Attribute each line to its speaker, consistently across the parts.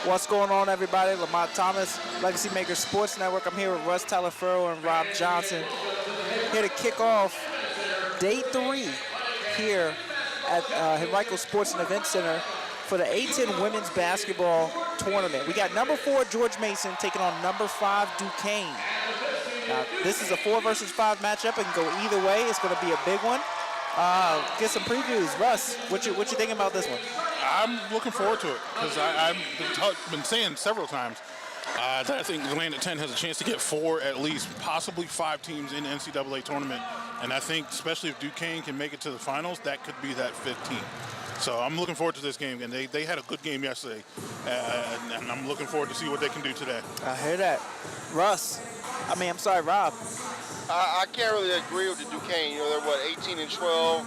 Speaker 1: What's going on, everybody? Lamonte Thomas, LegacyMaker Sports Network. I'm here with Russ, Taliaferro, and Robb Johnson. Here to kick off day 3 here at Henrico Sports and Event Center for the A10 Women's Basketball Tournament. We got number 4 George Mason taking on number 5 Duquesne. Now, this is a 4 versus 5 matchup. It can go either way. It's going to be a big one. Get some previews. Russ, what you thinking about this one?
Speaker 2: I'm looking forward to it because I've been saying several times that I think Atlanta 10 has a chance to get 4, at least, possibly 5 teams in the NCAA tournament. And I think, especially if Duquesne can make it to the finals, that could be that 5th team. So I'm looking forward to this game. And they had a good game yesterday. And I'm looking forward to see what they can do today.
Speaker 1: I hear that. Robb.
Speaker 3: I can't really agree with the Duquesne. You know, they're, 18 and 12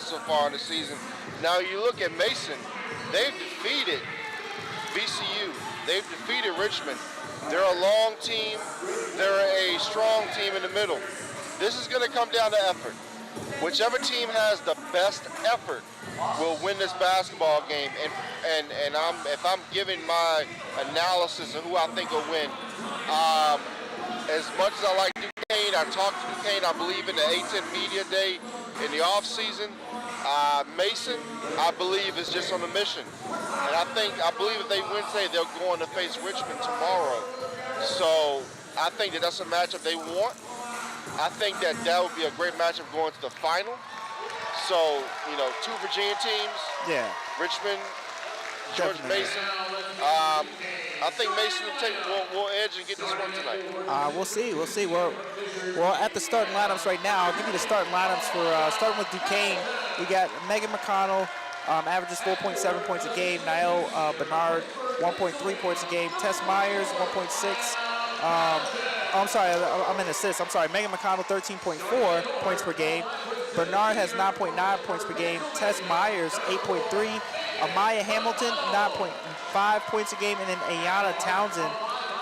Speaker 3: so far in the season. Now, you look at Mason, they've defeated VCU. They've defeated Richmond. They're a long team. They're a strong team in the middle. This is going to come down to effort. Whichever team has the best effort will win this basketball game. And if I'm giving my analysis of who I think will win, as much as I like Duquesne, I talked to Duquesne, I believe in the A10 Media Day in the off season. Mason, I believe, is just on a mission. And I believe if they win today, they'll go on to face Richmond tomorrow. So I think that's a matchup they want. I think that would be a great matchup going to the final. So, 2 Virginia teams.
Speaker 1: Yeah.
Speaker 3: Richmond, George Mason. I think Mason will edge and get this one tonight.
Speaker 1: We'll see. Well, at the starting lineups right now, I'll give you the starting lineups for starting with Duquesne. We got Megan McConnell, averages 4.7 points a game. Niall Bernard, 1.3 points a game. Tess Myers, 1.6. I'm in assists. Megan McConnell, 13.4 points per game. Bernard has 9.9 points per game. Tess Myers, 8.3. Amaya Hamilton, 9.5 points a game. And then Ayana Townsend,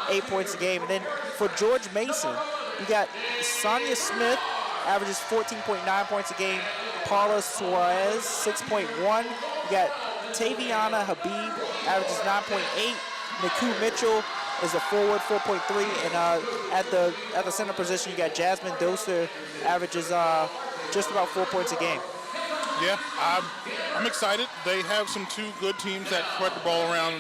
Speaker 1: 8 points a game. And then for George Mason, you got Sonia Smith, averages 14.9 points a game. Paula Suarez, 6.1. You got Taviana Habib, averages 9.8. Niku Mitchell is a forward, 4.3. And at the center position, you got Jasmine Doster, averages just about 4 points a game.
Speaker 2: Yeah, I'm excited. They have some 2 good teams that spread the ball around.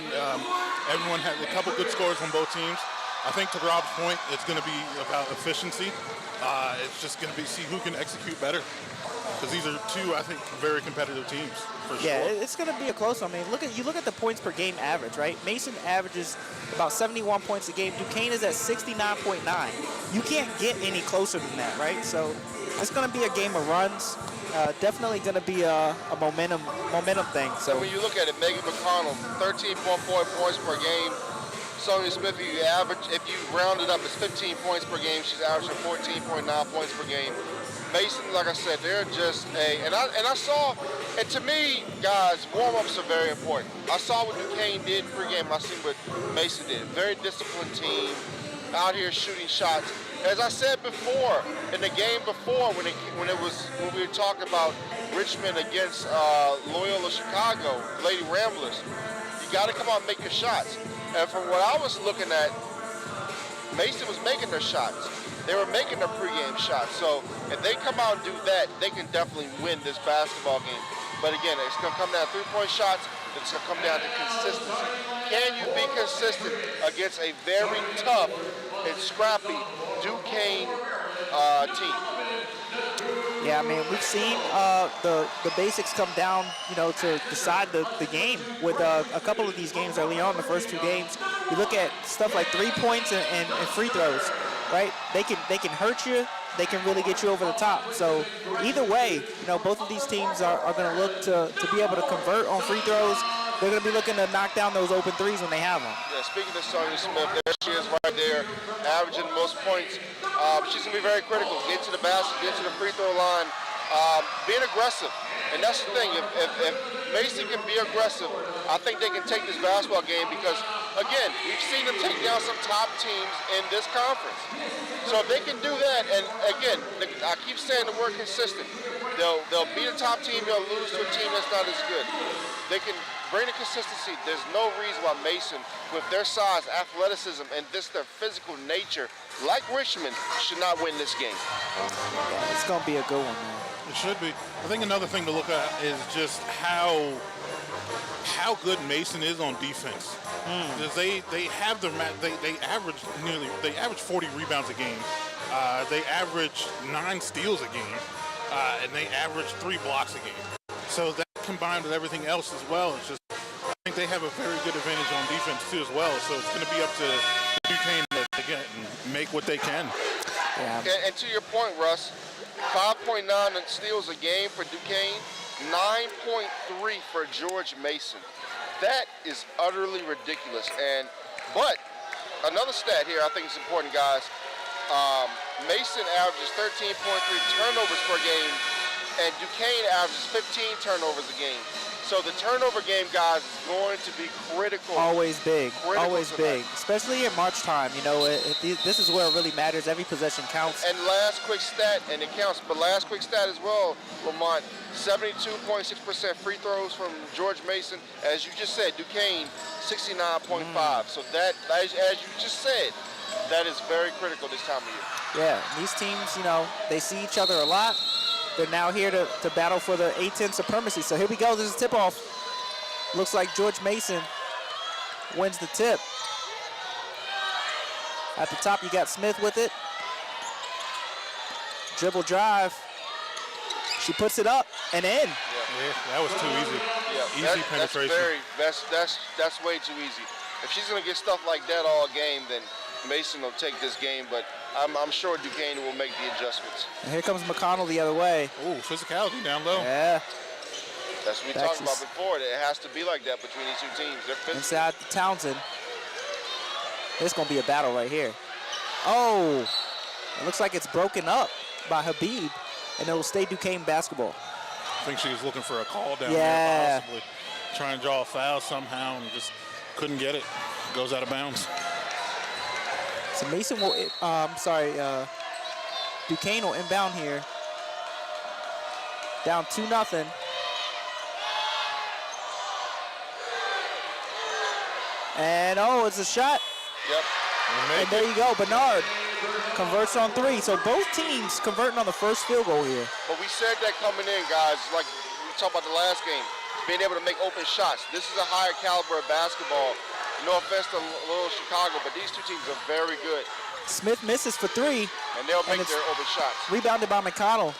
Speaker 2: Everyone has a couple good scores on both teams. I think to Robb's point, it's going to be about efficiency. It's just going to be see who can execute better. Because these are 2, I think, very competitive teams, for sure.
Speaker 1: Yeah, it's going to be a close one. I mean, look at the points per game average, right? Mason averages about 71 points a game. Duquesne is at 69.9. You can't get any closer than that, right? So it's going to be a game of runs. Definitely going to be a momentum thing. So
Speaker 3: when you look at it, Megan McConnell, 13.4 points per game. Sonia Smith, if you round it up, it's 15 points per game. She's averaging 14.9 points per game. Mason, like I said, they're just and to me, guys, warm-ups are very important. I saw what Duquesne did pregame. I seen what Mason did. Very disciplined team, out here shooting shots. As I said before, in the game before, when we were talking about Richmond against Loyola Chicago, Lady Ramblers, you got to come out and make your shots. And from what I was looking at, Mason was making their shots. They were making their pregame shots. So if they come out and do that, they can definitely win this basketball game. But again, it's going to come down to 3-point shots. It's going to come down to consistency. Can you be consistent against a very tough and scrappy Duquesne team?
Speaker 1: Yeah, I mean, we've seen the basics come down, to decide the game with a couple of these games early on, the first 2 games. You look at stuff like 3 points and free throws, right? They can hurt you. They can really get you over the top. So either way, both of these teams are going to look to be able to convert on free throws. They're going to be looking to knock down those open threes when they have them.
Speaker 3: Yeah, speaking of Sonia Smith, there she is right there, averaging the most points. She's going to be very critical. Get to the basket, get to the free throw line, being aggressive. And that's the thing. If Mason can be aggressive, I think they can take this basketball game because, again, we've seen them take down some top teams in this conference. So if they can do that, and again, I keep saying the word consistent. They'll beat a top team, they'll lose to a team that's not as good. They can bring the consistency. There's no reason why Mason, with their size, athleticism, and just their physical nature, like Richmond, should not win this game.
Speaker 1: Yeah, it's going to be a good one, man.
Speaker 2: It should be. I think another thing to look at is just how good Mason is on defense. Because they have their they average 40 rebounds a game. They average 9 steals a game, and they average 3 blocks a game. So that combined with everything else as well, it's just I think they have a very good advantage on defense too as well. So it's going to be up to Duquesne to get and make what they can.
Speaker 1: Yeah.
Speaker 3: And to your point, Russ, 5.9 steals a game for Duquesne, 9.3 for George Mason. That is utterly ridiculous. But another stat here I think is important, guys. Mason averages 13.3 turnovers per game, and Duquesne averages 15 turnovers a game. So the turnover game, guys, is going to be critical.
Speaker 1: Always big. Always
Speaker 3: tonight.
Speaker 1: big. Especially in March time. You know, this is where it really matters. Every possession counts.
Speaker 3: And last quick stat, and it counts, but last quick stat as well, Lamont, 72.6% free throws from George Mason. As you just said, Duquesne, 69.5. So that, as you just said, that is very critical this time of year.
Speaker 1: Yeah, these teams, you know, they see each other a lot. They're now here to battle for the A10 supremacy. So here we go. This is tip-off. Looks like George Mason wins the tip. At the top, you got Smith with it. Dribble drive. She puts it up and in.
Speaker 2: Yeah, that was too easy.
Speaker 3: Yeah,
Speaker 2: Easy penetration.
Speaker 3: That's way too easy. If she's gonna get stuff like that all game, then Mason will take this game, but I'm sure Duquesne will make the adjustments.
Speaker 1: And here comes McConnell the other way.
Speaker 2: Ooh, physicality down low.
Speaker 1: Yeah.
Speaker 3: That's what we talked about before. It has to be like that between these two teams. They're physical.
Speaker 1: Inside to Townsend. It's going to be a battle right here. Oh, it looks like it's broken up by Habib, and it will stay Duquesne basketball.
Speaker 2: I think she was looking for a call down there, possibly. Trying to draw a foul somehow and just couldn't get it. Goes out of bounds.
Speaker 1: So Mason will, Duquesne will inbound here. Down 2-0. And it's a shot.
Speaker 3: Yep.
Speaker 1: And there you go, Bernard converts on 3. So both teams converting on the first field goal here.
Speaker 3: But we said that coming in, guys, like we talked about the last game, being able to make open shots. This is a higher caliber of basketball. No offense to Little Chicago, but these two teams are very good.
Speaker 1: Smith misses for 3.
Speaker 3: And they'll make their open shots.
Speaker 1: Rebounded by McConnell.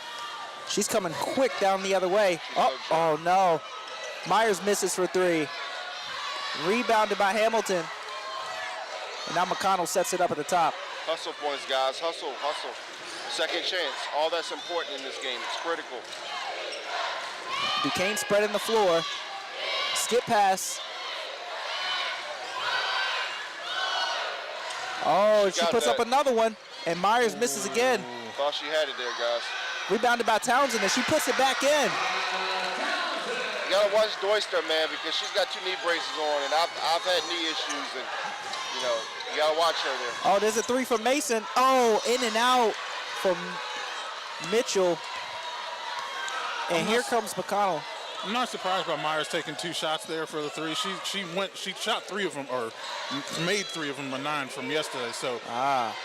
Speaker 1: She's coming quick down the other way. Oh no. Myers misses for 3. Rebounded by Hamilton. And now McConnell sets it up at the top.
Speaker 3: Hustle points, guys. Hustle, hustle. Second chance. All that's important in this game. It's critical.
Speaker 1: Duquesne spreading the floor. Skip pass. Oh, she puts up another one. And Myers misses again.
Speaker 3: Thought she had it there, guys.
Speaker 1: Rebounded by Townsend, and she puts it back in.
Speaker 3: You gotta watch Doyster, man, because she's got 2 knee braces on, and I've had knee issues, and you know, you gotta watch her there.
Speaker 1: Oh, there's a 3 from Mason. Oh, in and out from Mitchell. And here comes McConnell.
Speaker 2: I'm not surprised by Myers taking 2 shots there for the 3. She shot 3 of them, or made 3 of them a 9 from yesterday. So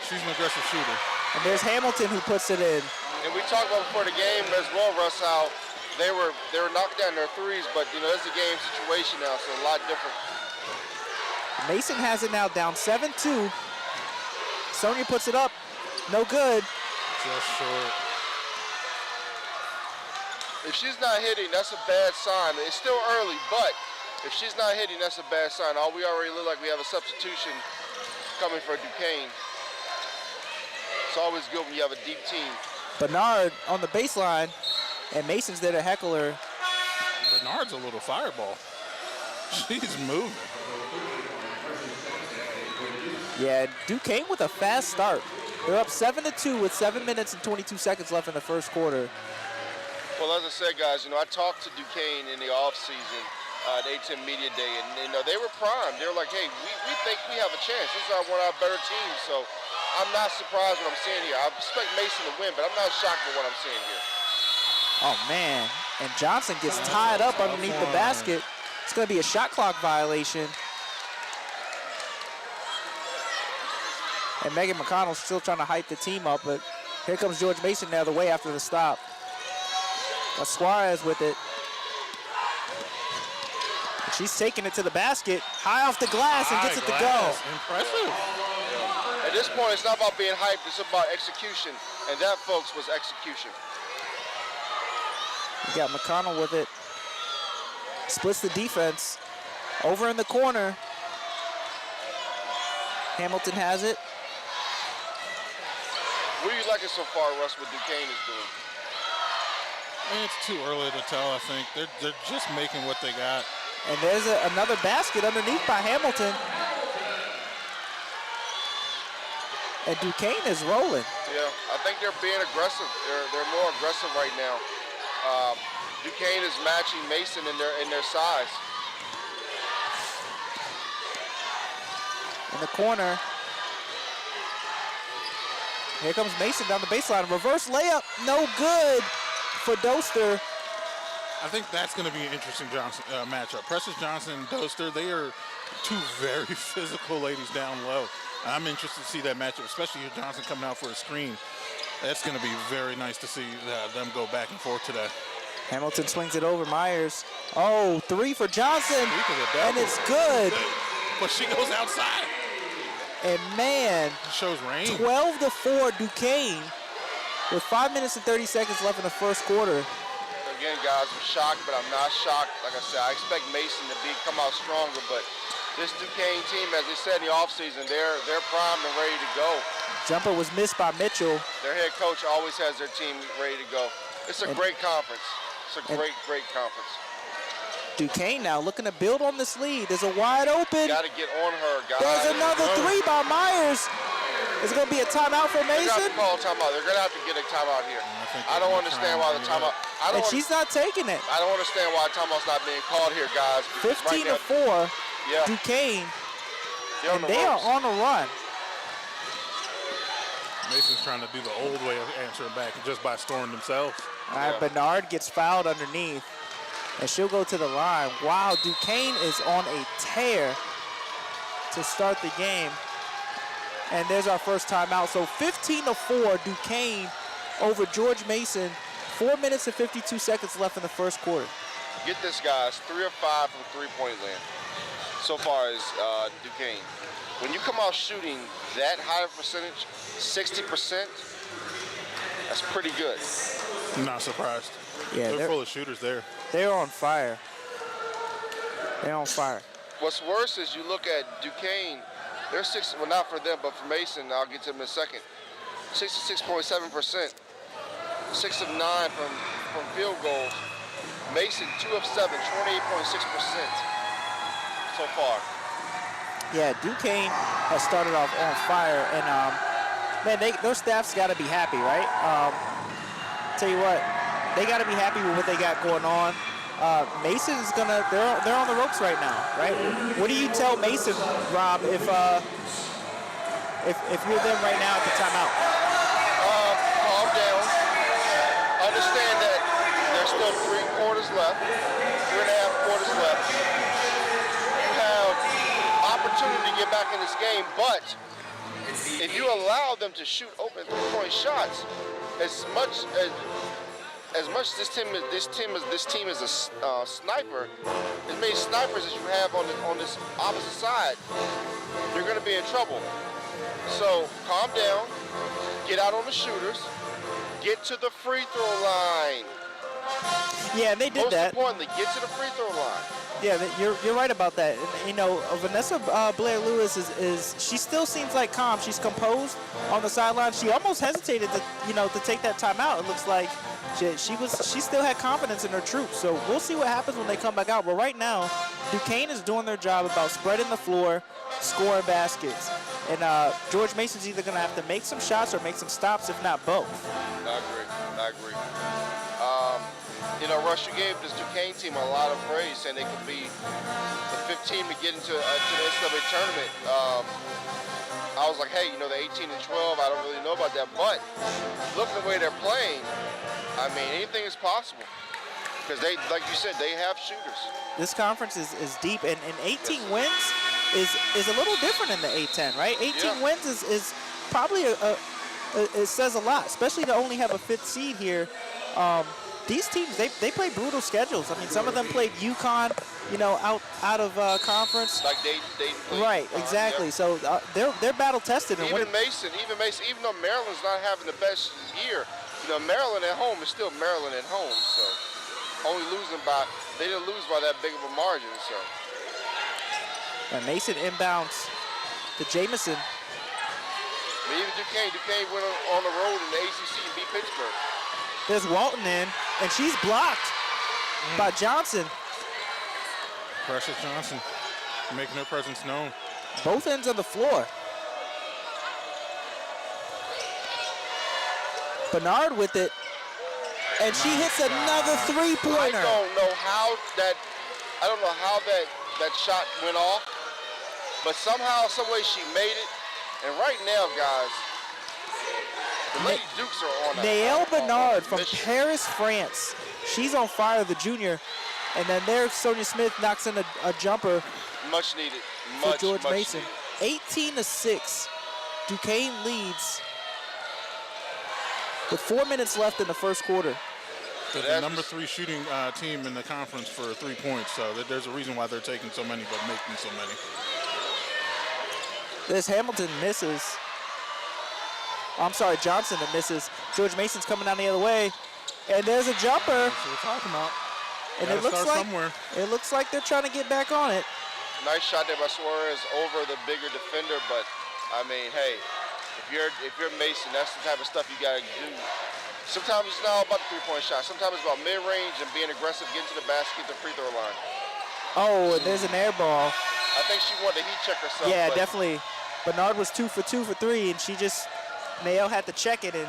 Speaker 2: she's an aggressive shooter.
Speaker 1: And there's Hamilton who puts it in.
Speaker 3: And we talked about before the game as well, Russ, how they were knocking down their 3s, but you know it's a game situation now, so a lot different.
Speaker 1: Mason has it now down 7-2. Sonia puts it up, no good.
Speaker 2: Just short.
Speaker 3: If she's not hitting, that's a bad sign. It's still early, but if she's not hitting, that's a bad sign. We already look like we have a substitution coming for Duquesne. It's always good when you have a deep team.
Speaker 1: Bernard on the baseline, and Mason's there to heckle her.
Speaker 2: Bernard's a little fireball. She's moving.
Speaker 1: Yeah, Duquesne with a fast start. They're up 7-2 with 7 minutes and 22 seconds left in the first quarter.
Speaker 3: Well, as I said, guys, you know, I talked to Duquesne in the offseason at A10 Media Day, and you know, they were primed. They were like, hey, we think we have a chance. This is one of our better teams, so I'm not surprised what I'm seeing here. I expect Mason to win, but I'm not shocked with what I'm seeing here.
Speaker 1: Oh, man. And Johnson gets tied up underneath the basket. It's going to be a shot clock violation. And Megan McConnell's still trying to hype the team up, but here comes George Mason the other way after the stop. Got Suarez with it. And she's taking it to the basket, high off the glass, and gets it to go.
Speaker 2: Impressive.
Speaker 3: At this point, it's not about being hyped, it's about execution. And that, folks, was execution.
Speaker 1: You got McConnell with it. Splits the defense. Over in the corner. Hamilton has it.
Speaker 3: What are you liking so far, Russ, what Duquesne is doing?
Speaker 2: It's too early to tell, I think. They're just making what they got.
Speaker 1: And there's another basket underneath by Hamilton. And Duquesne is rolling.
Speaker 3: Yeah, I think they're being aggressive. They're more aggressive right now. Duquesne is matching Mason in their size.
Speaker 1: In the corner. Here comes Mason down the baseline. Reverse layup, no good for Doster.
Speaker 2: I think that's going to be an interesting matchup. Precious Johnson and Doster, they are two very physical ladies down low. I'm interested to see that matchup, especially if Johnson coming out for a screen. That's going to be very nice to see them go back and forth today.
Speaker 1: Hamilton swings it over Myers. Oh, three for Johnson, and it's good.
Speaker 2: But she goes outside.
Speaker 1: And man,
Speaker 2: shows range.
Speaker 1: 12-4 Duquesne with 5 minutes and 30 seconds left in the first quarter.
Speaker 3: Again, guys, I'm shocked, but I'm not shocked. Like I said, I expect Mason to come out stronger, but this Duquesne team, as they said in the offseason, they're primed and ready to go.
Speaker 1: Jumper was missed by Mitchell.
Speaker 3: Their head coach always has their team ready to go. It's a great conference. It's a great conference.
Speaker 1: Duquesne now looking to build on this lead. There's a wide open.
Speaker 3: Got to get on her, guys.
Speaker 1: There's another three by Myers. Is it going to be a timeout for Mason?
Speaker 3: They're going to have to call a timeout. They're going to have to get a timeout here. I don't understand why the timeout.
Speaker 1: And she's not taking it.
Speaker 3: I don't understand why timeout's not being called here, guys.
Speaker 1: 15-4,
Speaker 3: yeah.
Speaker 1: Duquesne, and they are on a run.
Speaker 2: Mason's trying to do the old way of answering back just by scoring themselves.
Speaker 1: All right, Bernard gets fouled underneath, and she'll go to the line. Wow, Duquesne is on a tear to start the game. And there's our first timeout. So 15-4, Duquesne over George Mason. 4 minutes and 52 seconds left in the first quarter.
Speaker 3: Get this, guys. 3 of 5 from three-point land so far as Duquesne. When you come out shooting that high percentage, 60%, that's pretty good.
Speaker 2: I'm not surprised.
Speaker 1: Yeah,
Speaker 2: they're full of shooters there.
Speaker 1: They're on fire. They're on fire.
Speaker 3: What's worse is you look at Duquesne, they're well, not for them, but for Mason, I'll get to them in a second. 66.7%. 6 of 9 from field goals. Mason, 2 of 7, 28.6% so far.
Speaker 1: Yeah, Duquesne has started off on fire, and man, their staff's got to be happy, right? Tell you what, they got to be happy with what they got going on. Mason's they're on the ropes right now, right? What do you tell Mason, Rob, if you're them right now at the timeout?
Speaker 3: Calm down. Understand that there's still 3 quarters left, 3.5 quarters left. You have opportunity to get back in this game, but if you allow them to shoot open 3-point shots, as much as this team is a sniper, as many snipers as you have on this opposite side, you're going to be in trouble. So calm down, get out on the shooters, get to the free throw line.
Speaker 1: Yeah, they did that.
Speaker 3: Most importantly, get to the free throw line.
Speaker 1: Yeah, you're right about that. And, you know, Vanessa Blair-Lewis is she still seems like calm. She's composed on the sideline. She almost hesitated to take that timeout. It looks like she still had confidence in her troops. So we'll see what happens when they come back out. But right now, Duquesne is doing their job about spreading the floor, scoring baskets. And George Mason's either going to have to make some shots or make some stops, if not both.
Speaker 3: I agree. You know, Russ, you gave this Duquesne team a lot of praise, saying they could be the 5th team to get into the NCAA tournament. I was like, hey, you know, the 18 and 12, I don't really know about that. But looking the way they're playing, I mean, anything is possible. Because they, like you said, they have shooters.
Speaker 1: This conference is deep, and 18 wins is a little different in the A10, right? 18 wins is probably it says a lot, especially to only have a 5th seed here. These teams, they play brutal schedules. I mean, some of them played UConn, you know, out of conference.
Speaker 3: Like they played
Speaker 1: right, exactly. So they're battle tested. And
Speaker 3: even Mason, even though Maryland's not having the best year, you know, Maryland at home is still Maryland at home. So only losing by, they didn't lose by that big of a margin. So.
Speaker 1: And Mason inbounds to Jamison.
Speaker 3: I mean, even Duquesne went on the road in the ACC and beat Pittsburgh.
Speaker 1: There's Walton in, and she's blocked by Johnson.
Speaker 2: Precious Johnson making her presence known.
Speaker 1: Both ends of the floor. Bernard with it, and she hits another three-pointer.
Speaker 3: I don't know how that shot went off, but somehow, some way she made it. And right now, guys, the Lady Dukes are on
Speaker 1: Naelle Bernard from
Speaker 3: mission.
Speaker 1: Paris, France. She's on fire, the junior. And then there, Sonia Smith knocks in a jumper.
Speaker 3: Much needed.
Speaker 1: For George Mason.
Speaker 3: Needed.
Speaker 1: 18-6. Duquesne leads with 4 minutes left in the first quarter.
Speaker 2: They're the number 3 shooting team in the conference for 3 points. So there's a reason why they're taking so many, but making so many.
Speaker 1: This Hamilton misses. I'm sorry, Johnson that misses. George Mason's coming down the other way. And there's a jumper.
Speaker 2: That's what we're talking about.
Speaker 1: And it looks like they're trying to get back on it.
Speaker 3: Nice shot there by Suarez over the bigger defender, but I mean, hey, if you're Mason, that's the type of stuff you gotta do. Sometimes it's not all about the three-point shot. Sometimes it's about mid-range and being aggressive, getting to the basket, the free throw line.
Speaker 1: Oh, and there's an air ball.
Speaker 3: I think she wanted to heat check herself.
Speaker 1: Yeah, definitely. Bernard was 2 for 3, and Naelle had to check it, and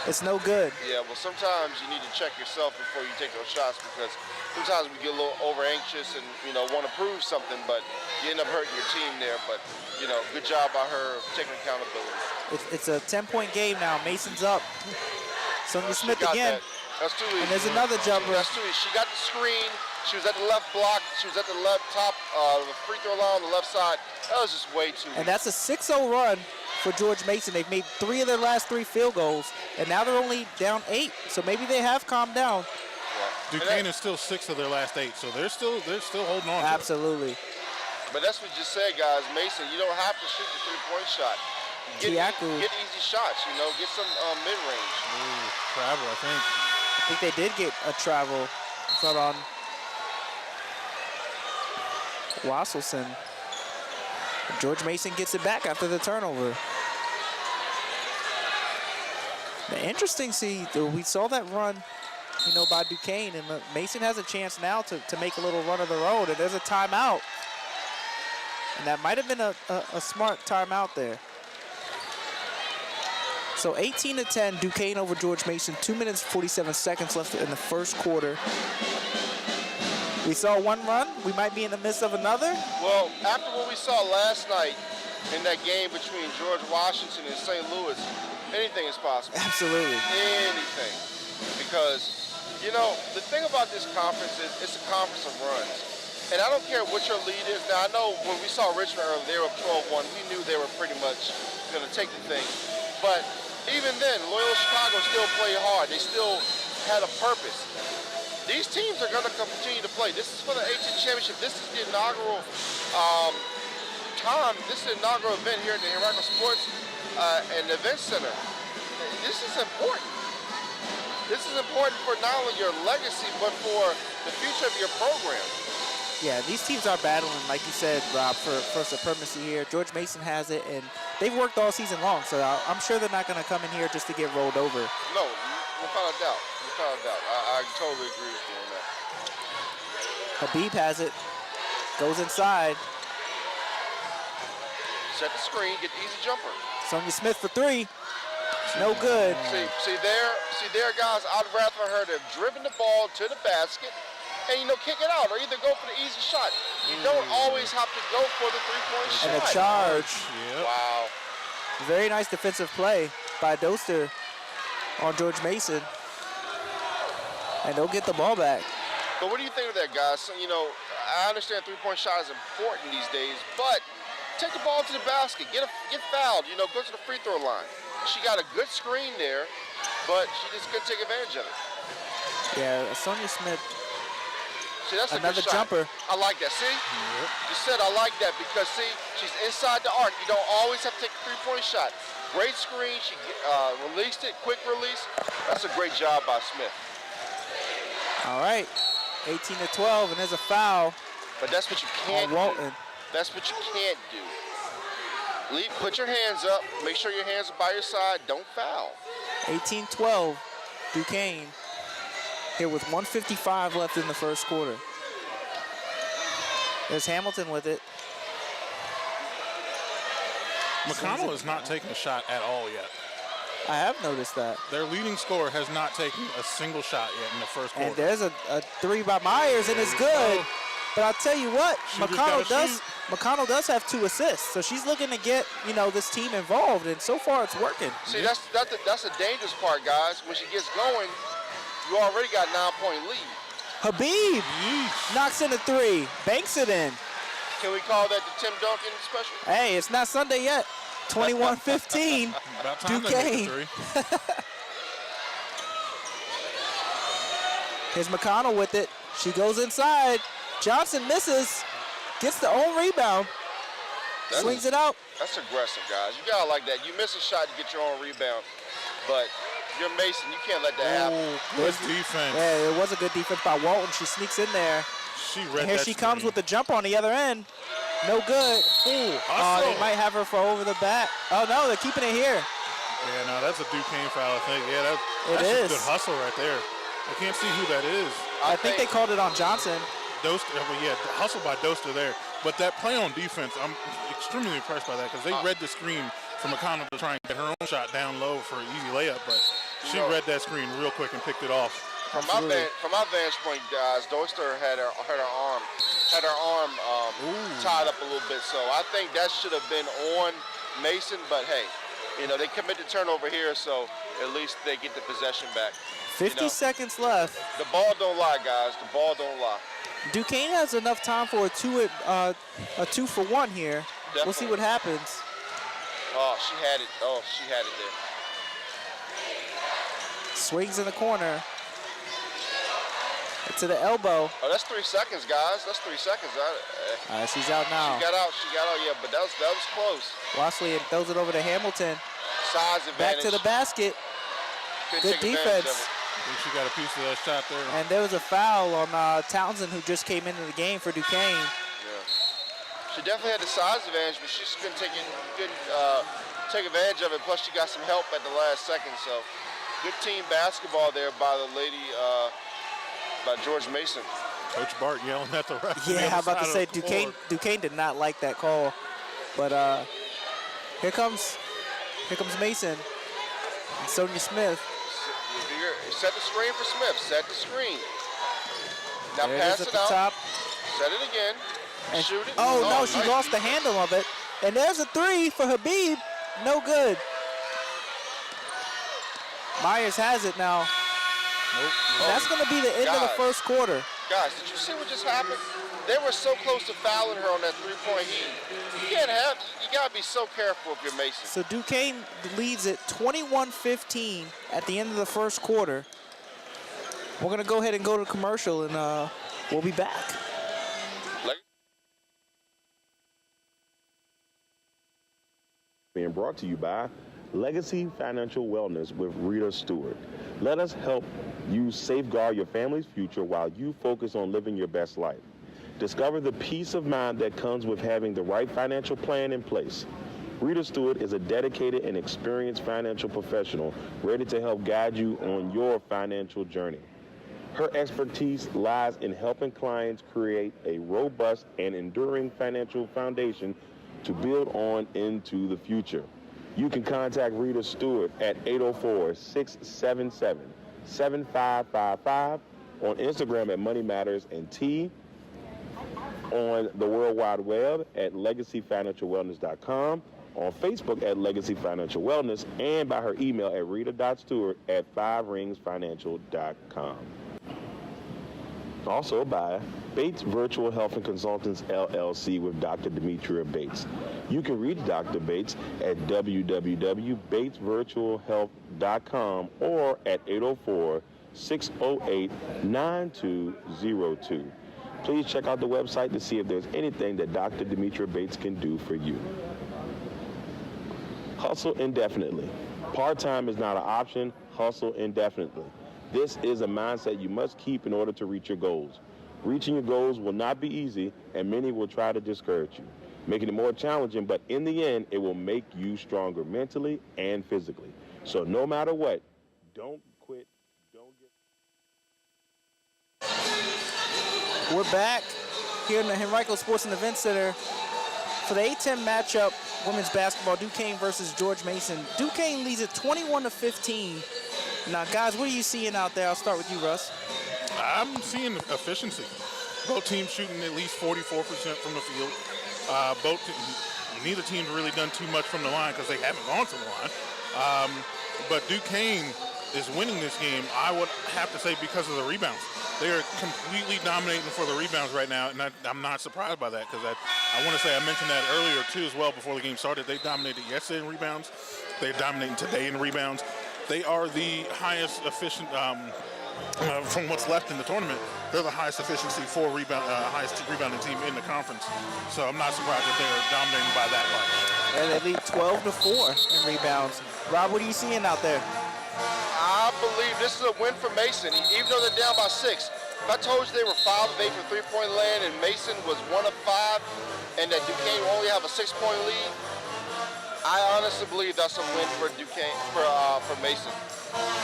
Speaker 1: it's no good.
Speaker 3: Yeah, well, sometimes you need to check yourself before you take those shots, because sometimes we get a little over anxious and, you know, want to prove something, but you end up hurting your team there. But, you know, good job by her taking accountability.
Speaker 1: It's a 10-point game now. Mason's up. Sonia Smith again.
Speaker 3: That's Tuli.
Speaker 1: And there's another jumper.
Speaker 3: That's Tuli. She got the screen. She was at the left block. She was at the left top, the free throw line on the left side. That was just way too.
Speaker 1: And that's a 6-0 run for George Mason. They've made 3 of their last 3 field goals, and now they're only down 8. So maybe they have calmed down.
Speaker 3: Yeah.
Speaker 2: Duquesne is still 6 of their last 8, so they're still holding on.
Speaker 1: Absolutely.
Speaker 3: But that's what you just said, guys. Mason, you don't have to shoot the three-point shot. Get easy shots. You know, get some mid-range.
Speaker 2: Travel, I think.
Speaker 1: I think they did get a travel. It's out on Wasselson. George Mason gets it back after the turnover. Interesting, we saw that run, you know, by Duquesne, and Mason has a chance now to make a little run of their own, and there's a timeout. And that might have been a smart timeout there. So 18-10, Duquesne over George Mason. 2 minutes, 47 seconds left in the first quarter. We saw one run. We might be in the midst of another.
Speaker 3: Well, after what we saw last night in that game between George Washington and St. Louis, anything is possible.
Speaker 1: Absolutely.
Speaker 3: Anything. Because, you know, the thing about this conference is it's a conference of runs. And I don't care what your lead is. Now, I know when we saw Richmond earlier, they were up 12-1. We knew they were pretty much going to take the thing. But even then, Loyola Chicago still played hard. They still had a purpose. These teams are going to continue to play. This is for the A10 championship. This is the inaugural time. This is the inaugural event here at the Henrico Sports and Event Center. This is important. This is important for not only your legacy, but for the future of your program.
Speaker 1: Yeah, these teams are battling, like you said, Rob, for supremacy here. George Mason has it, and they've worked all season long, so I'm sure they're not going to come in here just to get rolled over.
Speaker 3: No, without a doubt. Without a doubt. I totally agree with you on that.
Speaker 1: Habib has it, goes inside.
Speaker 3: Set the screen, get the easy jumper.
Speaker 1: Sonia Smith for 3. No good.
Speaker 3: See there, guys, I'd rather her to have driven the ball to the basket and, you know, kick it out or either go for the easy shot. You don't always have to go for the three-point shot.
Speaker 1: And a charge.
Speaker 2: Yep.
Speaker 3: Wow.
Speaker 1: Very nice defensive play by Doster on George Mason. And they'll get the ball back.
Speaker 3: But what do you think of that, guys? So, you know, I understand three-point shot is important these days, but take the ball to the basket, get fouled, you know, go to the free throw line. She got a good screen there, but she just couldn't take advantage of it.
Speaker 1: Yeah, Sonia Smith.
Speaker 3: See, that's
Speaker 1: another
Speaker 3: a good shot.
Speaker 1: jumper.
Speaker 3: I like that. See? Yep. You said I like that because, see, she's inside the arc. You don't always have to take a three-point shot. Great screen. She released it, quick release. That's a great job by Smith.
Speaker 1: All right, 18-12, and there's a foul.
Speaker 3: But that's what you can't do.
Speaker 1: Walton.
Speaker 3: That's what you can't do. Put your hands up. Make sure your hands are by your side. Don't foul.
Speaker 1: 18-12, Duquesne here with 1:55 left in the first quarter. There's Hamilton with it.
Speaker 2: McConnell is not taking a shot at all yet.
Speaker 1: I have noticed that.
Speaker 2: Their leading scorer has not taken a single shot yet in the first quarter.
Speaker 1: And there's a three by Myers, and it's good. But I'll tell you what, McConnell does have 2 assists, so she's looking to get, you know, this team involved, and so far it's working.
Speaker 3: See, that's the dangerous part, guys. When she gets going, you already got 9-point lead.
Speaker 1: Habib knocks in a 3, banks it in.
Speaker 3: Can we call that the Tim Duncan special?
Speaker 1: Hey, it's not Sunday yet. 21-15, Duquesne. Here's McConnell with it. She goes inside. Johnson misses, gets the own rebound, swings it out.
Speaker 3: That's aggressive, guys. You gotta like that. You miss a shot to get your own rebound, but you're Mason. You can't let that happen.
Speaker 2: Good defense.
Speaker 1: Yeah, it was a good defense by Walton. She sneaks in there.
Speaker 2: She read
Speaker 1: and here
Speaker 2: that
Speaker 1: she
Speaker 2: screen.
Speaker 1: comes with the jump on the other end. No good. They might have her for over the back. Oh no, they're keeping it here.
Speaker 2: Yeah, no, that's a Duquesne foul, I think. Yeah, that's
Speaker 1: is.
Speaker 2: a good hustle right there. I can't see who that is.
Speaker 1: I think they called it on Johnson.
Speaker 2: Doster, well, yeah, the hustle by Doster there. But that play on defense, I'm extremely impressed by that because they read the screen from McConnell to try and get her own shot down low for an easy layup, but she read that screen real quick and picked it off.
Speaker 3: From my vantage point, guys, Doster had her arm tied up a little bit, so I think that should have been on Mason. But hey, you know, they commit the turnover here, so at least they get the possession back.
Speaker 1: 50 seconds left.
Speaker 3: The ball don't lie, guys. The ball don't lie.
Speaker 1: Duquesne has enough time for a 2-for-1 here. Definitely. We'll see what happens.
Speaker 3: Oh, she had it. Oh, she had it there.
Speaker 1: Swings in the corner. To the elbow.
Speaker 3: Oh, that's 3 seconds, guys. That's 3 seconds.
Speaker 1: She's out now.
Speaker 3: She got out. Yeah, but that was close.
Speaker 1: Washley throws it over to Hamilton.
Speaker 3: Size advantage.
Speaker 1: Back to the basket. Good defense.
Speaker 2: I think she got a piece of that shot there.
Speaker 1: And there was a foul on Townsend, who just came into the game for Duquesne.
Speaker 3: Yeah. She definitely had the size advantage, but she just couldn't take advantage of it. Plus, she got some help at the last second. So, good team basketball there by the lady, by George Mason.
Speaker 2: Coach Bart yelling at the ref.
Speaker 1: Yeah, I'm about to say Duquesne did not like that call, but here comes Mason and Sonia Smith.
Speaker 3: Set the screen for Smith. Set the screen. Now
Speaker 1: there
Speaker 3: pass
Speaker 1: it
Speaker 3: it
Speaker 1: out.
Speaker 3: Top. Set it again.
Speaker 1: And
Speaker 3: shoot it.
Speaker 1: Oh no, she
Speaker 3: nice
Speaker 1: lost the handle of it. And there's a 3 for Habib. No good. Myers has it now.
Speaker 3: Nope.
Speaker 1: And that's going to be the end of the first quarter.
Speaker 3: Guys, did you see what just happened? They were so close to fouling her on that 3-point heat. You got to be so careful if you're Mason.
Speaker 1: So Duquesne leads it 21-15 at the end of the first quarter. We're going to go ahead and go to commercial, and we'll be back.
Speaker 4: Being brought to you by Legacy Financial Wellness with Rita Stewart. Let us help you safeguard your family's future while you focus on living your best life. Discover the peace of mind that comes with having the right financial plan in place. Rita Stewart is a dedicated and experienced financial professional ready to help guide you on your financial journey. Her expertise lies in helping clients create a robust and enduring financial foundation to build on into the future. You can contact Rita Stewart at 804-677-7555, on Instagram at Money Matters and T, on the World Wide Web at LegacyFinancialWellness.com, on Facebook at Legacy Financial Wellness, and by her email at rita.stewart@5ringsfinancial.com. Also by Bates Virtual Health and Consultants, LLC with Dr. Demetria Bates. You can reach Dr. Bates at www.batesvirtualhealth.com or at 804-608-9202. Please check out the website to see if there's anything that Dr. Demetria Bates can do for you. Hustle indefinitely. Part-time is not an option. Hustle indefinitely. This is a mindset you must keep in order to reach your goals. Reaching your goals will not be easy, and many will try to discourage you, making it more challenging, but in the end, it will make you stronger mentally and physically. So no matter what, don't quit, don't get...
Speaker 1: We're back here in the Henrico Sports and Event Center for the A10 matchup, women's basketball, Duquesne versus George Mason. Duquesne leads it 21-15. Now, guys, what are you seeing out there? I'll start with you, Russ.
Speaker 2: I'm seeing efficiency. Both teams shooting at least 44% from the field. Neither team's really done too much from the line because they haven't gone to the line. But Duquesne is winning this game, I would have to say, because of the rebounds. They are completely dominating for the rebounds right now, and I'm not surprised by that because I want to say I mentioned that earlier, too, as well, before the game started. They dominated yesterday in rebounds. They're dominating today in rebounds. They are the highest efficient, from what's left in the tournament, they're the highest efficiency for highest rebounding team in the conference. So I'm not surprised that they're dominating by that much.
Speaker 1: And they lead 12-4 in rebounds. Rob, what are you seeing out there?
Speaker 3: I believe this is a win for Mason, even though they're down by 6. If I told you they were 5 of 8 from three-point land and Mason was 1 of 5, and that Duquesne will only have a 6-point lead, I honestly believe that's a win for Duquesne, for Mason,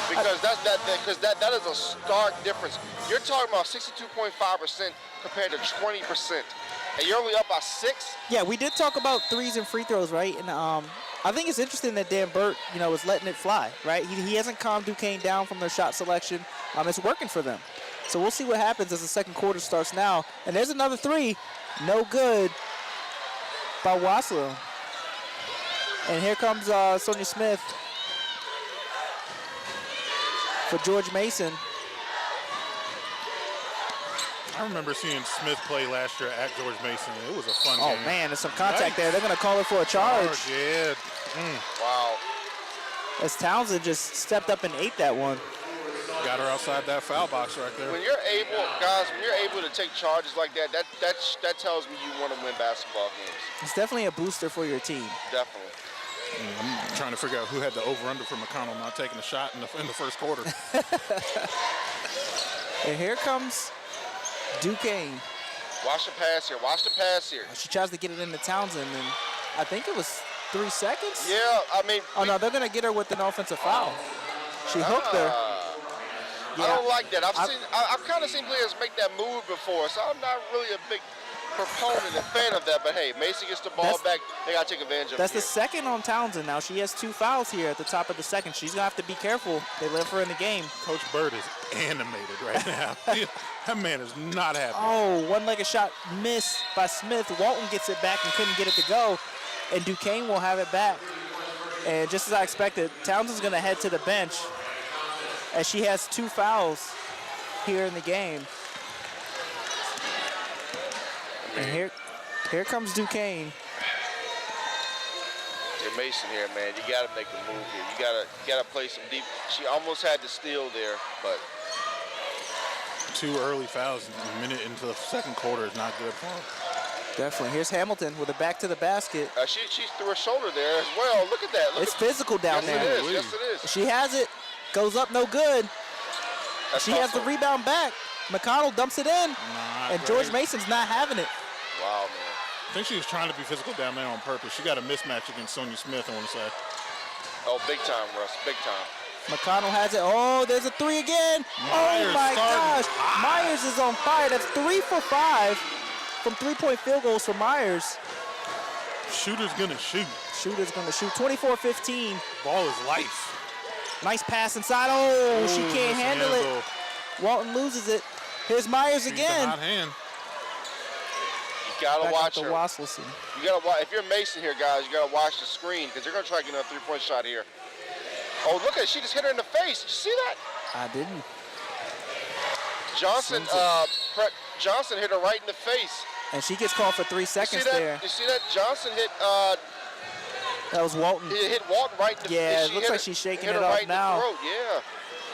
Speaker 3: because that is a stark difference. You're talking about 62.5% compared to 20%, and you're only up by 6.
Speaker 1: Yeah, we did talk about threes and free throws, right? And I think it's interesting that Dan Burt, is letting it fly, right? He hasn't calmed Duquesne down from their shot selection. It's working for them. So we'll see what happens as the second quarter starts now. And there's another three, no good by Waslow. And here comes Sonia Smith for George Mason.
Speaker 2: I remember seeing Smith play last year at George Mason. It was a fun game.
Speaker 1: Oh, man, there's some contact there. They're going to call it for a charge.
Speaker 2: Yeah.
Speaker 3: Wow.
Speaker 1: As Townsend just stepped up and ate that one.
Speaker 2: Got her outside that foul box right there.
Speaker 3: When you're able to take charges like that, that tells me you want to win basketball games.
Speaker 1: It's definitely a booster for your team.
Speaker 3: Definitely.
Speaker 2: I'm trying to figure out who had the over-under for McConnell not taking a shot in the first quarter.
Speaker 1: And here comes Duquesne.
Speaker 3: Watch the pass here. Watch the pass here.
Speaker 1: She tries to get it into Townsend, and I think it was 3 seconds.
Speaker 3: Yeah, I mean.
Speaker 1: Oh, no, they're going to get her with an offensive foul. She hooked her.
Speaker 3: Yeah, I don't like that. I've kind of seen players make that move before, so I'm not really a big proponent and fan of that. But hey, Mason gets the ball back. They got to take advantage of it.
Speaker 1: That's the second on Townsend now. She has 2 fouls here at the top of the second. She's going to have to be careful. They live her in the game.
Speaker 2: Coach Bird is animated right now. That man is not happy.
Speaker 1: Oh, one-legged shot missed by Smith. Walton gets it back and couldn't get it to go. And Duquesne will have it back. And just as I expected, Townsend's going to head to the bench as she has 2 fouls here in the game. And here comes Duquesne.
Speaker 3: You're Mason here, man. You got to make a move here. You got to play some deep. She almost had the steal there, but
Speaker 2: 2 early fouls a minute into the second quarter is not good for her.
Speaker 1: Definitely. Here's Hamilton with a back to the basket.
Speaker 3: She threw her shoulder there as well. Look at that.
Speaker 1: It's physical down there.
Speaker 3: Yes, it is. Yes, it is.
Speaker 1: She has it. Goes up, no good. She has the rebound back. McConnell dumps it in. And George Mason's not having it.
Speaker 3: Wow, man.
Speaker 2: I think she was trying to be physical down there on purpose. She got a mismatch against Sonia Smith, I want to say.
Speaker 3: Oh, big time, Russ. Big time.
Speaker 1: McConnell has it. Oh, there's a 3 again.
Speaker 2: Myers
Speaker 1: oh, my
Speaker 2: starting.
Speaker 1: gosh. Myers is on fire. That's 3 for 5 from 3-point field goals for Myers.
Speaker 2: Shooter's going to shoot.
Speaker 1: Shooter's going to shoot. 24-15.
Speaker 2: Ball is life.
Speaker 1: Nice pass inside. Oh, she can't handle it. Walton loses it. Here's Myers again.
Speaker 2: Hot hand.
Speaker 3: You gotta watch her.
Speaker 1: Wasselson.
Speaker 3: You gotta watch. If you're Mason here, guys, you gotta watch the screen because they're gonna try to get another 3-point shot here. Oh, look at it. She just hit her in the face. Did you see that?
Speaker 1: I didn't.
Speaker 3: Johnson hit her right in the face.
Speaker 1: And she gets called for 3 seconds there.
Speaker 3: You see that? Johnson hit.
Speaker 1: That was Walton.
Speaker 3: He hit Walton right in the face.
Speaker 1: Yeah, it looks like she's shaking it off
Speaker 3: right
Speaker 1: now.
Speaker 3: In the throat.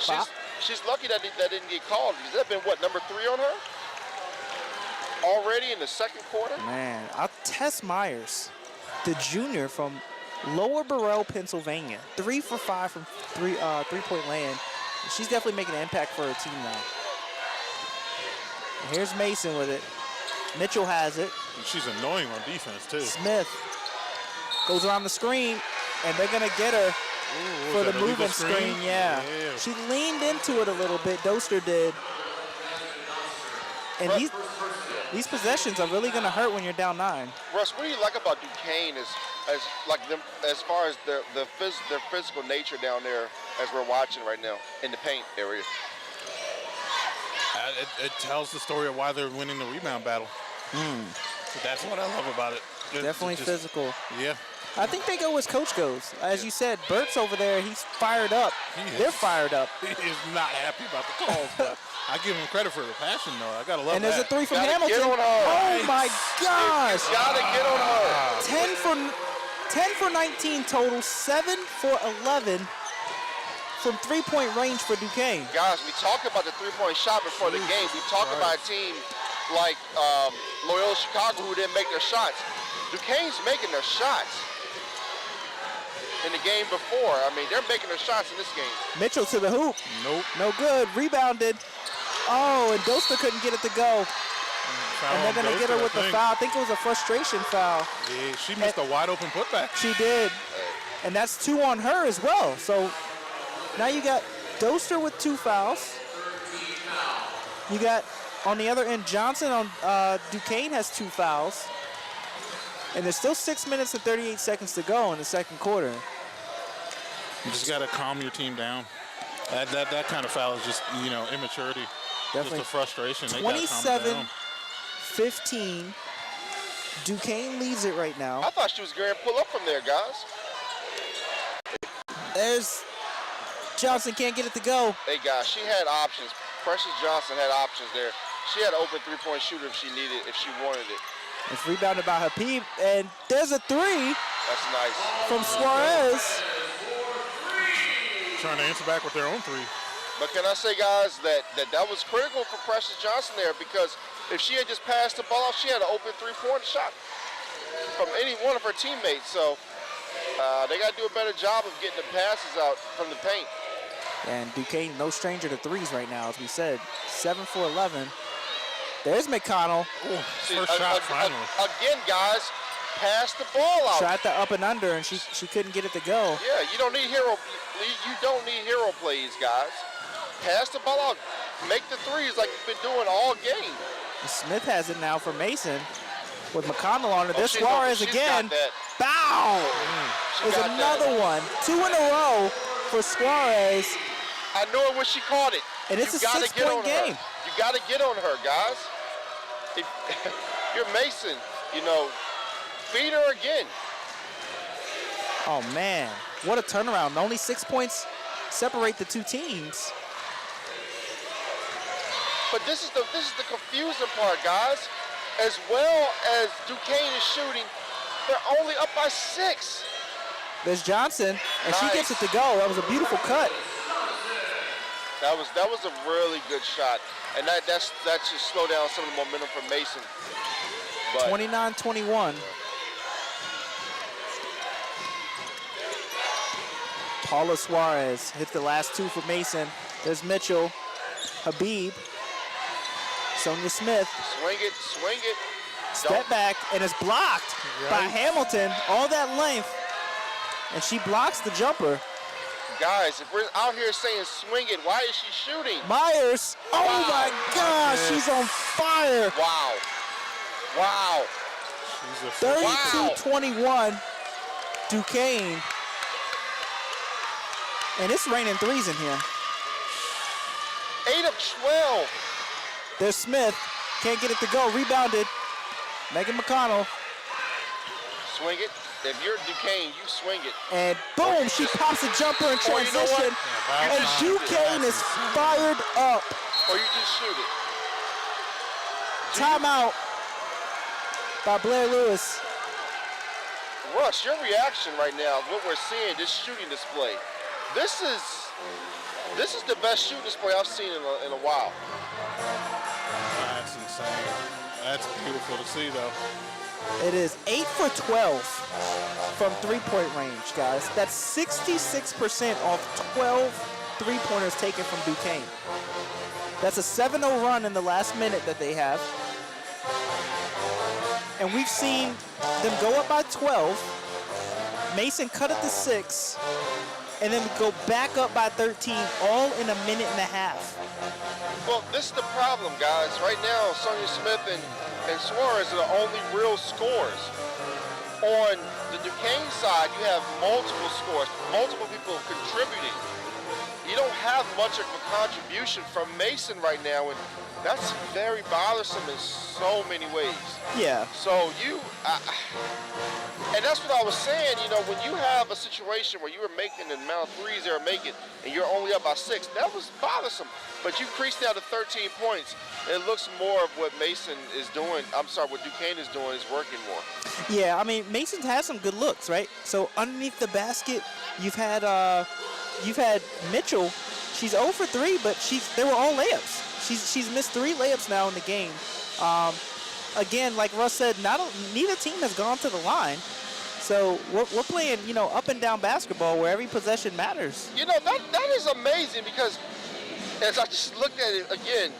Speaker 3: Yeah. She's lucky that didn't get called. Has that been what, number 3 on her? Already in the second quarter?
Speaker 1: Man, Tess Myers, the junior from Lower Burrell, Pennsylvania, 3 for 5 from three-point land. She's definitely making an impact for her team now. And here's Mason with it. Mitchell has it.
Speaker 2: She's annoying on defense, too.
Speaker 1: Smith goes around the screen, and they're going to get her for the movement screen. Yeah. She leaned into it a little bit. Doster did. And these possessions are really going to hurt when you're down 9.
Speaker 3: Russ, what do you like about Duquesne as far as their physical nature down there as we're watching right now in the paint area?
Speaker 2: It tells the story of why they're winning the rebound battle. So that's what I love about it.
Speaker 1: Definitely physical.
Speaker 2: Yeah.
Speaker 1: I think they go as coach goes. As you said, Bert's over there. He's fired up. They're fired up.
Speaker 2: He is not happy about the calls, but I give him credit for the passion, though. I got to love that.
Speaker 1: And there's a 3 from
Speaker 3: Hamilton.
Speaker 1: Hamilton.
Speaker 3: Get on her.
Speaker 1: Oh, my gosh.
Speaker 3: You got to get on her.
Speaker 1: 10 for 19 total, 7 for 11 from three-point range for Duquesne.
Speaker 3: Guys, we talked about the three-point shot before the game. We talked about a team like Loyola Chicago who didn't make their shots. Duquesne's making their shots in the game before. I mean, they're making their shots in this game.
Speaker 1: Mitchell to the hoop.
Speaker 2: Nope.
Speaker 1: No good. Rebounded. Oh, and Doster couldn't get it to go. And they're going to get her with the foul. I think it was a frustration foul.
Speaker 2: Yeah, she missed a wide-open putback.
Speaker 1: She did. And that's 2 on her as well. So now you got Doster with 2 fouls. You got, on the other end, Johnson on Duquesne has 2 fouls. And there's still 6 minutes and 38 seconds to go in the second quarter.
Speaker 2: You just got to calm your team down. That kind of foul is just, immaturity.
Speaker 1: Definitely.
Speaker 2: Just a frustration.
Speaker 1: 27-15. Duquesne leads it right now.
Speaker 3: I thought she was going to pull up from there, guys.
Speaker 1: There's Johnson, can't get it to go.
Speaker 3: Hey, guys, she had options. Precious Johnson had options there. She had an open three-point shooter if she wanted it.
Speaker 1: It's rebounded by Habib, and there's a 3.
Speaker 3: That's nice.
Speaker 1: From Suarez.
Speaker 2: Trying to answer back with their own 3.
Speaker 3: But can I say, guys, that was critical for Precious Johnson there, because if she had just passed the ball off, she had an open three-point shot from any one of her teammates. So they got to do a better job of getting the passes out from the paint.
Speaker 1: And Duquesne, no stranger to 3s right now, as we said. 7 for 11. There's McConnell.
Speaker 2: First shot, finally.
Speaker 3: Again, guys, pass the ball out.
Speaker 1: Tried the up and under, and she couldn't get it to go.
Speaker 3: Yeah, you don't need hero plays, guys. Pass the ball out. Make the 3s like you've been doing all game.
Speaker 1: Smith has it now for Mason with McConnell on it. There's Suarez again. Bow! There's another one. 2 in a row for Suarez.
Speaker 3: I knew it when she caught it.
Speaker 1: And it's a 6-point game.
Speaker 3: You got to get on her, guys. If you're Mason, feed her again.
Speaker 1: Oh, man. What a turnaround. Only 6 points separate the 2 teams.
Speaker 3: But this is the confusing part, guys. As well as Duquesne is shooting, they're only up by 6.
Speaker 1: There's Johnson, and
Speaker 3: nice.
Speaker 1: She gets it to go. That was a beautiful cut.
Speaker 3: That was a really good shot, and that should slow down some of the momentum for Mason.
Speaker 1: 29-21. Paula Suarez hits the last 2 for Mason. There's Mitchell, Habib, Sonia Smith.
Speaker 3: Swing it.
Speaker 1: Step back, and it's blocked by Hamilton. All that length, and she blocks the jumper.
Speaker 3: Guys, if we're out here saying swing it, why is she shooting?
Speaker 1: Myers, oh my gosh, she's on fire.
Speaker 3: Wow.
Speaker 1: 32-21, Duquesne. And it's raining 3s in here.
Speaker 3: 8 of 12.
Speaker 1: There's Smith, can't get it to go, rebounded. Megan McConnell.
Speaker 3: Swing it. If you're Duquesne, you swing it.
Speaker 1: And boom, she pops a jumper in
Speaker 3: Or you know what?
Speaker 1: transition. And Duquesne is fired up.
Speaker 3: Or you just shoot it.
Speaker 1: Timeout by Blair Lewis.
Speaker 3: Russ, your reaction right now, what we're seeing, this shooting display, this is the best shooting display I've seen in a while.
Speaker 2: That's insane. That's beautiful to see, though.
Speaker 1: It is 8 for 12 from three-point range, guys. That's 66% off 12 three-pointers taken from Duquesne. That's a 7-0 run in the last minute that they have. And we've seen them go up by 12. Mason cut it to 6. And then go back up by 13, all in a minute and a half.
Speaker 3: Well, this is the problem, guys. Right now, Sonia Smith and Suarez are the only real scorers. On the Duquesne side, you have multiple scores, multiple people contributing. You don't have much of a contribution from Mason right now, and that's very bothersome in so many ways.
Speaker 1: Yeah.
Speaker 3: So and that's what I was saying, you know, when you have a situation where you were making the amount of threes they were making and you're only up by 6, that was bothersome. But you creased down to 13 points. It looks more of what Mason is doing, what Duquesne is doing is working more.
Speaker 1: Yeah, I mean, Mason has some good looks, right? So underneath the basket, you've had Mitchell. She's 0 for 3, but they were all layups. She's missed 3 layups now in the game. Again, like Russ said, neither team has gone to the line. So we're playing, you know, up and down basketball where every possession matters.
Speaker 3: You know, that is amazing because as I just looked at it again,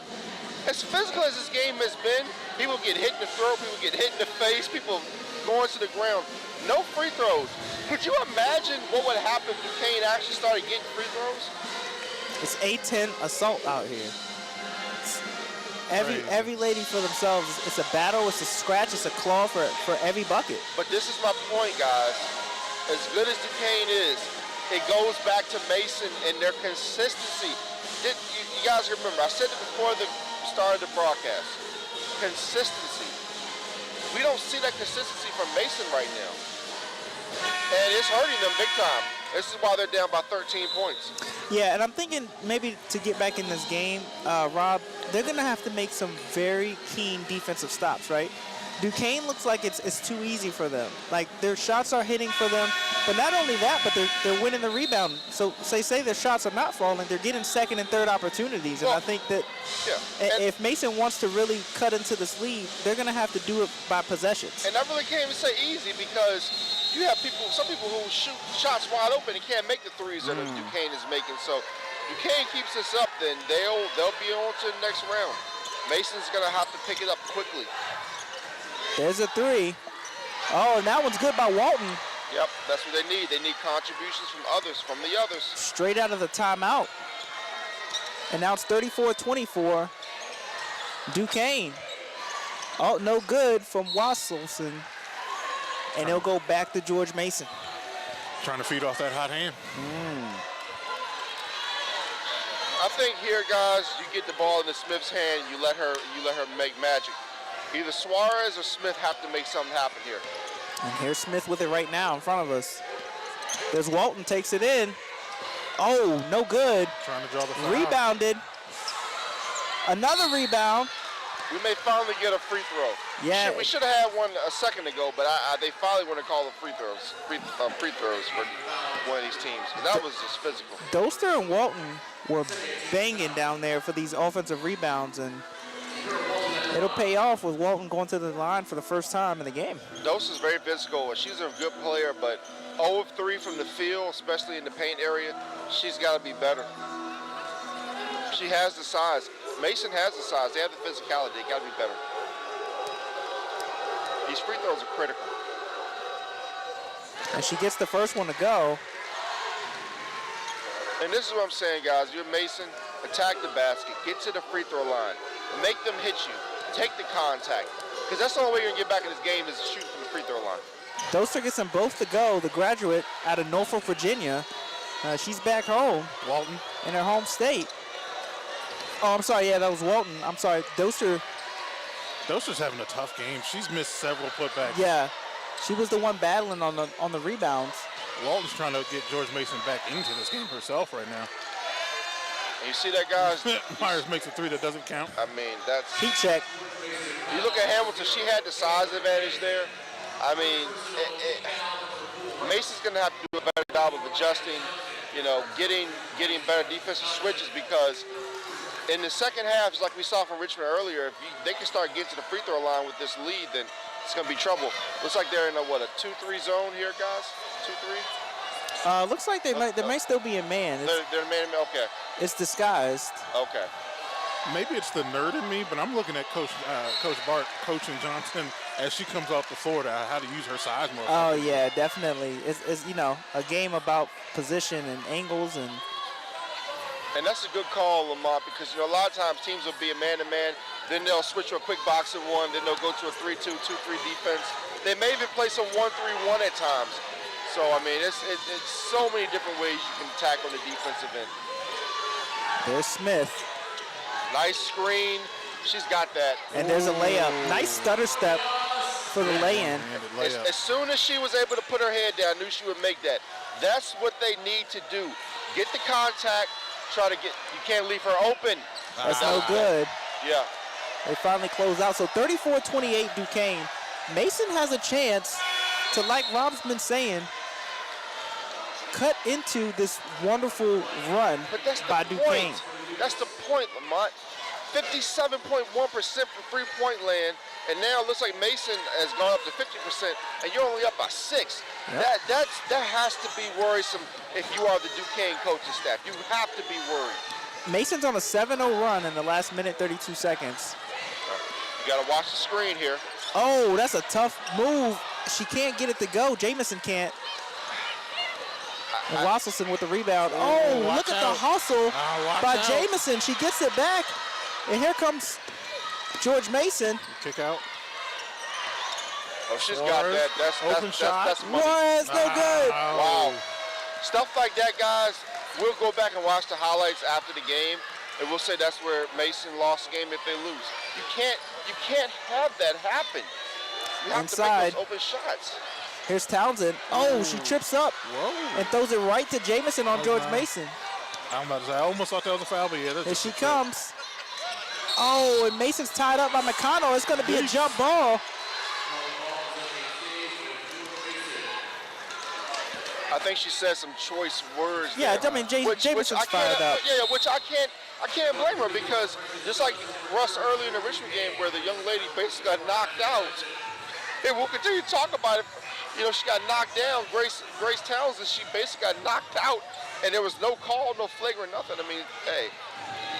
Speaker 3: as physical as this game has been, people get hit in the throat, people get hit in the face, people going to the ground. No free throws. Could you imagine what would happen if Duquesne actually started getting free throws?
Speaker 1: It's A10 assault out here. Every lady for themselves. It's a battle. It's a scratch. It's a claw for every bucket.
Speaker 3: But this is my point, guys. As good as Duquesne is, it goes back to Mason and their consistency. You guys remember, I said it before the start of the broadcast. Consistency. We don't see that consistency from Mason right now. And it's hurting them big time. This is why they're down by 13 points.
Speaker 1: Yeah, and I'm thinking maybe to get back in this game, Rob, they're going to have to make some very keen defensive stops, right? Duquesne looks like it's too easy for them. Like, their shots are hitting for them. But not only that, but they're winning the rebound. So say their shots are not falling, they're getting second and third opportunities. And I think that if Mason wants to really cut into this lead, they're going to have to do it by possessions.
Speaker 3: And I really can't even say easy because you have some people who shoot shots wide open and can't make the threes that Duquesne is making. So Duquesne keeps this up, then they'll be on to the next round. Mason's going to have to pick it up quickly.
Speaker 1: There's a 3. Oh, and that one's good by Walton.
Speaker 3: Yep, that's what they need. They need contributions from the others.
Speaker 1: Straight out of the timeout. And now it's 34-24. Duquesne. Oh, no good from Wasselson. And he'll go back to George Mason.
Speaker 2: Trying to feed off that hot hand.
Speaker 3: I think here, guys, you get the ball in the Smith's hand, you let her make magic. Either Suarez or Smith have to make something happen here.
Speaker 1: And here's Smith with it right now in front of us. There's Walton, takes it in. Oh, no good.
Speaker 2: Trying to draw the foul.
Speaker 1: Rebounded. Another rebound.
Speaker 3: We may finally get a free throw.
Speaker 1: Yeah.
Speaker 3: We should have had one a second ago, but they finally want to call the free throws for one of these teams. That was just physical.
Speaker 1: Doster and Walton were banging down there for these offensive rebounds, and it'll pay off with Walton going to the line for the first time in the game.
Speaker 3: Doster's very physical. She's a good player, but 0 of 3 from the field, especially in the paint area, she's got to be better. She has the size. Mason has the size. They have the physicality. They got to be better. These free throws are critical.
Speaker 1: And she gets the first one to go.
Speaker 3: And this is what I'm saying, guys. You're Mason. Attack the basket. Get to the free throw line. Make them hit you. Take the contact. Because that's the only way you're going to get back in this game is to shoot from the free throw line.
Speaker 1: Doster gets them both to go. The graduate out of Norfolk, Virginia. She's back home.
Speaker 2: Walton.
Speaker 1: In her home state. Oh, I'm sorry. Yeah, that was Walton. I'm sorry. Doster's
Speaker 2: having a tough game. She's missed several putbacks.
Speaker 1: Yeah. She was the one battling on the rebounds.
Speaker 2: Walton's trying to get George Mason back into this game herself right now.
Speaker 3: And you see that, guys?
Speaker 2: Myers makes a three that doesn't count.
Speaker 3: I mean, that's...
Speaker 1: Heat check.
Speaker 3: You look at Hamilton, she had the size advantage there. I mean, Mason's going to have to do a better job of adjusting, you know, getting better defensive switches, because in the second half, just like we saw from Richmond earlier, if they can start getting to the free throw line with this lead, then it's going to be trouble. Looks like they're in a, what, a 2-3 zone here, guys? 2-3?
Speaker 1: Looks like they might still be in man.
Speaker 3: They're in man, okay.
Speaker 1: It's disguised.
Speaker 3: Okay.
Speaker 2: Maybe it's the nerd in me, but I'm looking at Coach Bart coaching Johnson as she comes off the floor to how to use her size more.
Speaker 1: Oh yeah, definitely. It's you know, a game about position and angles and.
Speaker 3: And that's a good call, Lamont, because you know a lot of times teams will be a man-to-man, then they'll switch to a quick boxing one, then they'll go to a 3-2, 2-3 defense. They may even play some 1-3-1 at times. So I mean, it's so many different ways you can tackle the defensive end.
Speaker 1: There's Smith.
Speaker 3: Nice screen. She's got that.
Speaker 1: And there's a layup. Nice stutter step for the lay-in.
Speaker 3: As soon as she was able to put her head down, I knew she would make that. That's what they need to do. Get the contact. Try to get. You can't leave her open.
Speaker 1: That's no good.
Speaker 3: Yeah.
Speaker 1: They finally close out. So 34-28 Duquesne. Mason has a chance to, like Robb's been saying, cut into this wonderful run by Duquesne.
Speaker 3: That's the point, Lamont. 57.1% from three-point land, and now it looks like Mason has gone up to 50%, and you're only up by 6. Yep. That has to be worrisome if you are the Duquesne coaching staff. You have to be worried.
Speaker 1: Mason's on a 7-0 run in the last minute, 32 seconds.
Speaker 3: You got to watch the screen here.
Speaker 1: Oh, that's a tough move. She can't get it to go. Jamison can't. And Wasselson with the rebound. Oh, look at the hustle by Jamison. She gets it back. And here comes George Mason.
Speaker 2: Kick out.
Speaker 3: Oh, she's got that. That's money.
Speaker 1: What? No good.
Speaker 3: Wow. Stuff like that, guys, we'll go back and watch the highlights after the game, and we'll say that's where Mason lost the game if they lose. You can't have that happen. You have to make those open shots.
Speaker 1: Here's Townsend. Oh, she trips up and throws it right to Jamison on George Mason.
Speaker 2: I'm about to say, I almost thought that was a foul, but yeah.
Speaker 1: Here she comes. Oh, and Mason's tied up by McConnell. It's going to be a jump ball.
Speaker 3: I think she said some choice words.
Speaker 1: Yeah,
Speaker 3: there,
Speaker 1: I mean, Jamison's fired up.
Speaker 3: Yeah, which I can't blame her, because just like Russ earlier in the Richmond game where the young lady basically got knocked out, and we'll continue to talk about it. You know, she got knocked down. Grace Townsend, she basically got knocked out, and there was no call, no flagrant, nothing. I mean, hey,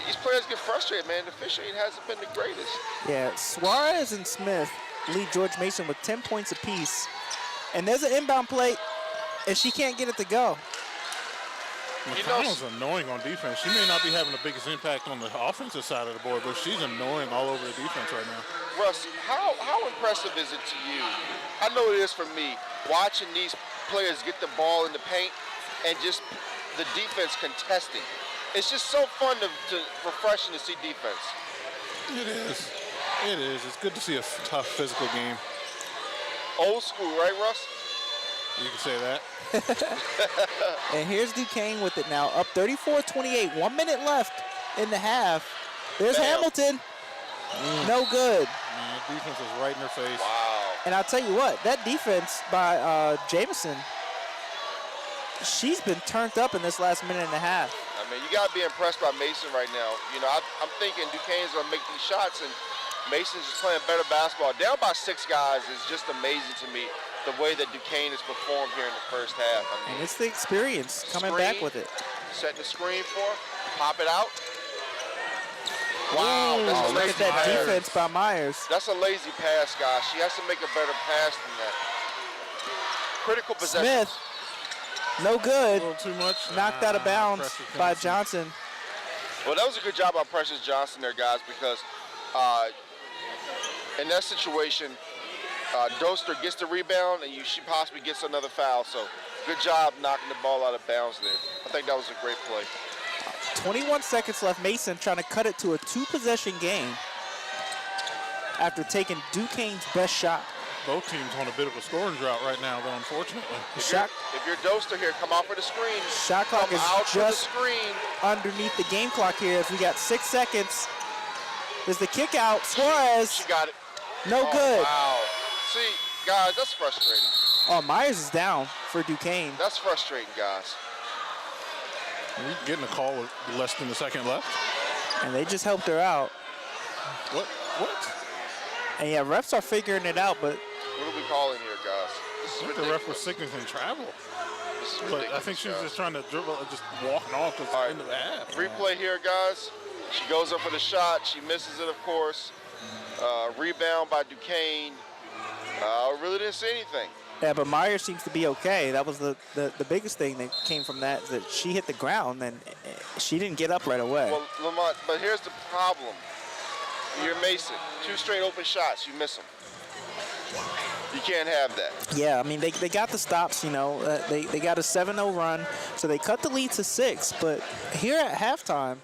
Speaker 3: these players get frustrated, man. The officiating hasn't been the greatest.
Speaker 1: Yeah, Suarez and Smith lead George Mason with 10 points apiece. And there's an inbound play, and she can't get it to go.
Speaker 2: McConnell's annoying on defense. She may not be having the biggest impact on the offensive side of the board, but she's annoying all over the defense right now.
Speaker 3: Russ, how impressive is it to you? I know it is for me, watching these players get the ball in the paint and just the defense contesting. It's just so fun refreshing to see defense.
Speaker 2: It is. It is. It's good to see a tough physical game.
Speaker 3: Old school, right, Russ?
Speaker 2: You can say that.
Speaker 1: And here's Duquesne with it now, up 34-28. 1 minute left in the half. There's Hamilton. No good.
Speaker 2: The defense is right in her face.
Speaker 3: Wow.
Speaker 1: And I'll tell you what, that defense by Jamison, she's been turned up in this last minute and a half.
Speaker 3: I mean, you got to be impressed by Mason right now. You know, I'm thinking Duquesne's going to make these shots, and Mason's just playing better basketball. Down by 6 guys is just amazing to me, the way that Duquesne has performed here in the first half. I mean,
Speaker 1: and it's the experience coming back with it.
Speaker 3: Setting the screen for her, pop it out. Wow, that's a
Speaker 1: look
Speaker 3: lazy
Speaker 1: at that
Speaker 3: pass.
Speaker 1: defense by Myers.
Speaker 3: That's a lazy pass, guys. She has to make a better pass than that. Critical possession.
Speaker 1: Smith, no good.
Speaker 2: A little too much.
Speaker 1: Knocked out of bounds by Johnson.
Speaker 3: Well, that was a good job by Precious Johnson there, guys, because in that situation, Doster gets the rebound, and she possibly gets another foul. So good job knocking the ball out of bounds there. I think that was a great play.
Speaker 1: 21 seconds left. Mason trying to cut it to a 2-possession game after taking Duquesne's best shot.
Speaker 2: both teams on a bit of a scoring drought right now, though, unfortunately.
Speaker 3: If you're Doster here, come out for the screen.
Speaker 1: Shot clock is
Speaker 3: out
Speaker 1: just
Speaker 3: for the screen.
Speaker 1: underneath the game clock here as we got 6 seconds. There's the kick out. Suarez.
Speaker 3: She got it.
Speaker 1: No good.
Speaker 3: Wow. See, guys, that's frustrating.
Speaker 1: Oh, Myers is down for Duquesne.
Speaker 3: That's frustrating, guys.
Speaker 2: We're getting a call with less than a second left.
Speaker 1: And they just helped her out.
Speaker 2: What?
Speaker 1: And yeah, refs are figuring it out, but
Speaker 3: What are we calling here, guys? This is
Speaker 2: I think the
Speaker 3: ridiculous.
Speaker 2: ref was signaling travel.
Speaker 3: This is
Speaker 2: But
Speaker 3: ridiculous,
Speaker 2: I think she was
Speaker 3: guys.
Speaker 2: just trying to dribble, just walking off at the end of the half.
Speaker 3: Replay here, guys. She goes up for the shot. She misses it, of course. Rebound by Duquesne. Really didn't see anything.
Speaker 1: yeah, but Myers seems to be okay. That was the biggest thing that came from that, is that she hit the ground and she didn't get up right away.
Speaker 3: Well, Lamont, but here's the problem. You're Mason. 2 straight open shots. You miss them. You can't have that.
Speaker 1: Yeah, I mean, they got the stops, you know. They got a 7-0 run, so they cut the lead to 6. But here at halftime,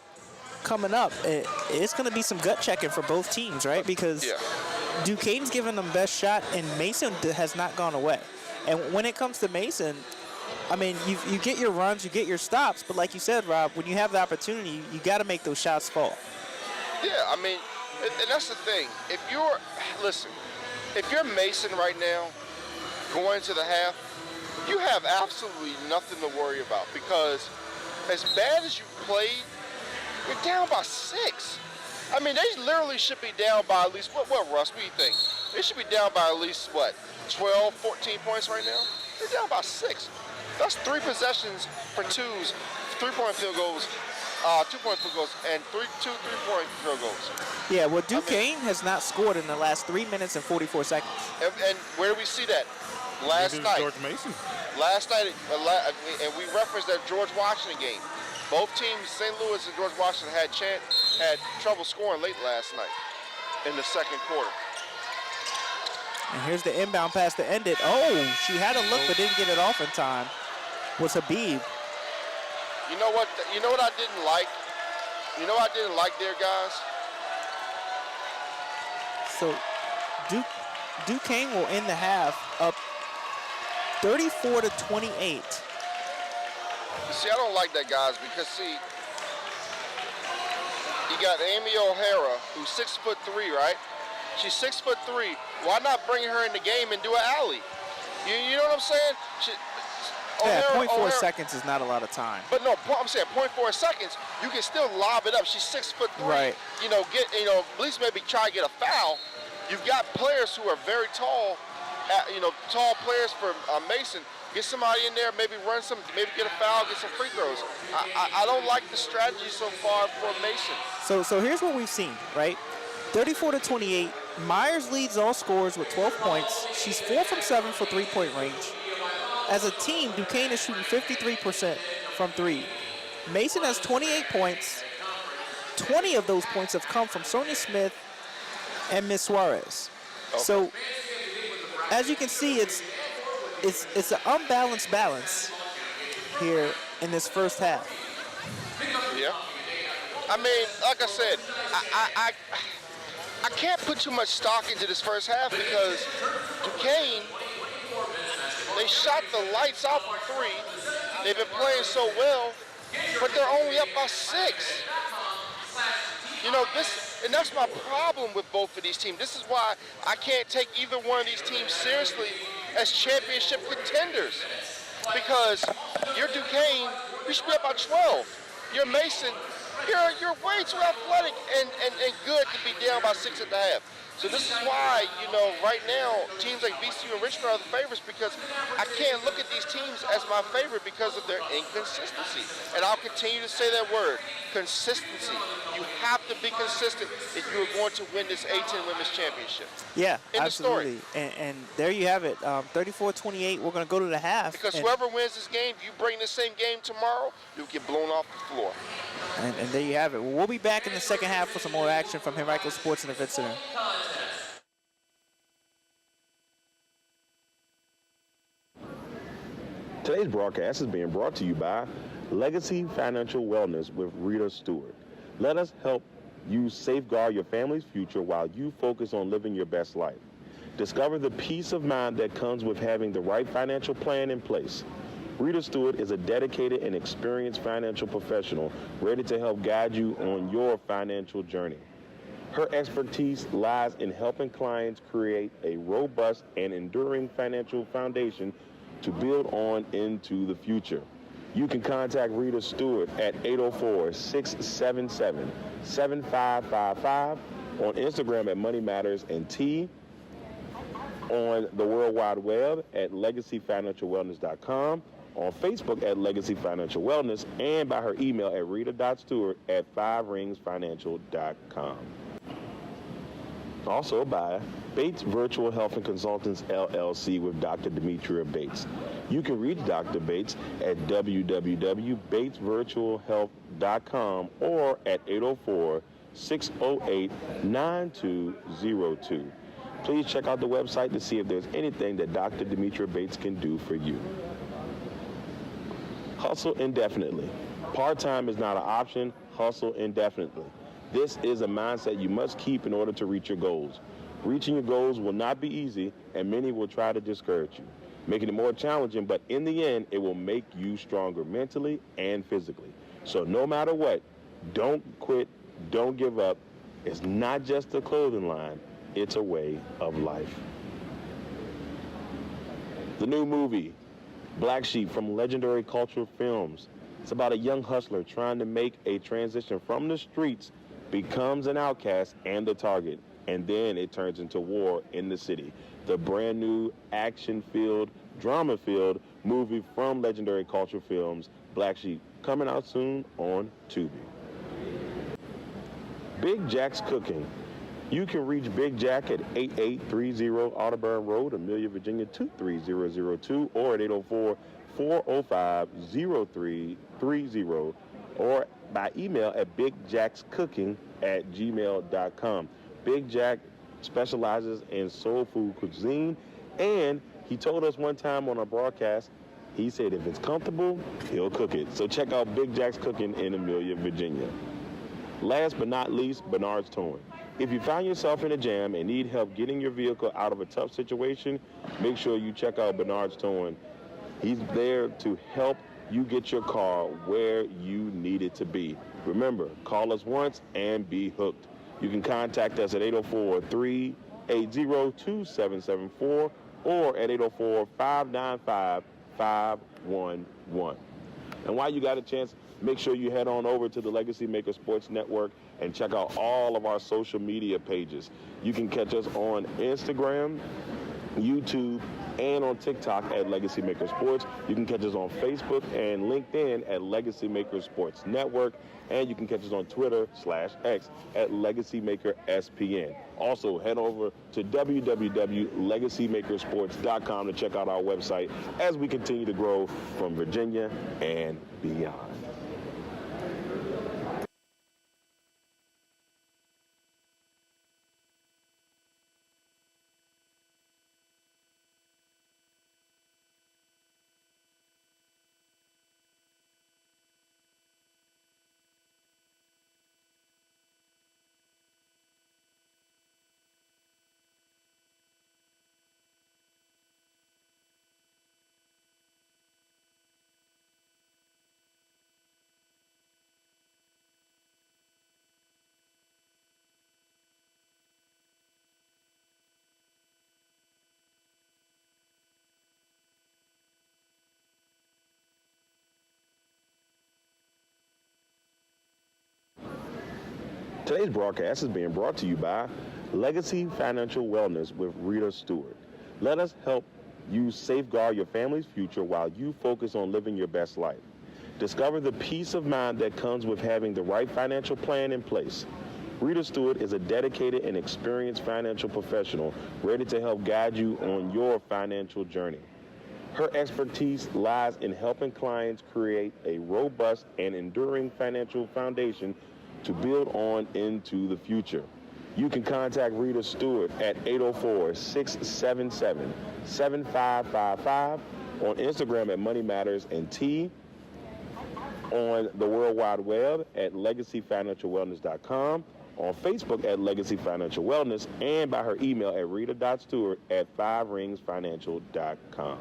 Speaker 1: coming up, it's going to be some gut checking for both teams, right? Because Duquesne's giving them best shot, and Mason has not gone away. And when it comes to Mason, I mean, you get your runs, you get your stops, but like you said, Rob, when you have the opportunity, you got to make those shots fall.
Speaker 3: Yeah, I mean, and that's the thing. If you're Mason right now, going to the half, you have absolutely nothing to worry about, because as bad as you played, you're down by 6. I mean, they literally should be down by at least, what Russ, what do you think? They should be down by at least, 12, 14 points right now? They're down by 6. That's 3 possessions for 2s, 3-point field goals, 2-point field goals, and 2 3-point field goals.
Speaker 1: Yeah, well, Duquesne has not scored in the last 3 minutes and 44 seconds.
Speaker 3: And where do we see that? Last night.
Speaker 2: George Mason.
Speaker 3: Last night, and we referenced that George Washington game. Both teams, St. Louis and George Washington, had trouble scoring late last night in the second quarter.
Speaker 1: And here's the inbound pass to end it. Oh, she had a look but didn't get it off in time. Was Habib.
Speaker 3: You know what I didn't like? You know what I didn't like there, guys?
Speaker 1: So Duquesne will end the half up 34-28.
Speaker 3: See, I don't like that, guys, because, see, you got Amy O'Hara, who's 6'3", right? She's 6'3". Why not bring her in the game and do an alley? You know what I'm saying?
Speaker 1: Yeah,
Speaker 3: O'Hara,
Speaker 1: 0.4 seconds is not a lot of time.
Speaker 3: But no, I'm saying 0.4 seconds, you can still lob it up. She's 6'3".
Speaker 1: Right.
Speaker 3: At least maybe try to get a foul. You've got players who are very tall, tall players for Mason. Get somebody in there, maybe run some, maybe get a foul, get some free throws. I don't like the strategy so far for Mason.
Speaker 1: So here's what we've seen, right? 34-28. Myers leads all scorers with 12 points. She's 4 from 7 for 3-point range. As a team, Duquesne is shooting 53% from 3. Mason has 28 points. 20 of those points have come from Sonia Smith and Miss Suarez.
Speaker 3: Okay.
Speaker 1: So as you can see, it's an unbalanced balance here in this first half.
Speaker 3: Yeah. I mean, like I said, I can't put too much stock into this first half because Duquesne, they shot the lights out from 3. They've been playing so well, but they're only up by 6. And that's my problem with both of these teams. This is why I can't take either one of these teams seriously as championship contenders. Because you're Duquesne, you should be up by 12. You're Mason, you're way too athletic and good to be down by 6 at the half. So this is why, right now, teams like VCU and Richmond are the favorites, because I can't look at these teams as my favorite because of their inconsistency. And I'll continue to say that word, consistency. You have to be consistent if you're going to win this A10 Women's Championship.
Speaker 1: Yeah,
Speaker 3: End
Speaker 1: absolutely. And there you have it, 34-28. We're going to go to the half.
Speaker 3: Because whoever wins this game, if you bring the same game tomorrow, you'll get blown off the floor.
Speaker 1: And there you have it. Well, we'll be back in the second half for some more action from Henrico Sports and Event Center.
Speaker 4: Today's broadcast is being brought to you by Legacy Financial Wellness with Rita Stewart. Let us help you safeguard your family's future while you focus on living your best life. Discover the peace of mind that comes with having the right financial plan in place. Rita Stewart is a dedicated and experienced financial professional ready to help guide you on your financial journey. Her expertise lies in helping clients create a robust and enduring financial foundation to build on into the future. You can contact Rita Stewart at 804-677-7555, on Instagram at Money Matters and T, on the World Wide Web at LegacyFinancialWellness.com, on Facebook at Legacy Financial Wellness, and by her email at rita.stewart@5ringsfinancial.com. Also by Bates Virtual Health and Consultants, LLC, with Dr. Demetria Bates. You can reach Dr. Bates at www.batesvirtualhealth.com or at 804-608-9202. Please check out the website to see if there's anything that Dr. Demetria Bates can do for you. Hustle indefinitely. Part-time is not an option. Hustle indefinitely. This is a mindset you must keep in order to reach your goals. Reaching your goals will not be easy, and many will try to discourage you, making it more challenging, but in the end, it will make you stronger mentally and physically. So no matter what, don't quit, don't give up. It's not just a clothing line, it's a way of life. The new movie, Black Sheep, from Legendary Cultural Films. It's about a young hustler trying to make a transition from the streets, becomes an outcast and the target, and then it turns into war in the city. The brand new action-filled, drama-filled movie from Legendary Cultural Films, Black Sheep, coming out soon on Tubi. Big Jack's Cooking. You can reach Big Jack at 8830 Audubon Road, Amelia, Virginia 23002, or at 804-405-0330, or by email at bigjackscooking@gmail.com. Big Jack specializes in soul food cuisine, and he told us one time on a broadcast, he said if it's comfortable, he'll cook it. So check out Big Jack's Cooking in Amelia, Virginia. Last but not least, Bernard's Towing. If you find yourself in a jam and need help getting your vehicle out of a tough situation, make sure you check out Bernard's Towing. He's there to help you get your car where you need it to be. Remember, call us once and be hooked. You can contact us at 804-380-2774 or at 804-595-511. And while you got a chance, make sure you head on over to the LegacyMaker Sports Network and check out all of our social media pages. You can catch us on Instagram, YouTube, and on TikTok at LegacyMaker Sports. You can catch us on Facebook and LinkedIn at LegacyMaker Sports Network. And you can catch us on Twitter/X at LegacyMaker SPN. Also, head over to www.legacymakersports.com to check out our website as we continue to grow from Virginia and beyond. Today's broadcast is being brought to you by Legacy Financial Wellness with Rita Stewart. Let us help you safeguard your family's future while you focus on living your best life. Discover the peace of mind that comes with having the right financial plan in place. Rita Stewart is a dedicated and experienced financial professional ready to help guide you on your financial journey. Her expertise lies in helping clients create a robust and enduring financial foundation to build on into the future. You can contact Rita Stewart at 804-677-7555, on Instagram at Money Matters and T, on the World Wide Web at LegacyFinancialWellness.com, on Facebook at Legacy Financial Wellness, and by her email at rita.stewart@5ringsfinancial.com.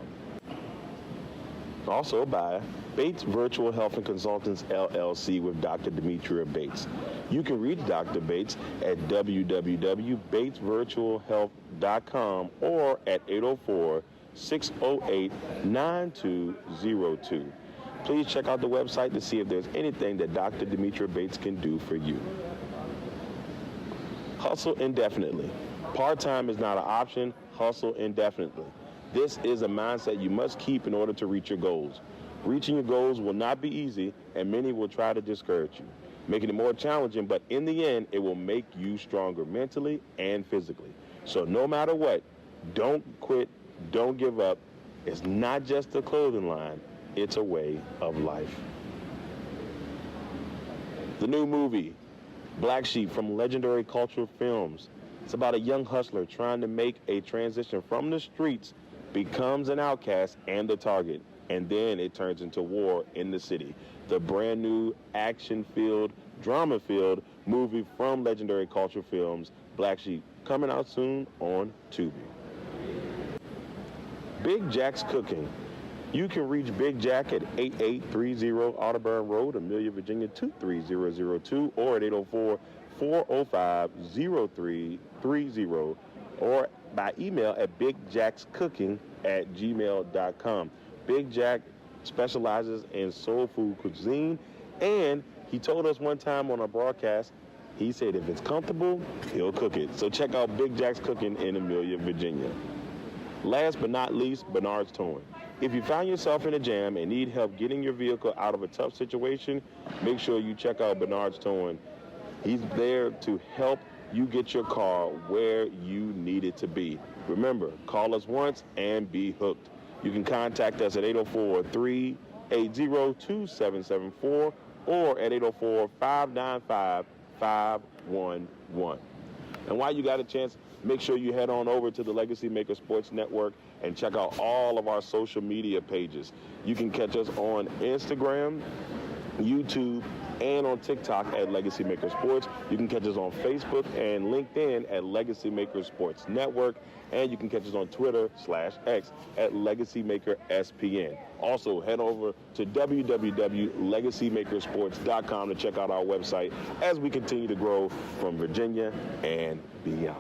Speaker 4: Also by Bates Virtual Health and Consultants, LLC, with Dr. Demetria Bates. You can reach Dr. Bates at www.batesvirtualhealth.com or at 804-608-9202. Please check out the website to see if there's anything that Dr. Demetria Bates can do for you. Hustle indefinitely. Part-time is not an option. Hustle indefinitely. This is a mindset you must keep in order to reach your goals. Reaching your goals will not be easy, and many will try to discourage you, making it more challenging, but in the end, it will make you stronger mentally and physically. So no matter what, don't quit, don't give up. It's not just a clothing line, it's a way of life. The new movie, Black Sheep, from Legendary Cultural Films. It's about a young hustler trying to make a transition from the streets, becomes an outcast and the target, and then it turns into war in the city. The brand new action-filled, drama-filled movie from Legendary Cultural Films, Black Sheep, coming out soon on Tubi. Big Jack's Cooking. You can reach Big Jack at 8830 Audubon Road, Amelia, Virginia 23002, or at 804-405-0330, or by email at bigjackscooking@gmail.com. Big Jack specializes in soul food cuisine, and he told us one time on a broadcast, he said if it's comfortable, he'll cook it. So check out Big Jack's Cooking in Amelia, Virginia. Last but not least, Bernard's Towing. If you find yourself in a jam and need help getting your vehicle out of a tough situation, make sure you check out Bernard's Towing. He's there to help you get your car where you need it to be. Remember, call us once and be hooked. You can contact us at 804-380-2774 or at 804-595-511. And while you got a chance, make sure you head on over to the LegacyMaker Sports Network and check out all of our social media pages. You can catch us on Instagram, YouTube, and on TikTok at LegacyMaker Sports. You can catch us on Facebook and LinkedIn at LegacyMaker Sports Network. And you can catch us on Twitter/X at LegacyMakerSPN. Also, head over to www.legacymakersports.com to check out our website as we continue to grow from Virginia and beyond.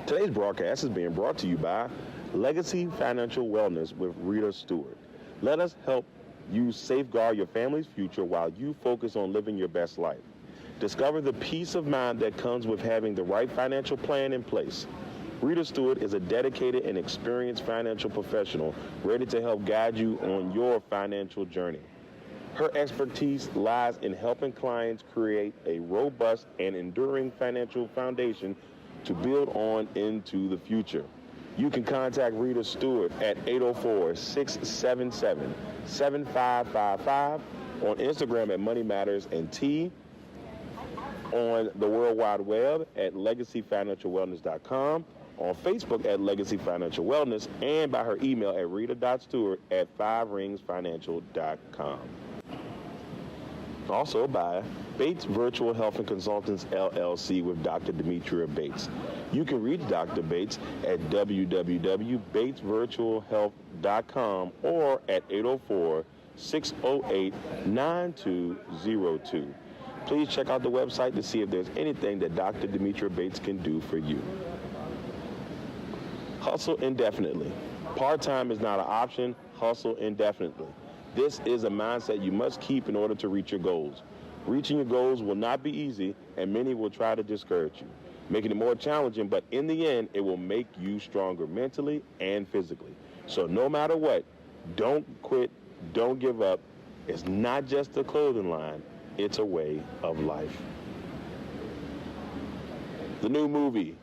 Speaker 4: Today's broadcast is being brought to you by Legacy Financial Wellness with Rita Stewart. Let us help you safeguard your family's future while you focus on living your best life. Discover the peace of mind that comes with having the right financial plan in place. Rita Stewart is a dedicated and experienced financial professional ready to help guide you on your financial journey. Her expertise lies in helping clients create a robust and enduring financial foundation to build on into the future. You can contact Rita Stewart at 804-677-7555, on Instagram at Money Matters and T, on the World Wide Web at LegacyFinancialWellness.com, on Facebook at Legacy Financial Wellness, and by her email at rita.stewart@5ringsfinancial.com. Also by Bates Virtual Health and Consultants, LLC, with Dr. Demetria Bates. You can reach Dr. Bates at www.batesvirtualhealth.com or at 804-608-9202. Please check out the website to see if there's anything that Dr. Demetria Bates can do for you. Hustle indefinitely. Part-time is not an option. Hustle indefinitely. This is a mindset you must keep in order to reach your goals. Reaching your goals will not be easy, and many will try to discourage you, making it more challenging, but in the end, it will make you stronger mentally and physically. So no matter what, don't quit, don't give up. It's not just a clothing line, it's a way of life. The new movie,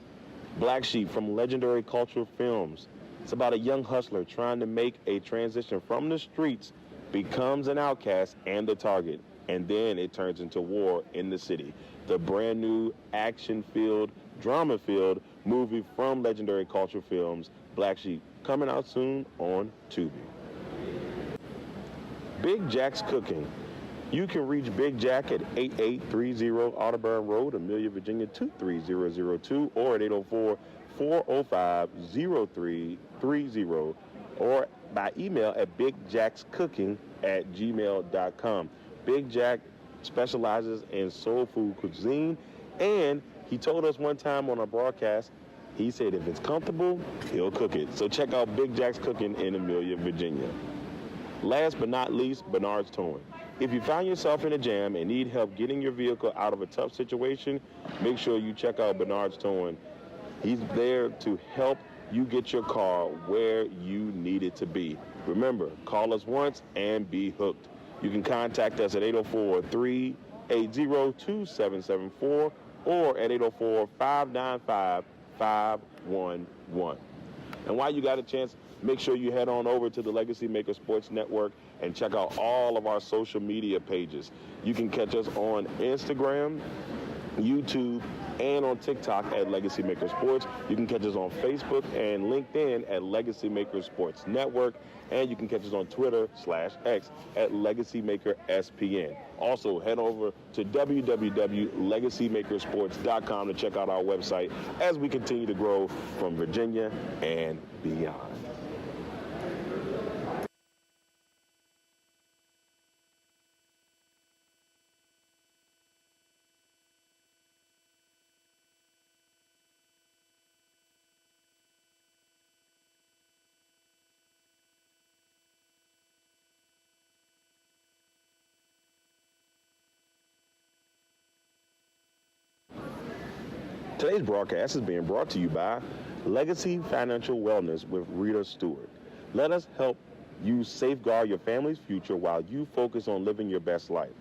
Speaker 4: Black Sheep, from Legendary Cultural Films. It's about a young hustler trying to make a transition from the streets, becomes an outcast and the target, and then it turns into war in the city. the brand new action-filled, drama-filled movie from Legendary Culture Films, Black Sheep, coming out soon on Tubi. Big Jack's Cooking. You can reach Big Jack at 8830 Audubon Road, Amelia, Virginia 23002, or at 804-405-0330, or by email at bigjackscooking@gmail.com. Big Jack specializes in soul food cuisine, and he told us one time on our broadcast, he said if it's comfortable, he'll cook it. So check out Big Jack's Cooking in Amelia, Virginia. Last but not least, Bernard's Towing. If you find yourself in a jam and need help getting your vehicle out of a tough situation, make sure you check out Bernard's Towing. He's there to help you get your car where you need it to be. Remember, call us once and be hooked. You can contact us at 804-380-2774 or at 804-595-511. And while you got a chance, make sure you head on over to the LegacyMaker Sports Network and check out all of our social media pages. You can catch us on Instagram, YouTube, and on TikTok at LegacyMaker Sports. You can catch us on Facebook and LinkedIn at LegacyMaker Sports Network. And you can catch us on Twitter/X at LegacyMakerSPN. Also, head over to www.legacymakersports.com to check out our website as we continue to grow from Virginia and beyond. Today's broadcast is being brought to you by Legacy Financial Wellness with Rita Stewart. Let us help you safeguard your family's future while you focus on living your best life.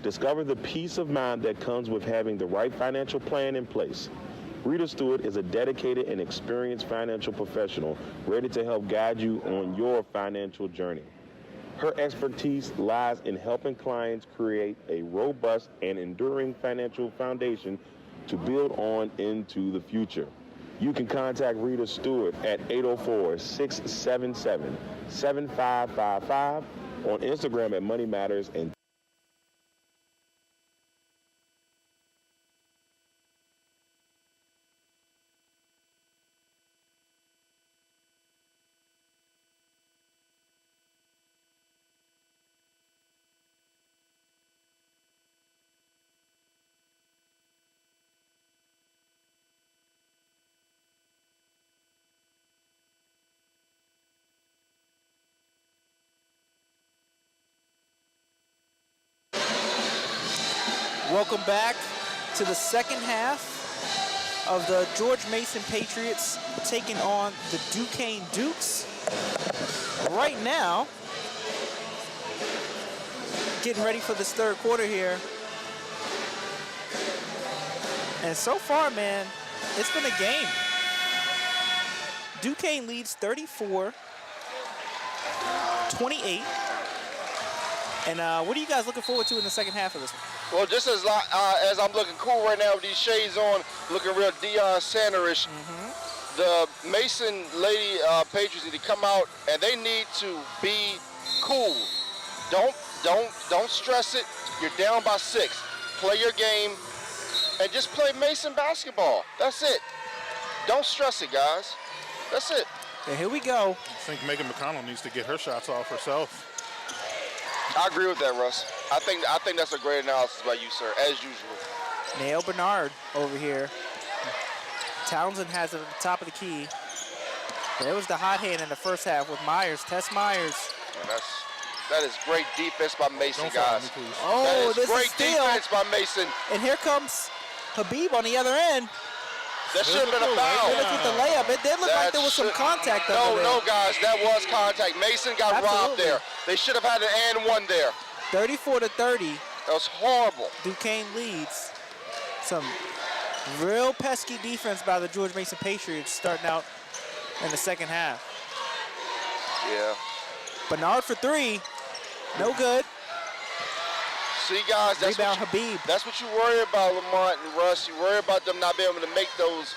Speaker 4: Discover the peace of mind that comes with having the right financial plan in place. Rita Stewart is a dedicated and experienced financial professional ready to help guide you on your financial journey. Her expertise lies in helping clients create a robust and enduring financial foundation to build on into the future. You can contact Rita Stewart at 804-677-7555, on Instagram at Money Matters, and
Speaker 1: Welcome back to the second half of the George Mason Patriots taking on the Duquesne Dukes. Right now, getting ready for this third quarter here. And so far, man, it's been a game. Duquesne leads 34-28. And what are you guys looking forward to in the second half of this one?
Speaker 3: Well, just as I'm looking cool right now with these shades on, looking real Deion Sanders-ish, the Mason Lady Patriots need to come out and they need to be cool. Don't stress it. You're down by 6. Play your game and just play Mason basketball. That's it. Don't stress it, guys. That's it.
Speaker 1: And here we go.
Speaker 2: I think Megan McConnell needs to get her shots off herself.
Speaker 3: I agree with that, Russ. I think that's a great analysis by you, sir, as usual.
Speaker 1: Nail Bernard over here. Townsend has it at the top of the key. There was the hot hand in the first half with Myers. Tess Myers.
Speaker 3: And that is great defense by Mason, guys.
Speaker 1: Oh, this
Speaker 3: great
Speaker 1: is steal.
Speaker 3: defense by Mason.
Speaker 1: And here comes Habib on the other end.
Speaker 3: That should have been a foul.
Speaker 1: Look at the layup. It did look like there was some contact over there.
Speaker 3: No, guys, that was contact. Mason got robbed there. They should have had an and one there.
Speaker 1: 34-30.
Speaker 3: That was horrible.
Speaker 1: Duquesne leads. Some real pesky defense by the George Mason Patriots starting out in the second half.
Speaker 3: Yeah.
Speaker 1: Bernard for 3. No good.
Speaker 3: See, guys, that's
Speaker 1: Rebound Habib.
Speaker 3: That's what you worry about, Lamonte and Russ. You worry about them not being able to make those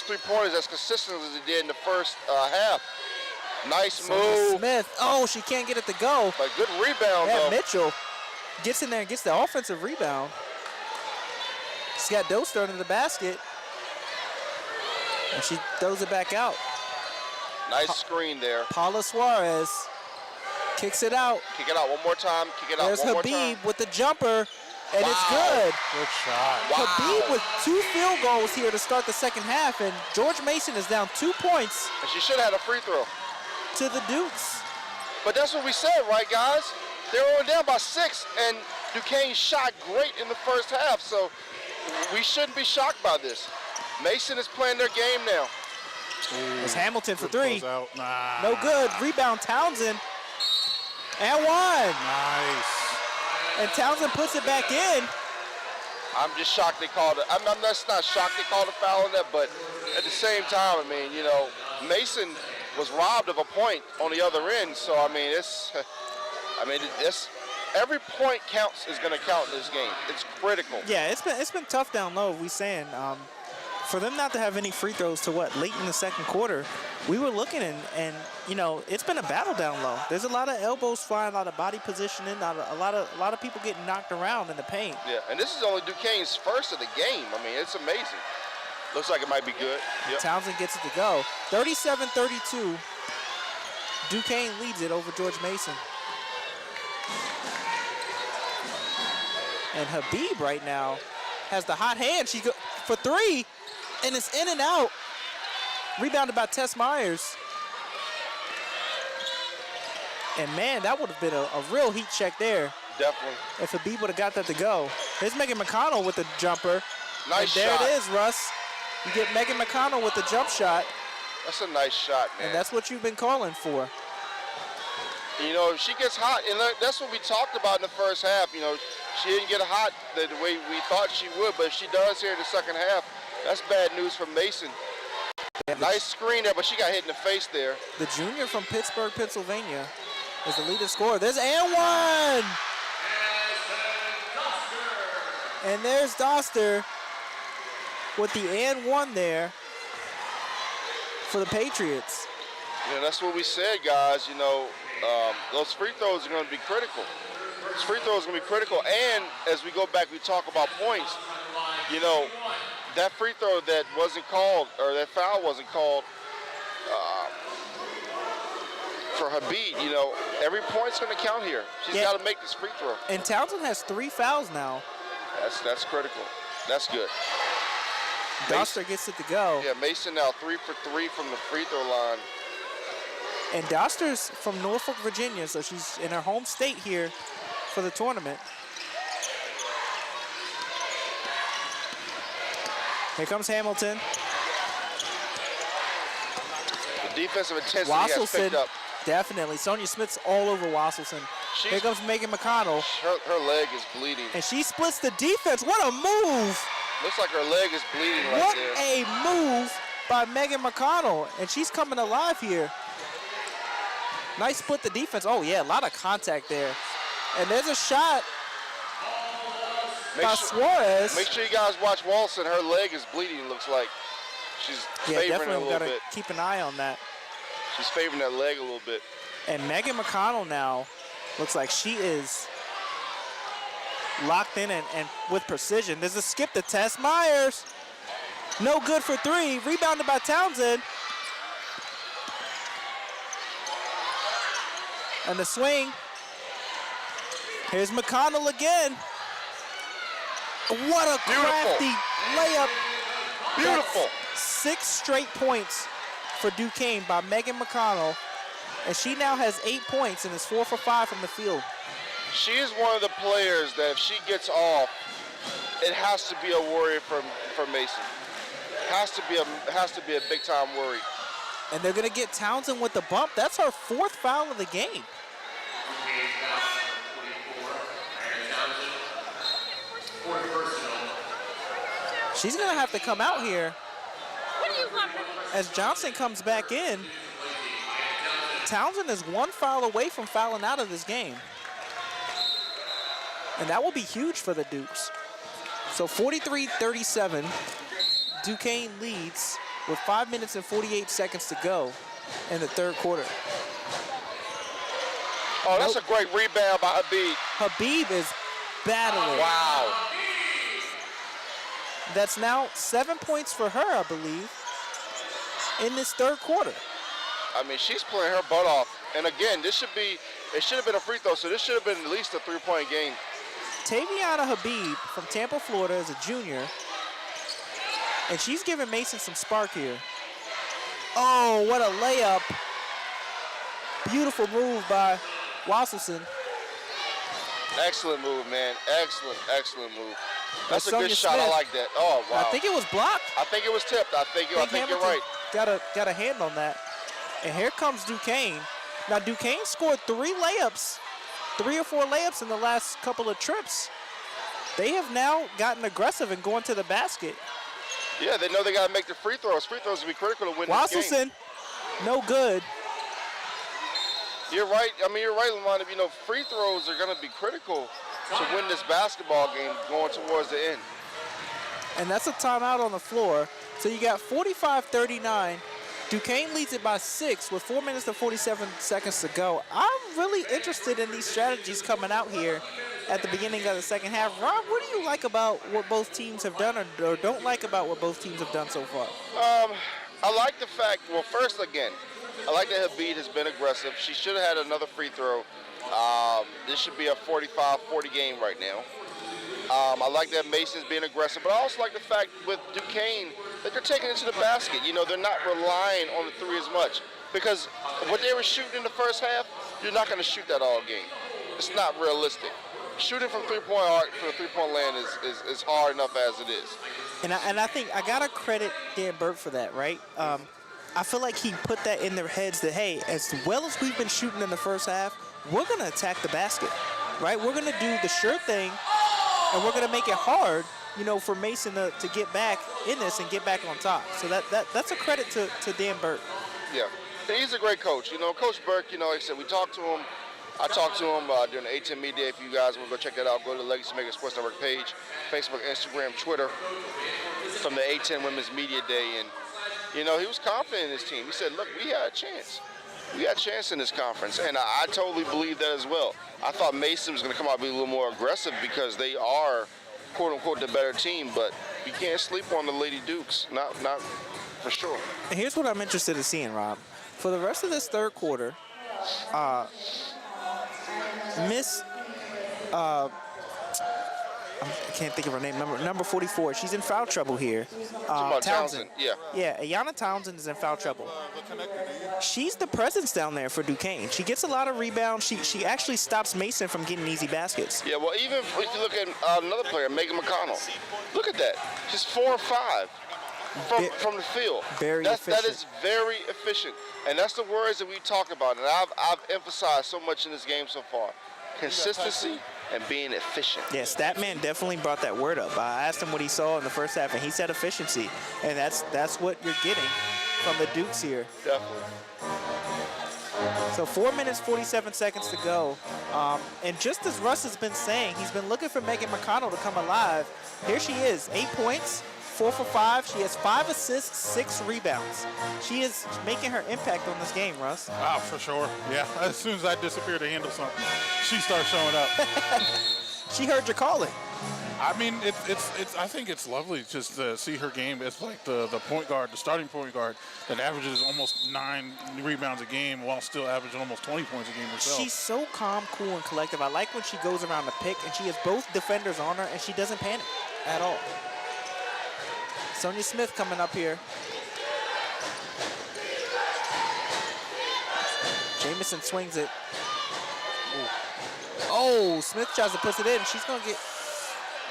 Speaker 3: three-pointers as consistent as they did in the first half. Nice move.
Speaker 1: Smith. Oh, she can't get it to go.
Speaker 3: But good rebound,
Speaker 1: Yeah,
Speaker 3: though.
Speaker 1: Mitchell gets in there and gets the offensive rebound. She's got Doster under the basket. And she throws it back out.
Speaker 3: Nice screen there.
Speaker 1: Paula Suarez kicks it out.
Speaker 3: Kick it out one more time. Kick it out
Speaker 1: There's
Speaker 3: one more
Speaker 1: Habib
Speaker 3: time.
Speaker 1: with the jumper, and
Speaker 3: Wow.
Speaker 1: it's good.
Speaker 2: Good shot.
Speaker 3: Wow.
Speaker 1: Habib with 2 field goals here to start the second half, and George Mason is down 2 points
Speaker 3: And she should have had a free throw.
Speaker 1: to the Dukes.
Speaker 3: But that's what we said, right, guys? They were only down by 6, and Duquesne shot great in the first half, so we shouldn't be shocked by this. Mason is playing their game now.
Speaker 1: It's Hamilton for 3.
Speaker 2: Out. Nah.
Speaker 1: No good. Rebound Townsend. And 1.
Speaker 2: Nice.
Speaker 1: And Townsend puts it back in.
Speaker 3: I'm just shocked they called it. I'm just not shocked they called a foul on that, but at the same time, I mean, you know, Mason was robbed of a point on the other end, so I mean, it's every point counts is going to count in this game. It's critical.
Speaker 1: Yeah, it's been tough down low. We saying for them not to have any free throws to late in the second quarter, we were looking and you know, it's been a battle down low. There's a lot of elbows flying, a lot of body positioning, a lot of people getting knocked around in the paint.
Speaker 3: Yeah, and this is only Duquesne's first of the game. I mean, it's amazing. Looks like it might be good. Yep.
Speaker 1: Townsend gets it to go. 37-32. Duquesne leads it over George Mason. And Habib right now has the hot hand. She go for 3, and it's in and out. Rebounded by Tess Myers. And man, that would have been a real heat check there.
Speaker 3: Definitely.
Speaker 1: If Habib would have got that to go. Here's Megan McConnell with the jumper.
Speaker 3: Nice
Speaker 1: and there
Speaker 3: shot.
Speaker 1: it is, Russ. You get Megan McConnell with the jump shot,
Speaker 3: That's a nice shot, man.
Speaker 1: and that's what you've been calling for.
Speaker 3: You know, if she gets hot, and that's what we talked about in the first half. You know, she didn't get hot the way we thought she would, but if she does here in the second half, that's bad news for Mason. Nice screen there, but she got hit in the face there.
Speaker 1: The junior from Pittsburgh, Pennsylvania is the leading scorer. There's and 1! And there's Doster with the and 1 there for the Patriots.
Speaker 3: You know, that's what we said, guys. You know, those free throws are going to be critical. Those free throws are going to be critical. And as we go back, we talk about points. You know, that free throw that wasn't called, or that foul wasn't called for Habib, you know, every point's going to count here. She's got to make this free throw.
Speaker 1: And Townsend has 3 fouls now.
Speaker 3: That's critical. That's good.
Speaker 1: Doster gets it to go.
Speaker 3: Yeah, Mason now 3 for 3 from the free throw line.
Speaker 1: And Doster's from Norfolk, Virginia, so she's in her home state here for the tournament. Here comes Hamilton.
Speaker 3: The defensive intensity has picked up.
Speaker 1: Definitely. Sonia Smith's all over Wasselson. Here comes Megan McConnell.
Speaker 3: Her leg is bleeding.
Speaker 1: And she splits the defense. What a move!
Speaker 3: Looks like her leg is bleeding right
Speaker 1: What
Speaker 3: there.
Speaker 1: a move by Megan McConnell. And she's coming alive here. Nice split the defense. Oh, yeah, a lot of contact there. And there's a shot by Suarez.
Speaker 3: Make sure you guys watch Walson. Her leg is bleeding, it looks like. She's favoring it a
Speaker 1: definitely
Speaker 3: little
Speaker 1: got to
Speaker 3: bit.
Speaker 1: keep an eye on that.
Speaker 3: She's favoring that leg a little bit.
Speaker 1: And Megan McConnell now looks like she is locked in and with precision. There's a skip to Tess Myers. No good for 3. Rebounded by Townsend. And the swing. Here's McConnell again. What a crafty layup.
Speaker 3: Beautiful.
Speaker 1: That's 6 straight points for Duquesne by Megan McConnell. And she now has 8 points and is 4 for 5 from the field.
Speaker 3: She is one of the players that if she gets off, it has to be a worry for Mason. Has to be a big time worry.
Speaker 1: And they're gonna get Townsend with the bump. That's her 4th foul of the game. She's gonna have to come out here as Johnson comes back in. Townsend is 1 foul away from fouling out of this game. And that will be huge for the Dukes. So 43-37, Duquesne leads with 5 minutes and 48 seconds to go in the third quarter.
Speaker 3: Oh, that's a great rebound by Habib.
Speaker 1: Habib is battling.
Speaker 3: Wow.
Speaker 1: That's now 7 points for her, I believe, in this third quarter.
Speaker 3: I mean, she's playing her butt off. And again, it should have been a free throw, so this should have been at least a 3-point game.
Speaker 1: Taviana Habib from Tampa, Florida is a junior. And she's giving Mason some spark here. Oh, what a layup. Beautiful move by Wasselson.
Speaker 3: Excellent move, man. Excellent move. That's a
Speaker 1: Sonia
Speaker 3: good shot.
Speaker 1: Smith.
Speaker 3: I like that. Oh, wow.
Speaker 1: I think it was blocked.
Speaker 3: I think it was tipped. I think you're right.
Speaker 1: Got a hand on that. And here comes Duquesne. Now, Duquesne scored 3 or 4 layups in the last couple of trips. They have now gotten aggressive and going to the basket.
Speaker 3: Yeah, they know they got to make the free throws. Free throws will be critical to win this game.
Speaker 1: Wasselson, no good.
Speaker 3: You're right. I mean, you're right, Lamonte. You know, free throws are going to be critical to win this basketball game going towards the end.
Speaker 1: And that's a timeout on the floor. So you got 45-39. Duquesne leads it by 6 with 4 minutes and 47 seconds to go. I'm really interested in these strategies coming out here at the beginning of the second half. Rob, what do you like about what both teams have done or don't like about what both teams have done so far?
Speaker 3: I like the fact, well, first, again, I like that Habib has been aggressive. She should have had another free throw. This should be a 45-40 game right now. I like that Mason's being aggressive, but I also like the fact with Duquesne that they're taking it to the basket. You know, they're not relying on the 3 as much because what they were shooting in the first half, you're not going to shoot that all game. It's not realistic. Shooting from the three-point land is hard enough as it is.
Speaker 1: And I think I got to credit Dan Burt for that, right? I feel like he put that in their heads that, hey, as well as we've been shooting in the first half, we're going to attack the basket, right? We're going to do the sure thing, and we're going to make it hard, you know, for Mason to get back in this and get back on top. So that's a credit to Dan Burt.
Speaker 3: Yeah, he's a great coach. You know, Coach Burke, you know, like I said, we talked to him. I talked to him during the A10 Media Day. If you guys want to go check that out, go to the LegacyMaker Sports Network page, Facebook, Instagram, Twitter, from the A10 Women's Media Day. And, you know, he was confident in his team. He said, look, we had a chance. We had a chance in this conference, and I totally believe that as well. I thought Mason was going to come out and be a little more aggressive because they are, quote-unquote, the better team, but you can't sleep on the Lady Dukes, not for sure.
Speaker 1: And here's what I'm interested in seeing, Rob. For the rest of this third quarter, I can't think of her name, number 44. She's in foul trouble here. Townsend. Yeah, Ayanna Townsend is in foul trouble. She's the presence down there for Duquesne. She gets a lot of rebounds. She actually stops Mason from getting easy baskets.
Speaker 3: Yeah, well, even if you look at another player, Megan McConnell, look at that. She's 4 or 5 from the field.
Speaker 1: Efficient.
Speaker 3: That is very efficient. And that's the words that we talk about. And I've emphasized so much in this game so far. Consistency and being efficient.
Speaker 1: Yes, that man definitely brought that word up. I asked him what he saw in the first half, and he said efficiency. And that's what you're getting from the Dukes here.
Speaker 3: Definitely.
Speaker 1: So 4 minutes, 47 seconds to go. And just as Russ has been saying, he's been looking for Megan McConnell to come alive. Here she is, 8 points, 4 for 5. She has 5 assists, 6 rebounds. She is making her impact on this game, Russ.
Speaker 2: Wow, for sure. Yeah, as soon as I disappear to handle something, she starts showing up.
Speaker 1: She heard you calling.
Speaker 2: I mean, I think it's lovely just to see her game. It's like the point guard, the starting point guard that averages almost 9 rebounds a game while still averaging almost 20 points a game herself.
Speaker 1: She's so calm, cool, and collective. I like when she goes around the pick, and she has both defenders on her, and she doesn't panic at all. Sonia Smith coming up here. Jamison swings it. Ooh. Oh, Smith tries to push it in. She's going to get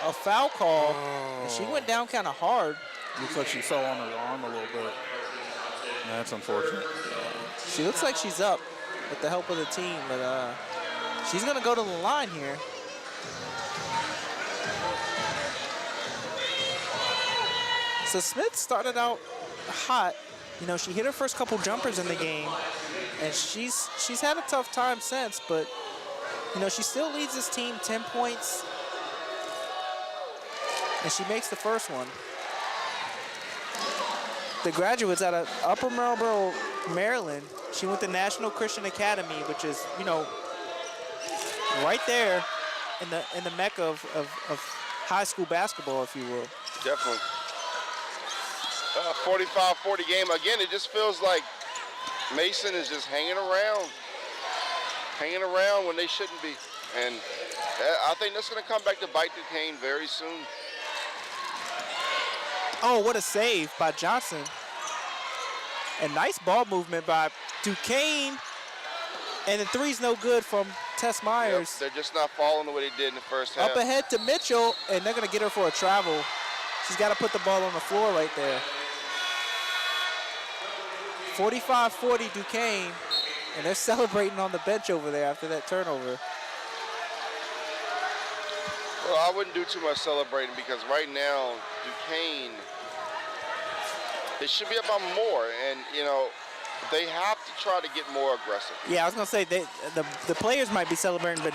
Speaker 1: a foul call. And she went down kind of hard.
Speaker 2: Looks like she fell on her arm a little bit. That's unfortunate.
Speaker 1: She looks like she's up with the help of the team, but she's going to go to the line here. So Smith started out hot. You know, she hit her first couple jumpers in the game, and she's had a tough time since, but, you know, she still leads this team 10 points, And she makes the first one. The graduate's out of Upper Marlboro, Maryland. She went to National Christian Academy, which is, you know, right there in the mecca of high school basketball, if you will.
Speaker 3: Definitely. 45-40 game. Again, it just feels like Mason is just hanging around when they shouldn't be. And I think that's going to come back to bite Duquesne very soon.
Speaker 1: Oh, what a save by Johnson. And nice ball movement by Duquesne. And the three's no good from Tess Myers.
Speaker 3: Yep, they're just not falling the way they did in the first half.
Speaker 1: Up ahead to Mitchell, and they're going to get her for a travel. She's got to put the ball on the floor right there. 45-40 Duquesne, and they're celebrating on the bench over there after that turnover.
Speaker 3: Well, I wouldn't do too much celebrating because right now, Duquesne, it should be about more, and you know, they have to try to get more aggressive.
Speaker 1: Yeah, I was gonna say the players might be celebrating, but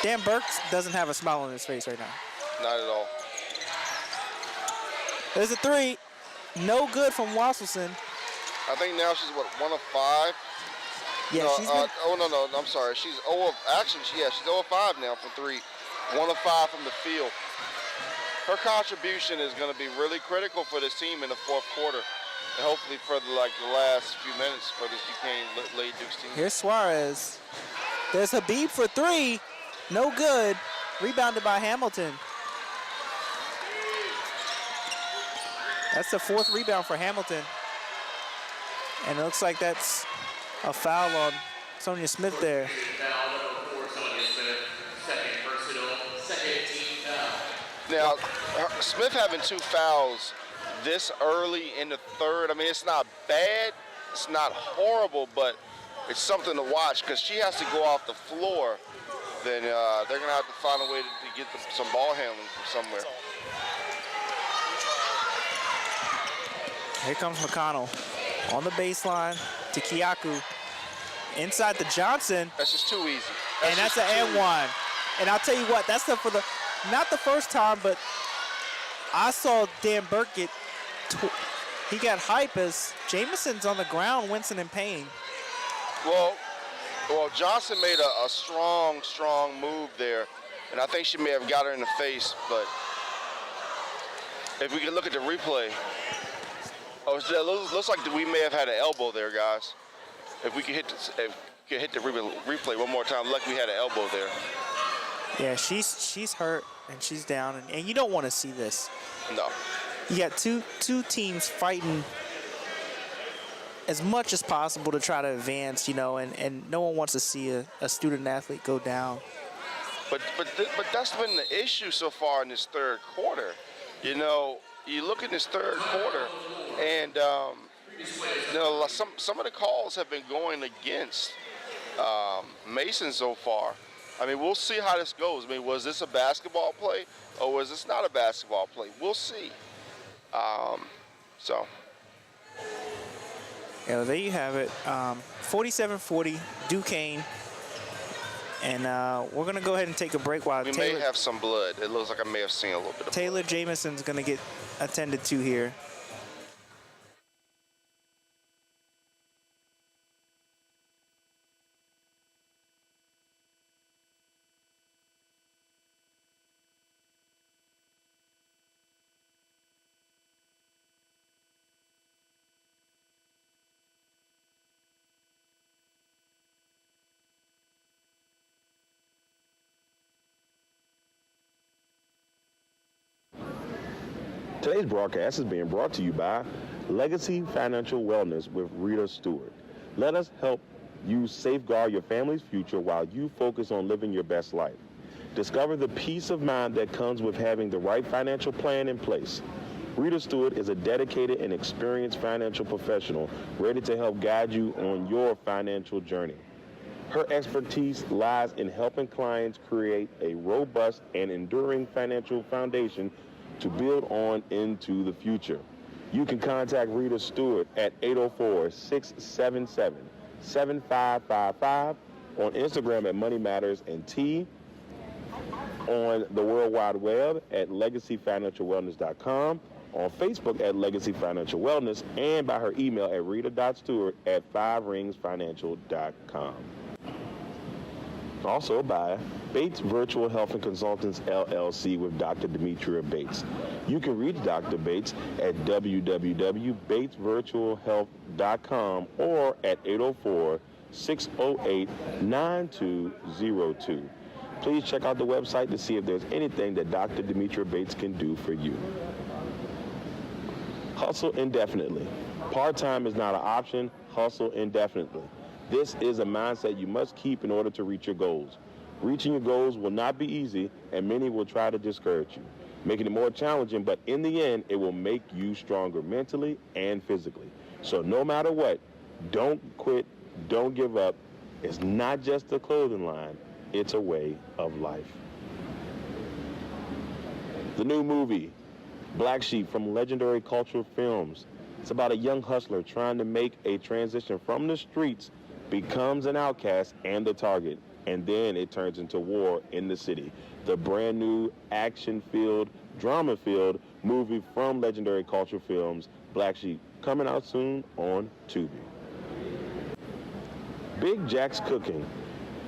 Speaker 1: Dan Burks doesn't have a smile on his face right now.
Speaker 3: Not at all.
Speaker 1: There's a three, no good from Wasselson.
Speaker 3: I think now she's what, 1 of 5.
Speaker 1: Yeah,
Speaker 3: no,
Speaker 1: she's been,
Speaker 3: no, I'm sorry. She's 0 of actually, she's 0 of 5 now from 3. 1 of 5 from the field. Her contribution is going to be really critical for this team in the fourth quarter, and hopefully for the last few minutes for this Duquesne Lady Dukes team.
Speaker 1: Here's Suarez. There's Habib for 3, no good. Rebounded by Hamilton. That's the 4th rebound for Hamilton. And it looks like that's a foul on Sonia Smith there.
Speaker 3: Now, Smith having 2 fouls this early in the third, I mean, it's not bad, it's not horrible, but it's something to watch because she has to go off the floor. Then they're going to have to find a way to get some ball handling from somewhere.
Speaker 1: Here comes McConnell on the baseline to Kiaku. Inside to Johnson.
Speaker 3: That's just too easy.
Speaker 1: And that's an and one. And I'll tell you what, that's not the first time, but I saw Dan Burke he got hype as Jameson's on the ground, wincing in pain.
Speaker 3: Well, Johnson made a strong move there, and I think she may have got her in the face, but if we can look at the replay, it looks like we may have had an elbow there, guys. If we could hit the replay one more time, like we had an elbow there.
Speaker 1: Yeah, she's hurt and she's down, and you don't want to see this.
Speaker 3: No.
Speaker 1: You got two teams fighting as much as possible to try to advance, you know, and no one wants to see a student athlete go down.
Speaker 3: But that's been the issue so far in this third quarter. You know, you look at this third quarter, and you know, some of the calls have been going against Mason so far. I mean, we'll see how this goes. I mean, was this a basketball play or was this not a basketball play? We'll see. So.
Speaker 1: Yeah, well, there you have it. 47-40, Duquesne. And we're going to go ahead and take a break while
Speaker 3: we may have some blood. It looks like I may have seen a little bit of
Speaker 1: Taylor
Speaker 3: blood.
Speaker 1: Jameson's going to get attended to here.
Speaker 4: Today's broadcast is being brought to you by Legacy Financial Wellness with Rita Stewart. Let us help you safeguard your family's future while you focus on living your best life. Discover the peace of mind that comes with having the right financial plan in place. Rita Stewart is a dedicated and experienced financial professional ready to help guide you on your financial journey. Her expertise lies in helping clients create a robust and enduring financial foundation to build on into the future. You can contact Rita Stewart at 804-677-7555, on Instagram at Money Matters and T, on the World Wide Web at LegacyFinancialWellness.com, on Facebook at Legacy Financial Wellness, and by her email at rita.stewart@5ringsfinancial.com. Also by Bates Virtual Health and Consultants, LLC, with Dr. Demetria Bates. You can reach Dr. Bates at www.batesvirtualhealth.com or at 804-608-9202. Please check out the website to see if there's anything that Dr. Demetria Bates can do for you. Hustle indefinitely. Part-time is not an option. Hustle indefinitely. This is a mindset you must keep in order to reach your goals. Reaching your goals will not be easy, and many will try to discourage you, making it more challenging, but in the end, it will make you stronger mentally and physically. So no matter what, don't quit, don't give up. It's not just a clothing line, it's a way of life. The new movie, Black Sheep, from Legendary Cultural Films. It's about a young hustler trying to make a transition from the streets, becomes an outcast and the target, and then it turns into war in the city. The brand new action-filled, drama-filled movie from Legendary Cultural Films, Black Sheep, coming out soon on Tubi. Big Jack's Cooking.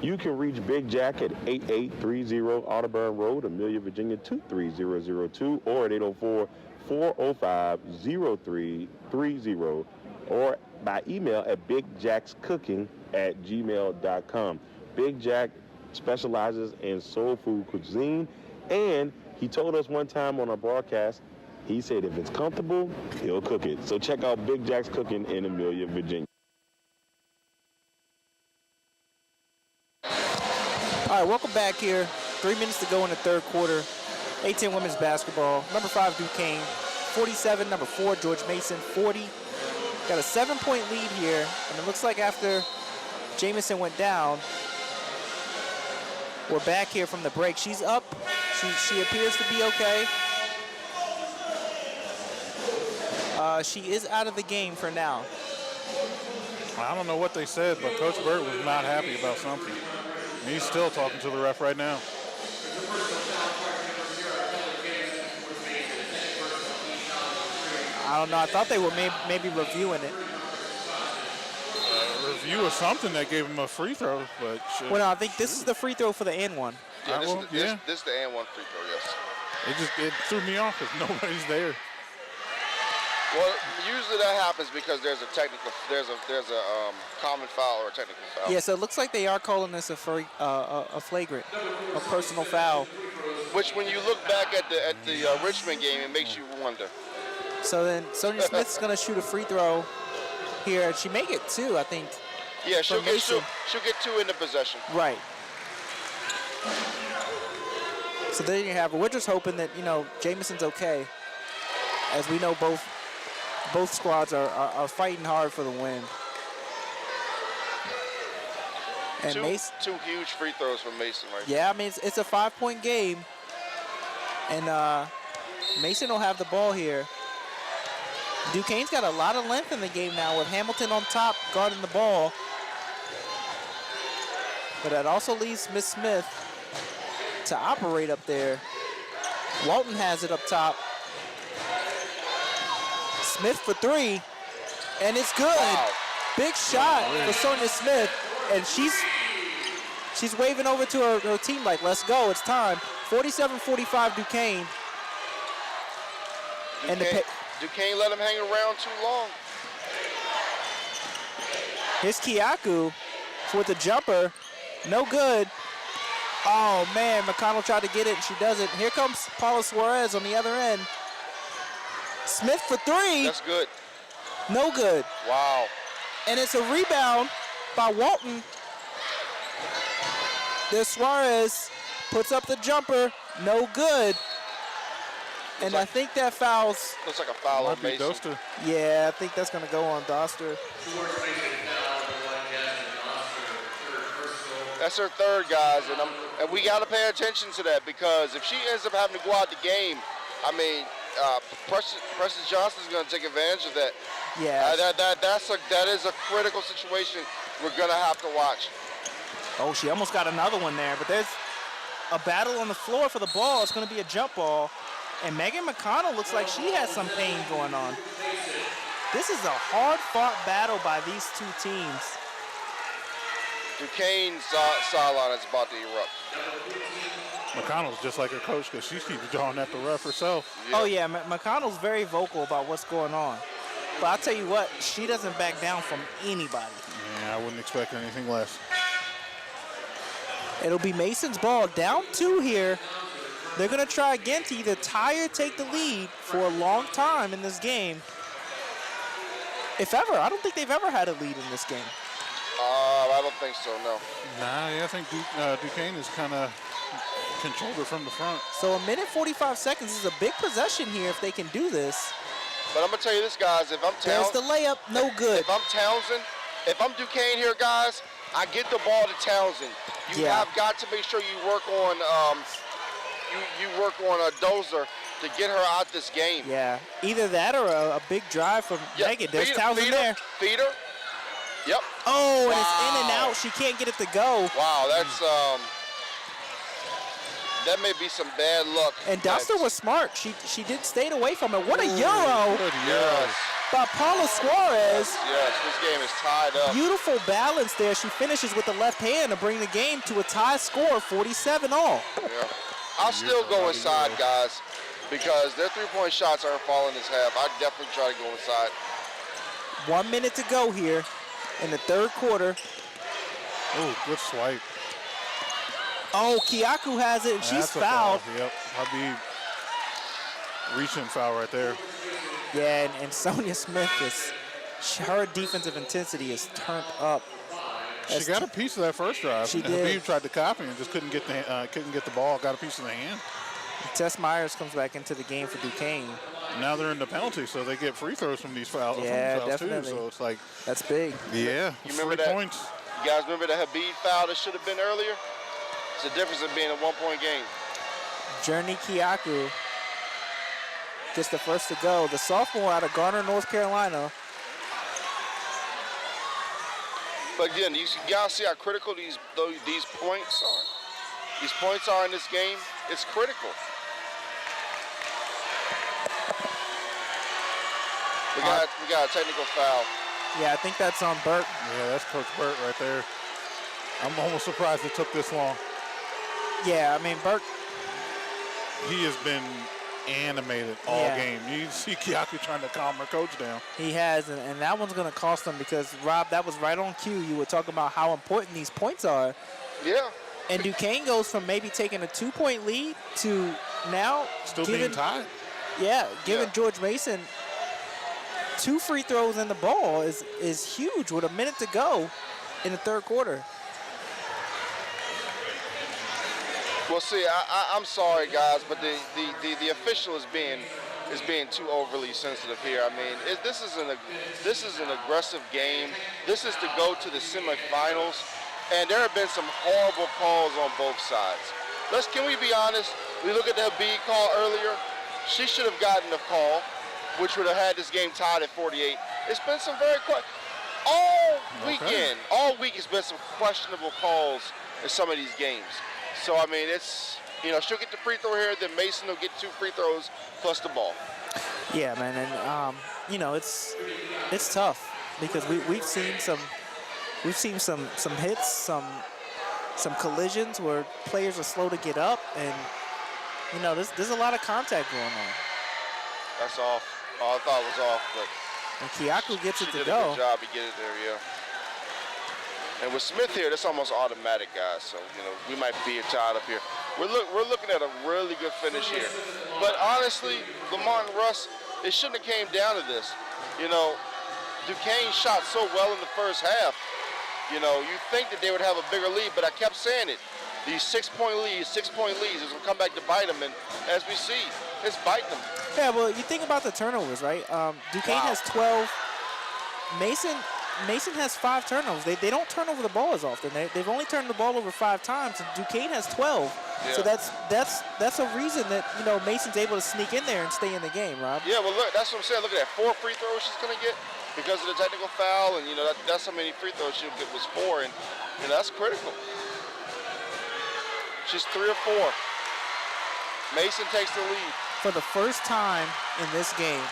Speaker 4: You can reach Big Jack at 8830 Audubon Road, Amelia, Virginia 23002, or at 804-405-0330, or by email at bigjackscooking@gmail.com. Big Jack specializes in soul food cuisine, and he told us one time on our broadcast, he said if it's comfortable, he'll cook it. So check out Big Jack's Cooking in Amelia, Virginia.
Speaker 1: All right, welcome back here. 3 minutes to go in the third quarter. A10 women's basketball. Number 5, Duquesne. 47, number 4, George Mason, 40. Got a 7-point lead here, and it looks like after Jamison went down, we're back here from the break. She's up. She appears to be okay. She is out of the game for now.
Speaker 2: I don't know what they said, but Coach Burt was not happy about something. He's still talking to the ref right now.
Speaker 1: I don't know. I thought they were maybe reviewing it.
Speaker 2: Review of something that gave him a free throw, but
Speaker 1: well, no, I think this is the free throw for the and one.
Speaker 3: Yeah, this is the and one free throw, yes.
Speaker 2: It threw me off because nobody's there.
Speaker 3: Well, usually that happens because there's a common foul or a technical foul.
Speaker 1: Yeah, so it looks like they are calling this a flagrant, a personal foul.
Speaker 3: Which, when you look back at the Richmond game, it makes you wonder.
Speaker 1: So then Sonia Smith's going to shoot a free throw here, and she may get 2, I think.
Speaker 3: Yeah, she'll get 2 in the possession.
Speaker 1: Right. So there you have it. We're just hoping that, Jamison's okay. As we know, both squads are fighting hard for the win. And Mason,
Speaker 3: 2 huge free throws from Mason right
Speaker 1: yeah, I mean, it's a 5-point game. And Mason will have the ball here. Duquesne's got a lot of length in the game now with Hamilton on top guarding the ball. But that also leaves Miss Smith to operate up there. Walton has it up top. Smith for 3, and it's good.
Speaker 3: Wow.
Speaker 1: Big shot for Sonia Smith, and she's waving over to her team like, let's go, it's time. 47-45 Duquesne.
Speaker 3: Duquesne let him hang around too long.
Speaker 1: Here's Kiaku with the jumper. No good. Oh, man, McConnell tried to get it, and she doesn't. Here comes Paula Suarez on the other end. Smith for 3.
Speaker 3: That's good.
Speaker 1: No good.
Speaker 3: Wow.
Speaker 1: And it's a rebound by Walton. There's Suarez, puts up the jumper, no good. And I think that fouls.
Speaker 3: Looks like a foul on Mason.
Speaker 2: Doster.
Speaker 1: Yeah, I think that's going to go on Doster.
Speaker 3: That's her third, guys, and we got to pay attention to that, because if she ends up having to go out the game, I mean, Preston Johnson's going to take advantage of that.
Speaker 1: Yeah.
Speaker 3: That is a critical situation we're going to have to watch.
Speaker 1: Oh, she almost got another one there, but a battle on the floor for the ball. It's going to be a jump ball. And Megan McConnell looks like she has some pain going on. This is a hard-fought battle by these two teams.
Speaker 3: Duquesne's sideline is about to erupt.
Speaker 2: McConnell's just like her coach because she keeps jawing at the ref herself.
Speaker 3: Yeah.
Speaker 1: Oh, yeah, McConnell's very vocal about what's going on. But I'll tell you what, she doesn't back down from anybody.
Speaker 2: Yeah, I wouldn't expect anything less.
Speaker 1: It'll be Mason's ball. Down 2 here. They're going to try again to either tie or take the lead for a long time in this game. If ever. I don't think they've ever had a lead in this game.
Speaker 3: I don't think so, no.
Speaker 2: Nah, yeah, I think Duquesne is kind of controlled her from the front.
Speaker 1: So 1 minute 45 seconds is a big possession here if they can do this.
Speaker 3: But I'm going to tell you this, guys. If I'm
Speaker 1: There's the layup. No good.
Speaker 3: If I'm Townsend, if I'm Duquesne here, guys, I get the ball to Townsend. You have got to make sure you work on you work on a dozer to get her out this game.
Speaker 1: Yeah, either that or a big drive from Megan. There's Townsend there.
Speaker 3: Feed her. Yep.
Speaker 1: Oh, and it's in and out. She can't get it to go.
Speaker 3: Wow, that's that may be some bad luck.
Speaker 1: And Duster was smart. She did stay away from it. What a Euro
Speaker 3: Yes.
Speaker 1: by Paula Suarez.
Speaker 3: Yes, this game is tied up.
Speaker 1: Beautiful balance there. She finishes with the left hand to bring the game to a tie score, 47-all.
Speaker 3: Yeah. I'll still go inside, guys, because their three-point shots aren't falling this half. I'd definitely try to go inside.
Speaker 1: 1 minute to go here in the third quarter.
Speaker 2: Oh, good swipe.
Speaker 1: Oh, Kiaku has it, and she's
Speaker 2: That's a
Speaker 1: fouled.
Speaker 2: foul. Yep, I'll be reaching foul right there.
Speaker 1: Yeah, and Sonia Smith her defensive intensity is turned up.
Speaker 2: She got a piece of that first drive.
Speaker 1: She did.
Speaker 2: Habib tried to copy and just couldn't get the ball. Got a piece of the hand.
Speaker 1: Tess Myers comes back into the game for Duquesne.
Speaker 2: Now they're in the penalty, so they get free throws from these fouls.
Speaker 1: Yeah,
Speaker 2: from these fouls
Speaker 1: definitely.
Speaker 2: too. So it's like
Speaker 1: That's big.
Speaker 2: Yeah,
Speaker 3: You remember
Speaker 2: 3
Speaker 3: that?
Speaker 2: points.
Speaker 3: You guys remember the Habib foul that should have been earlier? It's the difference in being a one-point game.
Speaker 1: Journey Kiaku gets the first to go. The sophomore out of Garner, North Carolina.
Speaker 3: But again, you guys see how critical these points are. These points are in this game. It's critical. We got a technical foul.
Speaker 1: Yeah, I think that's on Burke.
Speaker 2: Yeah, that's Coach Burt right there. I'm almost surprised it took this long.
Speaker 1: Yeah, I mean, Burke.
Speaker 2: He has been animated all game. You see Kiaku trying to calm her coach down.
Speaker 1: He has, and that one's going to cost him because, Rob, that was right on cue. You were talking about how important these points are.
Speaker 3: Yeah.
Speaker 1: And Duquesne goes from maybe taking a 2-point lead to now
Speaker 2: Still being tied.
Speaker 1: Yeah, giving George Mason 2 free throws in the ball is huge with a minute to go in the third quarter.
Speaker 3: Well, see, I'm sorry, guys, but the official is being too overly sensitive here. I mean, this is an aggressive game. This is to go to the semifinals, and there have been some horrible calls on both sides. Can we be honest? We look at the Habib call earlier. She should have gotten a call, which would have had this game tied at 48. It's been some all week has been some questionable calls in some of these games. So, I mean, she'll get the free throw here, then Mason will get 2 free throws plus the ball.
Speaker 1: Yeah, man, and it's tough because we've seen some hits, some collisions where players are slow to get up, and there's a lot of contact going on.
Speaker 3: That's off. Oh, I thought it was off, but
Speaker 1: and Kiaku gets it to
Speaker 3: did
Speaker 1: go.
Speaker 3: a good job to get it there, yeah. And with Smith here, that's almost automatic, guys. So, we might be tied up here. We're looking at a really good finish here. But honestly, Lamonte and Russ, it shouldn't have came down to this. Duquesne shot so well in the first half. You think that they would have a bigger lead, but I kept saying it. These 6-point leads is going to come back to bite them. And as we see, it's biting them.
Speaker 1: Yeah, well, you think about the turnovers, right? Duquesne has 12. Mason has 5 turnovers. They don't turn over the ball as often. They've only turned the ball over 5 times, and Duquesne has 12. Yeah. So that's a reason that Mason's able to sneak in there and stay in the game, Rob.
Speaker 3: Yeah, well, look, that's what I'm saying. Look at that, 4 free throws she's going to get because of the technical foul, and that's how many free throws she'll get was 4, and that's critical. She's 3 or 4. Mason takes the lead.
Speaker 1: For the first time in this game.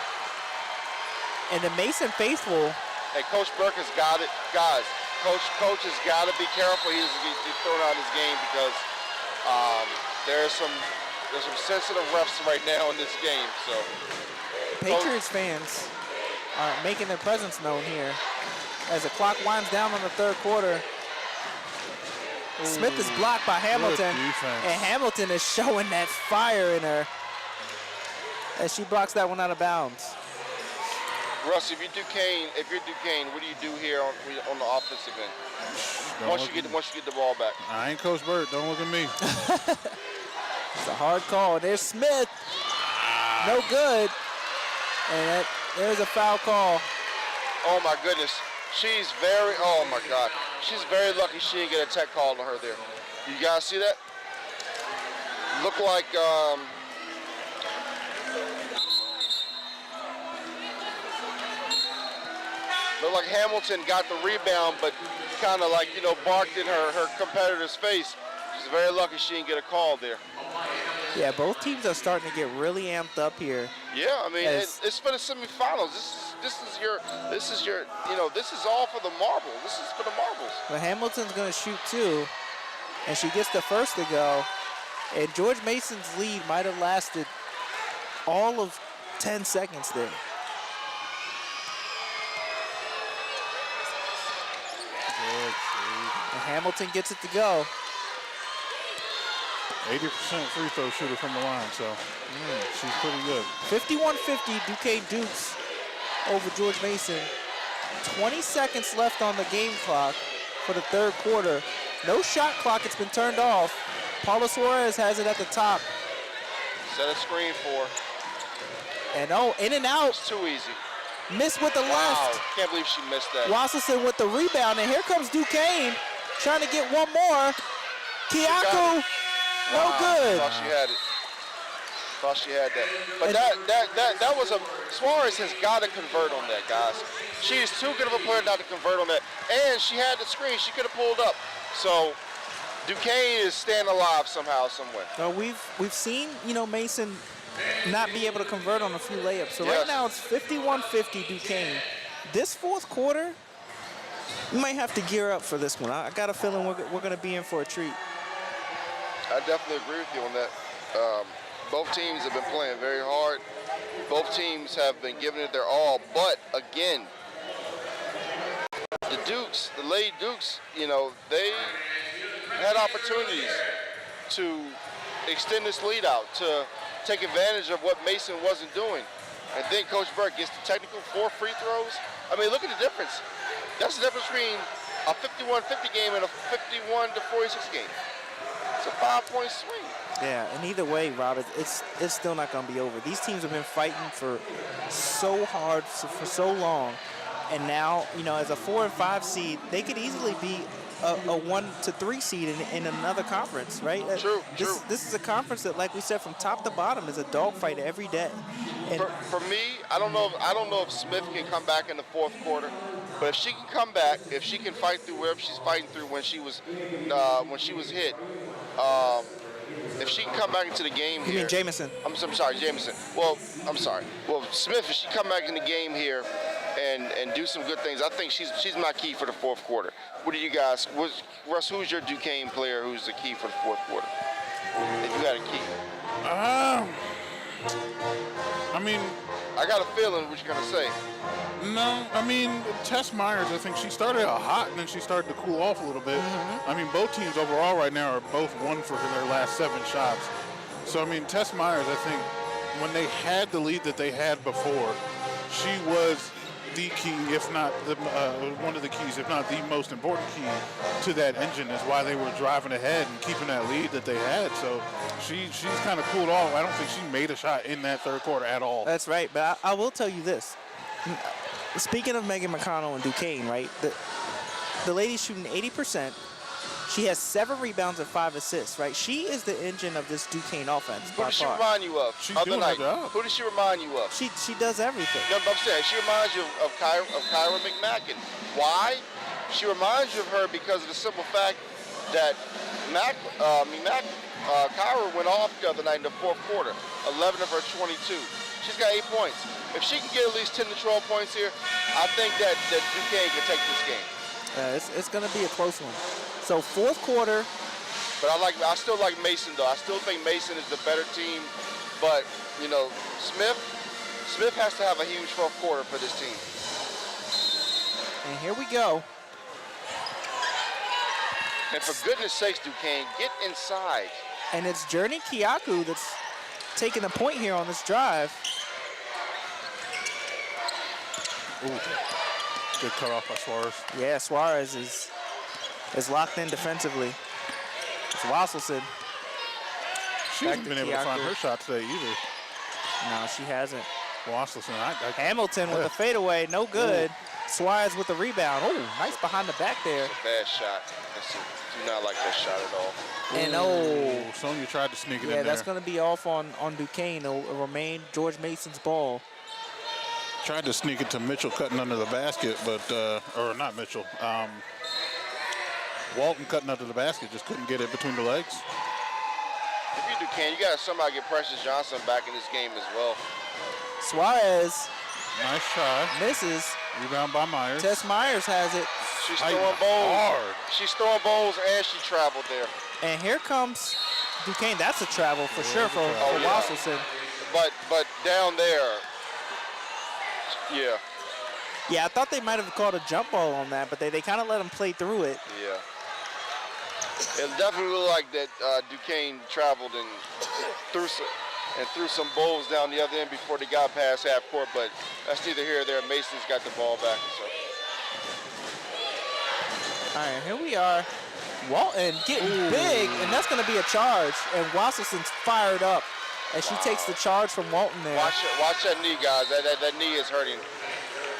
Speaker 1: And the Mason faithful.
Speaker 3: Hey, Coach Burke has got it. Guys, Coach has got to be careful. He doesn't get thrown out of his game because there's some sensitive refs right now in this game. So
Speaker 1: Patriots fans are making their presence known here as the clock winds down on the third quarter. Smith is blocked by Hamilton, and Hamilton is showing that fire in her as she blocks that one out of bounds.
Speaker 3: Russ, if you're Duquesne, what do you do here on the offensive end? Once you get the ball back.
Speaker 2: I ain't Coach Burt. Don't look at me.
Speaker 1: It's a hard call. There's Smith. No good. And there's a foul call.
Speaker 3: Oh my goodness. Oh my God. She's very lucky she didn't get a tech call on her there. You guys see that? Looked like Hamilton got the rebound, but kind of like, barked in her competitor's face. She's very lucky she didn't get a call there.
Speaker 1: Yeah, both teams are starting to get really amped up here.
Speaker 3: Yeah, I mean, it's for the semifinals. This is all for the marble. This is for the marbles.
Speaker 1: But Hamilton's going to shoot 2, and she gets the first to go. And George Mason's lead might have lasted all of 10 seconds there. And Hamilton gets it to go.
Speaker 2: 80% free throw shooter from the line, so she's pretty good.
Speaker 1: 51-50, Duquesne Dukes over George Mason. 20 seconds left on the game clock for the third quarter. No shot clock, it's been turned off. Paula Suarez has it at the top.
Speaker 3: Set a screen for.
Speaker 1: And in and out.
Speaker 3: It's too easy.
Speaker 1: Missed with the left.
Speaker 3: Can't believe she missed that.
Speaker 1: Wasselson with the rebound, and here comes Duquesne trying to get one more. Kiaku, no good.
Speaker 3: Thought she had that. But that was Suarez has got to convert on that, guys. She is too good of a player not to convert on that. And she had the screen. She could have pulled up. So Duquesne is staying alive somehow, somewhere.
Speaker 1: We've seen, Mason not be able to convert on a few layups. So right now it's 51-50 Duquesne. This fourth quarter, we might have to gear up for this one. I got a feeling we're going to be in for a treat.
Speaker 3: I definitely agree with you on that. Both teams have been playing very hard. Both teams have been giving it their all. But again, the Lady Dukes, they had opportunities to extend this lead out, to take advantage of what Mason wasn't doing. And then Coach Burke gets the technical 4 free throws. I mean, look at the difference. That's the difference between a 51-50 game and a 51-46 game. It's a 5-point swing.
Speaker 1: Yeah, and either way, Rob, it's still not going to be over. These teams have been fighting for so hard for so long. And now, as a 4 and 5 seed, they could easily be a 1 to 3 seed in another conference, right?
Speaker 3: True.
Speaker 1: This is a conference that, like we said, from top to bottom is a dogfight every day. And
Speaker 3: for me, I don't know if Smith can come back in the fourth quarter, but if she can come back, if she can fight through wherever she's fighting through when she was hit, if she can come back into the game here.
Speaker 1: You mean Jamison?
Speaker 3: I'm sorry, Jamison. Well, I'm sorry. Well, Smith, if she come back in the game here and do some good things, I think she's my key for the fourth quarter. What do you guys? Russ, who's your Duquesne player who's the key for the fourth quarter? If you got a key.
Speaker 2: I
Speaker 3: got a feeling what you're gonna say.
Speaker 2: No, Tess Myers, I think she started out hot and then she started to cool off a little bit. Both teams overall right now are both 1 for their last 7 shots. So, Tess Myers, I think, when they had the lead that they had before, she was the key, if not one of the keys, if not the most important key to that engine, is why they were driving ahead and keeping that lead that they had. So she's kind of cooled off. I don't think she made a shot in that third quarter at all.
Speaker 1: That's right, but I will tell you this. Speaking of Megan McConnell and Duquesne, right, the lady's shooting 80%. She has 7 rebounds and 5 assists, right? She is the engine of this Duquesne offense.
Speaker 3: Who does she remind you of?
Speaker 2: She's doing her job.
Speaker 3: Who does she remind you of?
Speaker 1: She does everything.
Speaker 3: No, but I'm saying she reminds you of Kyra McMacken. Why? She reminds you of her because of the simple fact that Kyra went off the other night in the fourth quarter, 11 of her 22. She's got 8 points. If she can get at least 10 to 12 points here, I think that Duquesne can take this game.
Speaker 1: It's going to be a close one. So fourth quarter.
Speaker 3: But I still like Mason though. I still think Mason is the better team. But you know, Smith has to have a huge fourth quarter for this team.
Speaker 1: And here we go.
Speaker 3: And for goodness sakes, Duquesne, get inside.
Speaker 1: And it's Journey Kiaku that's taking the point here on this drive.
Speaker 2: Ooh. Good cut off by Suarez.
Speaker 1: Yeah, Suarez is locked in defensively. It's Wasselson.
Speaker 2: She hasn't been able to find her shot today either.
Speaker 1: No, she hasn't.
Speaker 2: Wasselson.
Speaker 1: Hamilton with a fadeaway, no good. Ooh. Suarez with the rebound. Oh, nice behind the back there.
Speaker 3: It's a bad shot. Do not like that shot at all.
Speaker 1: And
Speaker 2: Sonya tried to sneak it in there.
Speaker 1: Yeah, that's going to be off on Duquesne. It'll remain George Mason's ball.
Speaker 2: Tried to sneak it to Mitchell cutting under the basket, but, or not Mitchell. Walton cutting under the basket, just couldn't get it between the legs.
Speaker 3: If you Duquesne, you got to somehow get Precious Johnson back in this game as well.
Speaker 1: Suarez.
Speaker 2: Nice try.
Speaker 1: Misses.
Speaker 2: Rebound by Myers.
Speaker 1: Tess Myers has it.
Speaker 3: She's throwing bowls.
Speaker 2: Hard.
Speaker 3: She's throwing bowls and she traveled there.
Speaker 1: And here comes Duquesne. That's a travel for sure for Wasselson.
Speaker 3: But down there, yeah.
Speaker 1: Yeah, I thought they might have called a jump ball on that, but they kind of let him play through it.
Speaker 3: Yeah. It definitely looked like that Duquesne traveled and threw some bowls down the other end before they got past half court, but that's neither here or there. Mason's got the ball back. So.
Speaker 1: All right, here we are. Walton getting big, and that's going to be a charge. And Wasselson's fired up as she takes the charge from Walton there.
Speaker 3: Watch that knee, guys. That knee is hurting.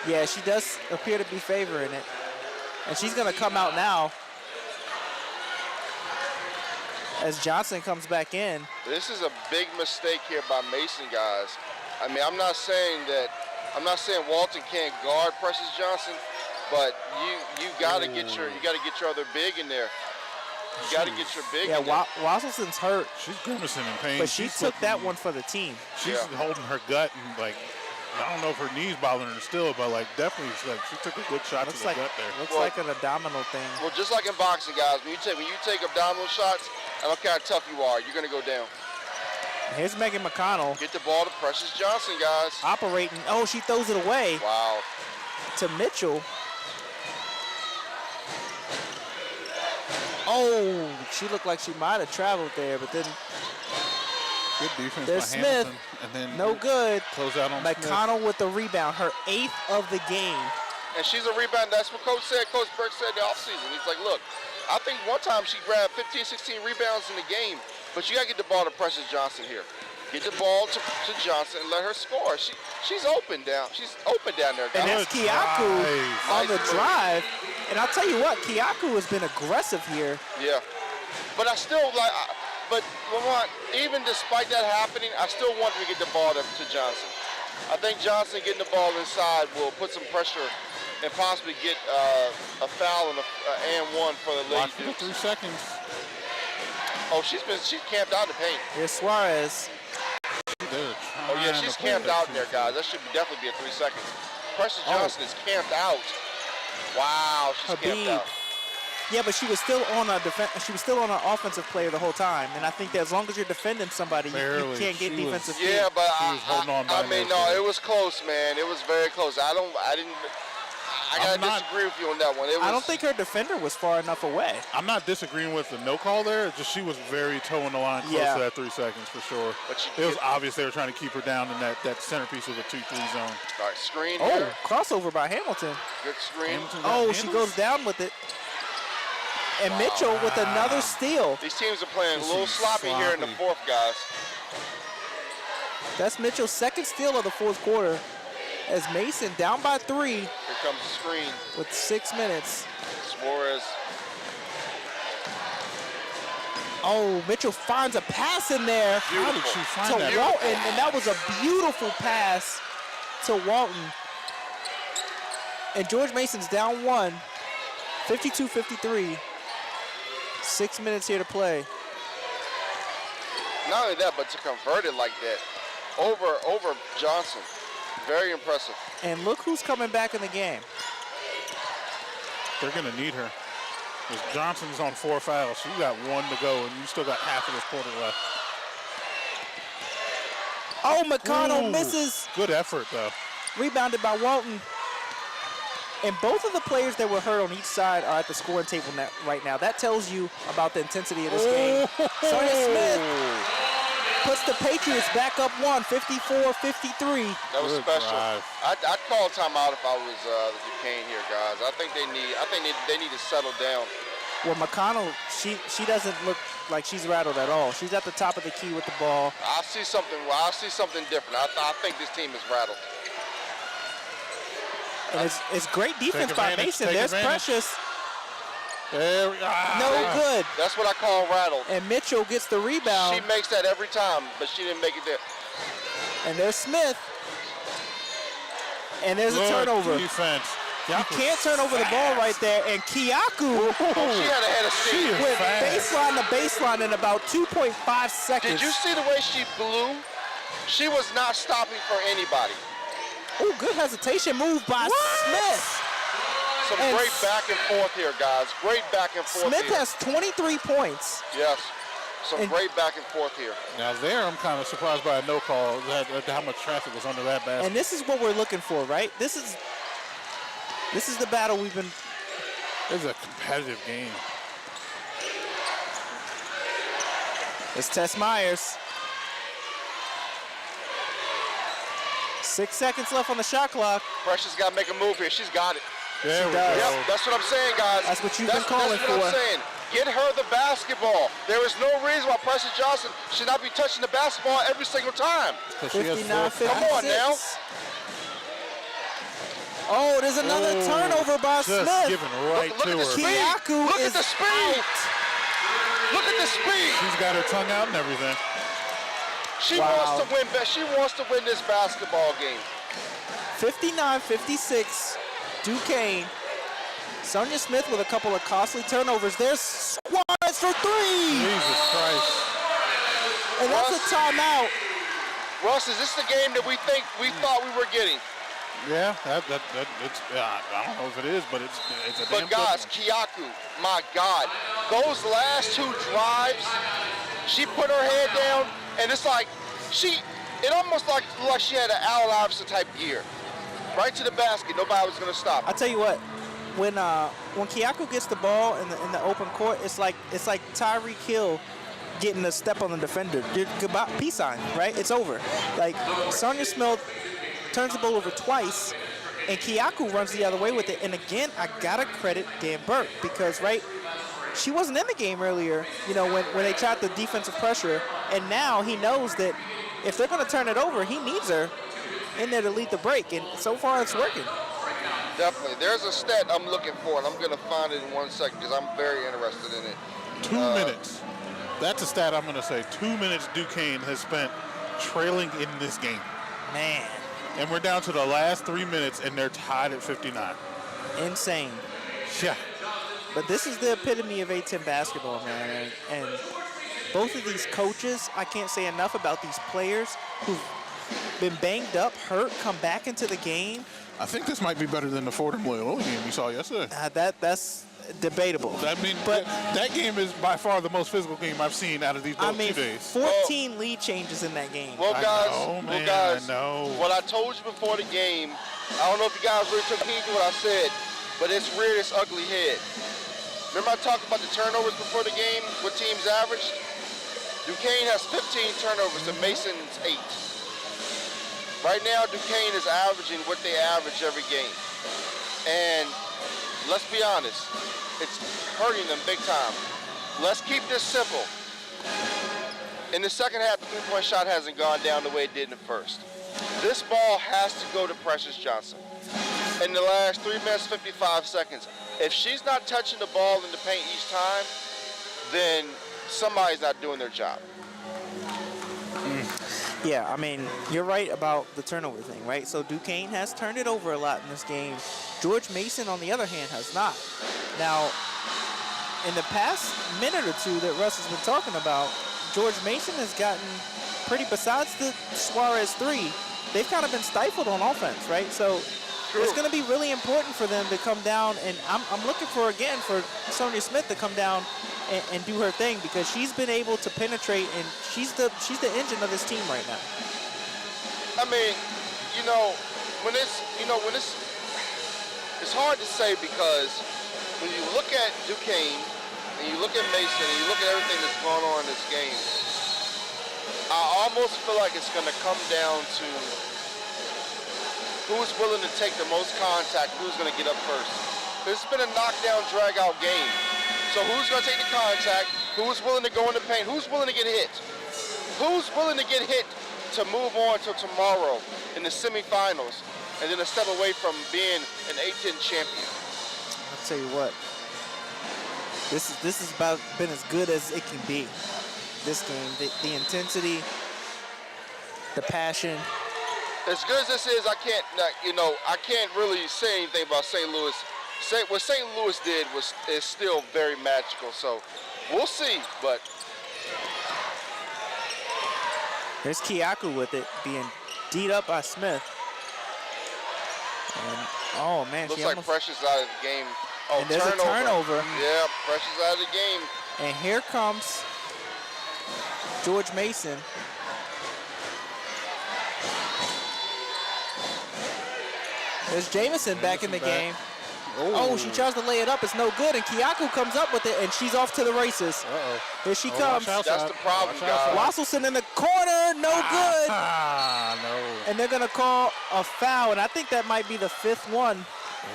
Speaker 1: Yeah, she does appear to be favoring it. And she's going to come out now as Johnson comes back in.
Speaker 3: This is a big mistake here by Mason, guys. I mean, I'm not saying Walton can't guard Precious Johnson, but you got to get your other big in there. You got to get your big in there.
Speaker 1: Yeah, Wasselson's hurt.
Speaker 2: She's grimacing in pain.
Speaker 1: But she took that one for the team.
Speaker 2: She's holding her gut and like, I don't know if her knee's bothering her still, but like definitely she took a good shot to the gut there.
Speaker 1: Looks like an abdominal thing.
Speaker 3: Well, just like in boxing, guys, when you take abdominal shots, I don't care how tough you are, you're gonna go down.
Speaker 1: Here's Megan McConnell.
Speaker 3: Get the ball to Precious Johnson, guys.
Speaker 1: Operating. Oh, she throws it away.
Speaker 3: Wow.
Speaker 1: To Mitchell. Oh, she looked like she might have traveled there, but then.
Speaker 2: Good defense
Speaker 1: There's
Speaker 2: by
Speaker 1: Smith.
Speaker 2: Hamilton. And then
Speaker 1: no good.
Speaker 2: Close out on
Speaker 1: McConnell
Speaker 2: Smith.
Speaker 1: with the rebound, her 8th of the game.
Speaker 3: And she's a rebound. That's what Coach Burke said in the offseason. He's like, look, I think one time she grabbed 15, 16 rebounds in the game, but you got to get the ball to Precious Johnson here. Get the ball to Johnson and let her score. She's open down. She's open down there, guys.
Speaker 1: And that's Kiaku on the drive. And I'll tell you what, Kiaku has been aggressive here.
Speaker 3: Yeah. But I still like, but Lamont, even despite that happening, I still want to get the ball to Johnson. I think Johnson getting the ball inside will put some pressure and possibly get a foul and one for the Lady Dukes.
Speaker 2: 3 seconds.
Speaker 3: Oh, she's camped out in the paint.
Speaker 1: Here's Suarez.
Speaker 3: Oh yeah, she's camped out in there, guys. That should definitely be a 3 seconds. Precious Johnson is camped out. Wow, she's camped out.
Speaker 1: Yeah, but she was still on an offensive player the whole time, and I think that as long as you're defending somebody, you can't get defensive.
Speaker 3: Yeah, but
Speaker 2: I
Speaker 3: mean, no, it was close, man. It was very close. I gotta disagree with you on that one.
Speaker 1: I don't think her defender was far enough away.
Speaker 2: I'm not disagreeing with the no call there. It's just she was very toeing the line close to that 3 seconds for sure. But it was obvious they were trying to keep her down in that centerpiece of a 2-3 zone.
Speaker 3: All right, screen.
Speaker 1: Oh, crossover by Hamilton.
Speaker 3: Good screen.
Speaker 1: Oh, she goes down with it. And Mitchell with another steal.
Speaker 3: These teams are playing a little sloppy here in the fourth, guys.
Speaker 1: That's Mitchell's second steal of the fourth quarter. As Mason down by 3.
Speaker 3: Here comes the screen.
Speaker 1: With 6 minutes.
Speaker 3: Suarez.
Speaker 1: Oh, Mitchell finds a pass in there.
Speaker 2: How did she find that?
Speaker 1: Walton, and that was a beautiful pass to Walton. And George Mason's down 1, 52-53. 6 minutes here to play.
Speaker 3: Not only that, but to convert it like that over Johnson. Very impressive.
Speaker 1: And look who's coming back in the game.
Speaker 2: They're going to need her. Because Johnson's on 4 fouls. So you got 1 to go, and you still got half of this quarter left.
Speaker 1: Oh, McConnell misses.
Speaker 2: Good effort, though.
Speaker 1: Rebounded by Walton. And both of the players that were hurt on each side are at the scoring table right now. That tells you about the intensity of this game. Sonia Smith puts the Patriots back up 54-53.
Speaker 3: That was
Speaker 2: Good
Speaker 3: special.
Speaker 2: drive.
Speaker 3: I'd call a timeout if I was the Duquesne here, guys. I think they need to settle down.
Speaker 1: Well, McConnell, she doesn't look like she's rattled at all. She's at the top of the key with the ball.
Speaker 3: I see something different. I think this team is rattled.
Speaker 1: And it's great defense by Mason. There's Precious.
Speaker 2: There
Speaker 1: No good.
Speaker 3: That's what I call rattled.
Speaker 1: And Mitchell gets the rebound.
Speaker 3: She makes that every time, but she didn't make it there.
Speaker 1: And there's Smith. And there's a turnover.
Speaker 2: Defense.
Speaker 1: You can't turn over the ball right there. And Kiaku
Speaker 3: She had a head of steam.
Speaker 1: went baseline to baseline in about 2.5 seconds.
Speaker 3: Did you see the way she blew? She was not stopping for anybody.
Speaker 1: Oh, good hesitation move by Smith.
Speaker 3: Some
Speaker 1: And
Speaker 3: great back and forth here, guys. Great back and forth
Speaker 1: Smith
Speaker 3: here.
Speaker 1: has 23 points.
Speaker 3: Yes. Some
Speaker 1: And-
Speaker 3: great back and forth here.
Speaker 2: Now there, I'm kind of surprised by a no call. How much traffic was under that basket.
Speaker 1: And this is what we're looking for, right? This is the battle we've been.
Speaker 2: This is a competitive game.
Speaker 1: It's Tess Myers. 6 seconds left on the shot clock.
Speaker 3: Precious got to make a move here. She's got it.
Speaker 2: There we
Speaker 1: does.
Speaker 2: go.
Speaker 3: Yep, that's what I'm saying, guys.
Speaker 1: That's what you've been calling
Speaker 3: That's what
Speaker 1: for.
Speaker 3: I'm saying. Get her the basketball. There is no reason why Precious Johnson should not be touching the basketball every single time.
Speaker 1: 59-56.
Speaker 3: Come on now.
Speaker 1: Oh, there's another turnover by
Speaker 2: Just
Speaker 1: Smith.
Speaker 2: giving right
Speaker 3: Look
Speaker 2: to
Speaker 3: at the
Speaker 2: her.
Speaker 3: speed.
Speaker 1: Kiaku
Speaker 3: Look
Speaker 1: is
Speaker 3: at the speed.
Speaker 1: out.
Speaker 3: Look at the speed.
Speaker 2: She's got her tongue out and everything.
Speaker 3: She
Speaker 1: Wow.
Speaker 3: wants to win. She wants to win this basketball game.
Speaker 1: 59-56, Duquesne. Sonia Smith with a couple of costly turnovers. There's Suarez for three.
Speaker 2: Jesus Christ.
Speaker 1: And that's a timeout.
Speaker 3: Russ, is this the game that we thought we were getting?
Speaker 2: Yeah, it's. I don't know if it is, but it's a damn
Speaker 3: But guys,
Speaker 2: good
Speaker 3: Kiaku, my God, those last 2 drives, she put her head down, and it's like it almost like she had an Allen Iverson type gear, right to the basket. Nobody was gonna stop.
Speaker 1: I tell you what, when Kiaku gets the ball in the open court, it's like Tyreek Hill getting a step on the defender. Goodbye, peace sign, right? It's over. Like Sonia Smith turns the ball over twice, and Kiaku runs the other way with it. And again, I gotta credit Dan Burke because she wasn't in the game earlier, when they tried the defensive pressure, and now he knows that if they're gonna turn it over, he needs her in there to lead the break, and so far it's working.
Speaker 3: Definitely. There's a stat I'm looking for, and I'm going to find it in 1 second because I'm very interested in it.
Speaker 2: 2 minutes. That's a stat I'm going to say. 2 minutes Duquesne has spent trailing in this game.
Speaker 1: Man,
Speaker 2: And we're down to the last 3 minutes, and they're tied at 59.
Speaker 1: insane.
Speaker 2: Yeah.
Speaker 1: But this is the epitome of A10 basketball, man. And both of these coaches, I can't say enough about these players who've been banged up, hurt, come back into the game.
Speaker 2: I think this might be better than the Fordham Loyola game we saw yesterday.
Speaker 1: That's debatable.
Speaker 2: But that game is by far the most physical game I've seen out of these 2 days.
Speaker 1: 14 lead changes in that game.
Speaker 3: Well, guys,
Speaker 2: I know.
Speaker 3: What I told you before the game, I don't know if you guys really took heed to what I said, but it's reared its ugly head. Remember I talked about the turnovers before the game, what teams averaged? Duquesne has 15 turnovers and Mason's 8. Right now, Duquesne is averaging what they average every game. And let's be honest, it's hurting them big time. Let's keep this simple. In the second half, the three-point shot hasn't gone down the way it did in the first. This ball has to go to Precious Johnson. In the last 3 minutes, 55 seconds. If she's not touching the ball in the paint each time, then somebody's not doing their job.
Speaker 1: Yeah, I mean, you're right about the turnover thing, right? So Duquesne has turned it over a lot in this game. George Mason, on the other hand, has not. Now, in the past minute or two that Russ has been talking about, George Mason has gotten pretty, besides the Suarez 3, they've kind of been stifled on offense, right? So it's going to be really important for them to come down, and I'm looking for, again, for Sonia Smith to come down and do her thing, because she's been able to penetrate, and she's the engine of this team right now.
Speaker 3: I mean, it's hard to say, because when you look at Duquesne and you look at Mason and you look at everything that's going on in this game, I almost feel like it's going to come down to who's willing to take the most contact, who's going to get up first. It's been a knockdown, drag-out game. So who's going to take the contact? Who's willing to go in the paint? Who's willing to get hit? Who's willing to get hit to move on till tomorrow in the semifinals, and then a step away from being an A10 champion?
Speaker 1: I'll tell you what, this is about been as good as it can be. This game, the intensity, the passion.
Speaker 3: As good as this is, I can't really say anything about St. Louis. What St. Louis did is still very magical. So we'll see, but.
Speaker 1: There's Kiyaku with it, being D'd up by Smith. And, oh, man.
Speaker 3: Looks like Precious out of the game. Oh,
Speaker 1: and there's a turnover.
Speaker 3: Yeah, Precious out of the game.
Speaker 1: And here comes George Mason. There's Jamison back in the game. Oh, she tries to lay it up. It's no good. And Kiyaku comes up with it, and she's off to the races.
Speaker 2: Uh-oh.
Speaker 1: Here she comes.
Speaker 3: That's the problem, guys.
Speaker 1: Wasselson in the corner. No good.
Speaker 2: No.
Speaker 1: And they're going to call a foul, and I think that might be the 5th one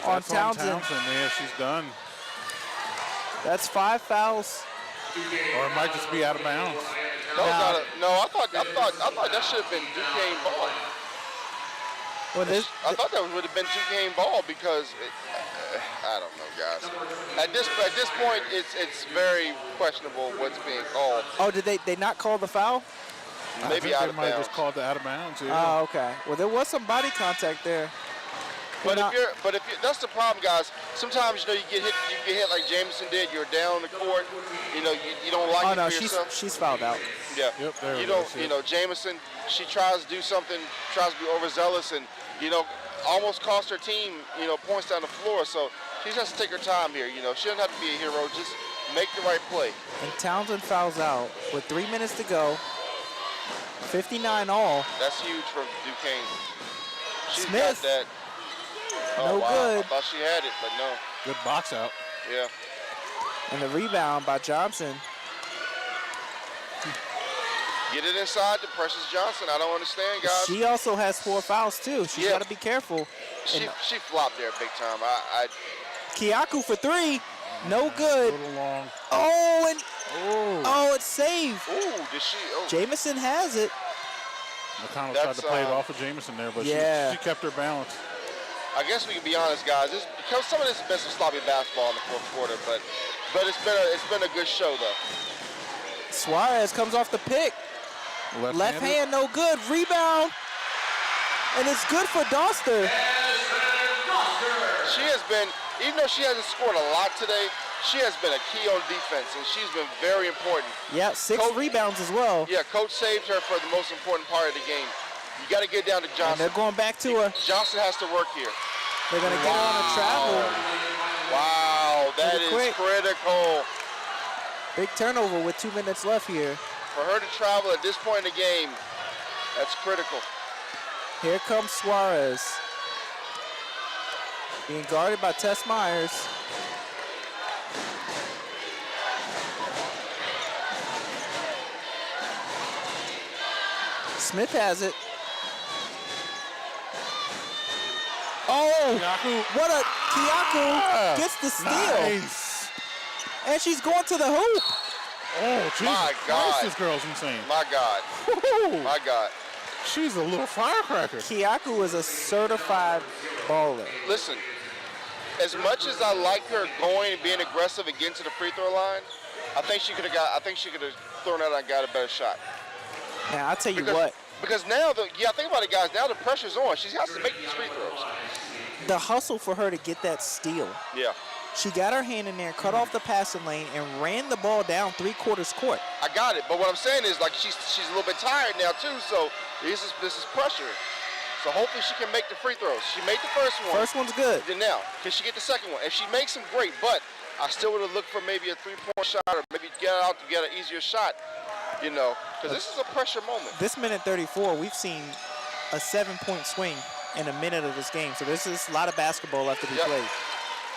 Speaker 1: on Townsend.
Speaker 2: Yeah, she's done.
Speaker 1: That's 5 fouls.
Speaker 2: Or it might just be out of bounds.
Speaker 3: I thought that should have been Duquesne ball.
Speaker 1: Well,
Speaker 3: I thought that would have been Duquesne ball, because I don't know, guys. At this point, it's very questionable what's being called.
Speaker 1: Oh, did they not call the foul?
Speaker 3: Maybe out of bounds.
Speaker 2: They might have just called it out of bounds. Yeah.
Speaker 1: Oh, okay. Well, there was some body contact there.
Speaker 3: But if you're, that's the problem, guys. Sometimes you get hit like Jamison did. You're down the court. You don't like it for yourself.
Speaker 1: She's fouled out.
Speaker 3: Yeah.
Speaker 2: Yep, there
Speaker 3: you don't. Jamison, she tries to do something, tries to be overzealous, and almost cost her team points down the floor. So she has to take her time here. She doesn't have to be a hero. Just make the right play.
Speaker 1: And Townsend fouls out with 3 minutes to go. 59 all.
Speaker 3: That's huge from Duquesne. She's
Speaker 1: Smith.
Speaker 3: got that.
Speaker 1: No good.
Speaker 3: I thought she had it, but no.
Speaker 2: Good box out.
Speaker 3: Yeah.
Speaker 1: And the rebound by Johnson.
Speaker 3: Get it inside to Precious Johnson. I don't understand, guys.
Speaker 1: She also has 4 fouls, too. She's got to be careful.
Speaker 3: She flopped there big time.
Speaker 1: Kiyaku for 3. No good.
Speaker 2: A little long.
Speaker 1: Oh, and it's saved.
Speaker 3: Ooh, did she? Oh.
Speaker 1: Jamison has it.
Speaker 2: McConnell tried to play it off of Jamison there, but she kept her balance.
Speaker 3: I guess we can be honest, guys. Some of this has been some sloppy basketball in the fourth quarter, but it's been a good show, though.
Speaker 1: Suarez comes off the pick. Left hand, no good. Rebound. And it's good for Doster.
Speaker 3: She has been, even though she hasn't scored a lot today, she has been a key on defense, and she's been very important.
Speaker 1: Yeah, 6 rebounds as well.
Speaker 3: Yeah, coach saved her for the most important part of the game. You got to get down to Johnson.
Speaker 1: And they're going back to her.
Speaker 3: Johnson has to work here.
Speaker 1: They're going to get her on a travel.
Speaker 3: Wow, that is critical.
Speaker 1: Big turnover with 2 minutes left here.
Speaker 3: For her to travel at this point in the game, that's critical.
Speaker 1: Here comes Suarez. Being guarded by Tess Myers. Smith has it. Oh, what a Kiyaku gets the steal.
Speaker 2: Nice.
Speaker 1: And she's going to the hoop.
Speaker 2: Oh, Jesus
Speaker 3: My God.
Speaker 2: Christ, this girl's insane.
Speaker 3: My God.
Speaker 2: Woo-hoo.
Speaker 3: My God.
Speaker 2: She's a little firecracker.
Speaker 1: Kiyaku is a certified baller.
Speaker 3: Listen, as much as I like her going and being aggressive and getting to the free throw line, I think she could have thrown out and got a better shot.
Speaker 1: Now, I'll tell you what.
Speaker 3: Because now, think about it, guys. Now the pressure's on. She has to make these free throws.
Speaker 1: The hustle for her to get that steal.
Speaker 3: Yeah.
Speaker 1: She got her hand in there, cut off the passing lane, and ran the ball down 3/4 court.
Speaker 3: I got it, but what I'm saying is, like, she's a little bit tired now too, so this is pressure. So hopefully she can make the free throws. She made the first one.
Speaker 1: First one's good.
Speaker 3: Then now, can she get the second one? If she makes them, great, but I still would have looked for maybe a 3-point shot or maybe get out to get an easier shot, you know, because this is a pressure moment.
Speaker 1: This minute 34, we've seen a 7-point swing in a minute of this game. So this is a lot of basketball left to be played.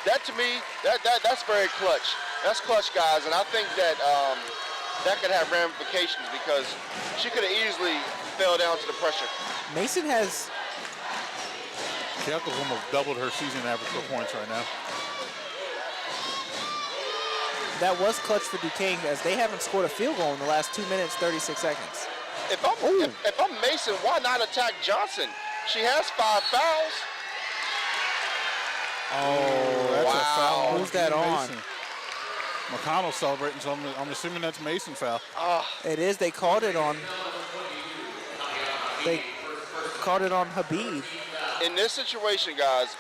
Speaker 3: That to me, that's very clutch. That's clutch, guys, and I think that that could have ramifications because she could have easily fell down to the pressure.
Speaker 1: Mason has...
Speaker 2: She almost doubled her season average for points right now.
Speaker 1: That was clutch for Duquesne as they haven't scored a field goal in the last 2 minutes, 36 seconds.
Speaker 3: If I'm Mason, why not attack Johnson? She has 5 fouls.
Speaker 2: Oh, that's a foul.
Speaker 1: Who's that on?
Speaker 2: McConnell's celebrating, so I'm assuming that's Mason foul.
Speaker 1: It is. They called it on. They called it on Habib.
Speaker 3: In this situation, guys,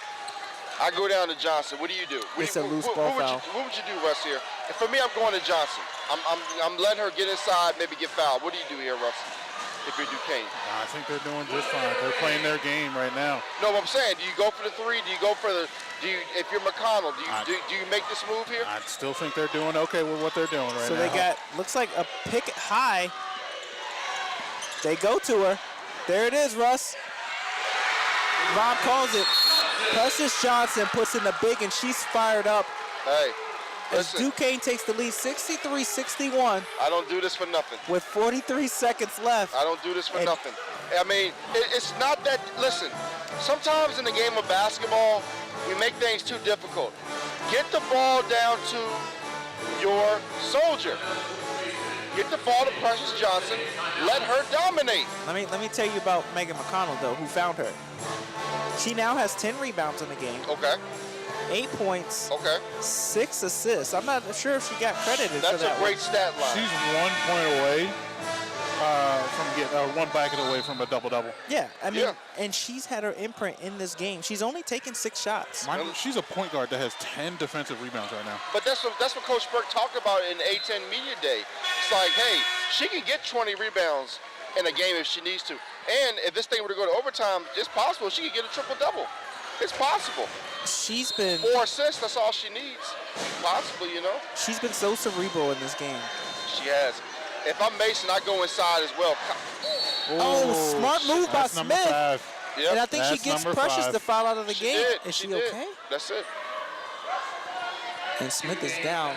Speaker 3: I go down to Johnson. What do you do?
Speaker 1: It's a loose ball foul.
Speaker 3: What would you do, Russ, here? And for me, I'm going to Johnson. I'm letting her get inside, maybe get fouled. What do you do here, Russ, if you're Duquesne?
Speaker 2: I think they're doing just fine. They're playing their game right now.
Speaker 3: No, what I'm saying, do you go for the 3? Do you go for the? If you're McConnell, do you make this move here?
Speaker 2: I still think they're doing okay with what they're doing right now.
Speaker 1: So they got, looks like a pick high. They go to her. There it is, Russ. Robb calls it. Precious Johnson puts in the big, and she's fired up.
Speaker 3: Hey,
Speaker 1: as
Speaker 3: listen.
Speaker 1: Duquesne takes the lead 63-61.
Speaker 3: I don't do this for nothing.
Speaker 1: With 43 seconds left.
Speaker 3: I don't do this for nothing. I mean, it's not that, listen, sometimes in the game of basketball, we make things too difficult. Get the ball down to your soldier. Get the ball to Precious Johnson. Let her dominate.
Speaker 1: Let me tell you about Megan McConnell, though, who found her. She now has 10 rebounds in the game.
Speaker 3: Okay.
Speaker 1: 8 points.
Speaker 3: Okay.
Speaker 1: 6 assists. I'm not sure if she got credited for that.
Speaker 3: That's a great stat line.
Speaker 2: She's 1 point away from getting 1 bucket away from a double-double.
Speaker 1: Yeah, I mean, and she's had her imprint in this game. She's only taken 6 shots.
Speaker 2: She's a point guard that has 10 defensive rebounds right now.
Speaker 3: But that's what Coach Burke talked about in A10 Media Day. It's like, hey, she can get 20 rebounds in a game if she needs to. And if this thing were to go to overtime, it's possible she could get a triple-double. It's possible.
Speaker 1: She's been
Speaker 3: 4 assists, that's all she needs. Possibly, you know.
Speaker 1: She's been so cerebral in this game.
Speaker 3: She has. If I'm Mason, I go inside as well.
Speaker 1: Oh, smart move by Smith.
Speaker 2: 5.
Speaker 3: Yep.
Speaker 1: And I think she gets Precious
Speaker 2: 5.
Speaker 1: to foul out of the game. Is she
Speaker 3: did.
Speaker 1: okay?
Speaker 3: That's it.
Speaker 1: And Smith is down.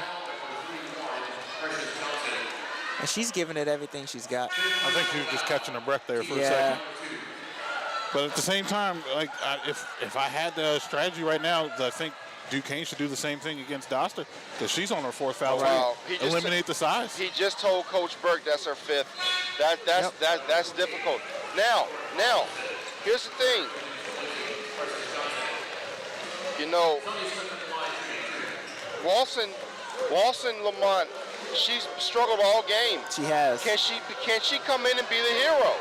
Speaker 1: And she's giving it everything she's got.
Speaker 2: I think she was just catching her breath there for a second. But at the same time, like if I had the strategy right now, I think Duquesne should do the same thing against Doster because she's on her 4th foul.
Speaker 3: Wow.
Speaker 2: Eliminate the size.
Speaker 3: He just told Coach Burke that's her 5th. That's difficult. Now, here's the thing. You know, Walson Lamonte, she's struggled all game.
Speaker 1: She has.
Speaker 3: Can she come in and be the hero?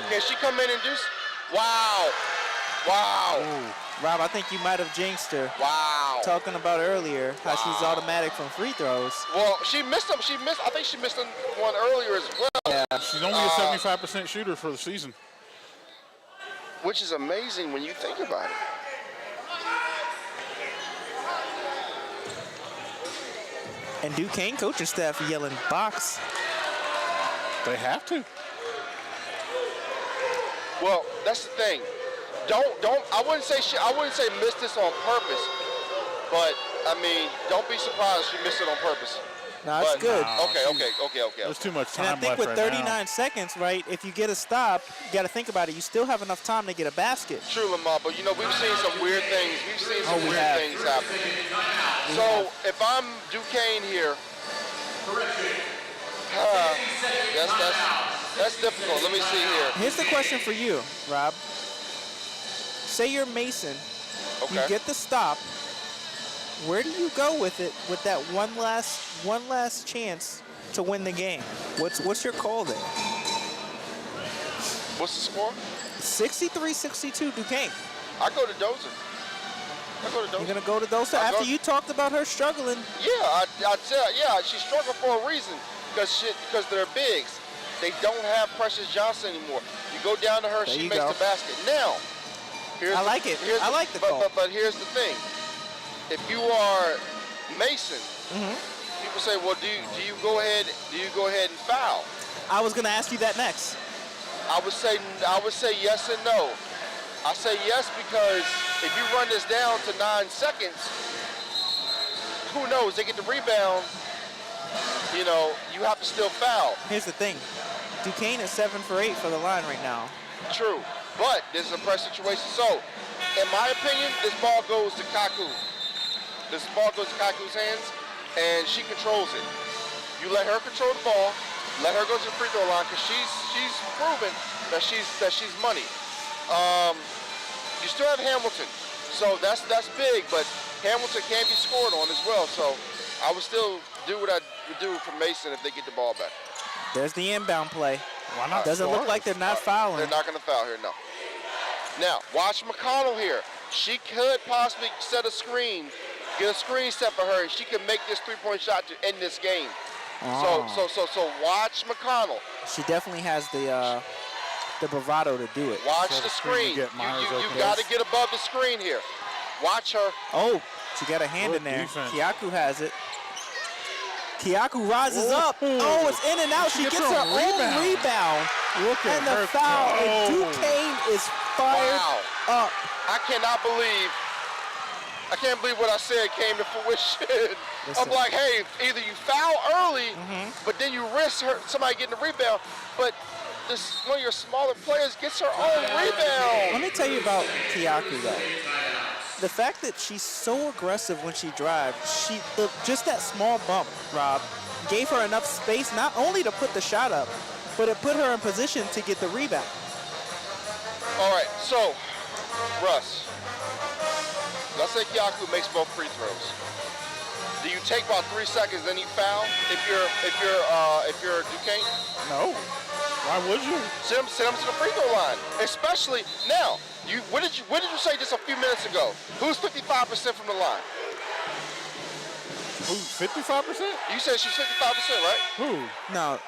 Speaker 3: Can she come in and do? Wow.
Speaker 1: Ooh. Rob, I think you might have jinxed her.
Speaker 3: Wow.
Speaker 1: Talking about earlier how she's automatic from free throws.
Speaker 3: Well, she missed them. I think she missed one earlier as well.
Speaker 1: Yeah.
Speaker 2: She's only a 75% shooter for the season.
Speaker 3: Which is amazing when you think about it.
Speaker 1: And Duquesne coaching staff yelling box.
Speaker 2: They have to.
Speaker 3: Well, that's the thing. I wouldn't say miss this on purpose, but I mean, don't be surprised if she missed it on purpose.
Speaker 1: No, it's good.
Speaker 3: Okay.
Speaker 2: There's too much time
Speaker 1: And I think
Speaker 2: left
Speaker 1: with
Speaker 2: right
Speaker 1: 39
Speaker 2: now.
Speaker 1: seconds, right, if you get a stop, you got to think about it. You still have enough time to get a basket.
Speaker 3: True, Lamar, but you know, we've seen some weird things. We've seen some weird things happen. So if I'm Duquesne here, that's difficult. Let me see here.
Speaker 1: Here's the question for you, Rob. Say you're Mason.
Speaker 3: Okay.
Speaker 1: You get the stop. Where do you go with it with that one last chance to win the game? What's your call there?
Speaker 3: What's the score?
Speaker 1: 63-62 Duquesne.
Speaker 3: I go to Dozer. I go to Dosa.
Speaker 1: You're going to go to Dosa after you talked about her struggling.
Speaker 3: Yeah, she struggled for a reason because they're bigs. They don't have Precious Johnson anymore. You go down to her, she makes the basket. Now,
Speaker 1: I like it. I like the call.
Speaker 3: But here's the thing. If you are Mason, people say, well, do you go ahead and foul?
Speaker 1: I was going to ask you that next.
Speaker 3: I would say yes and no. I say yes because if you run this down to 9 seconds, who knows? They get the rebound. You know, you have to still foul.
Speaker 1: Here's the thing. Duquesne is 7 for 8 for the line right now.
Speaker 3: True, but this is a press situation. So, in my opinion, this ball goes to Kaku. This ball goes to Kaku's hands, and she controls it. You let her control the ball. Let her go to the free throw line because she's proven that she's money. You still have Hamilton, so that's big, but Hamilton can be scored on as well. So I would still do what I would do for Mason if they get the ball back.
Speaker 1: There's the inbound play.
Speaker 2: Why not?
Speaker 1: Doesn't look like they're not fouling.
Speaker 3: They're not going to foul here, no. Now watch McConnell here. She could possibly set a screen, get a screen set for her, and she can make this three-point shot to end this game. So watch McConnell.
Speaker 1: She definitely has the bravado to do it.
Speaker 3: Watch the screen. You got to get above the screen here. Watch her.
Speaker 1: Oh, she got a hand in there. Kyaku has it. Kyaku rises up. Oh, it's in and out. She gets her own rebound.
Speaker 2: Look at
Speaker 1: and the foul. And Duquesne is fired up.
Speaker 3: I can't believe what I said came to fruition. I'm like, hey, either you foul early, but then you risk somebody getting the rebound, but one of your smaller players gets her own rebound.
Speaker 1: Let me tell you about Kyaku, though. The fact that she's so aggressive when she drives, just that small bump, Rob, gave her enough space not only to put the shot up, but it put her in position to get the rebound.
Speaker 3: All right, so, Russ, let's say Kyaku makes both free throws. Do you take about 3 seconds, then you foul if you're Duquesne?
Speaker 2: No. Why would you?
Speaker 3: Send them to the free throw line. Especially now. What did you say just a few minutes ago? Who's 55% from the line?
Speaker 2: Who, 55%?
Speaker 3: You said she's 55%, right?
Speaker 2: Who?
Speaker 1: No,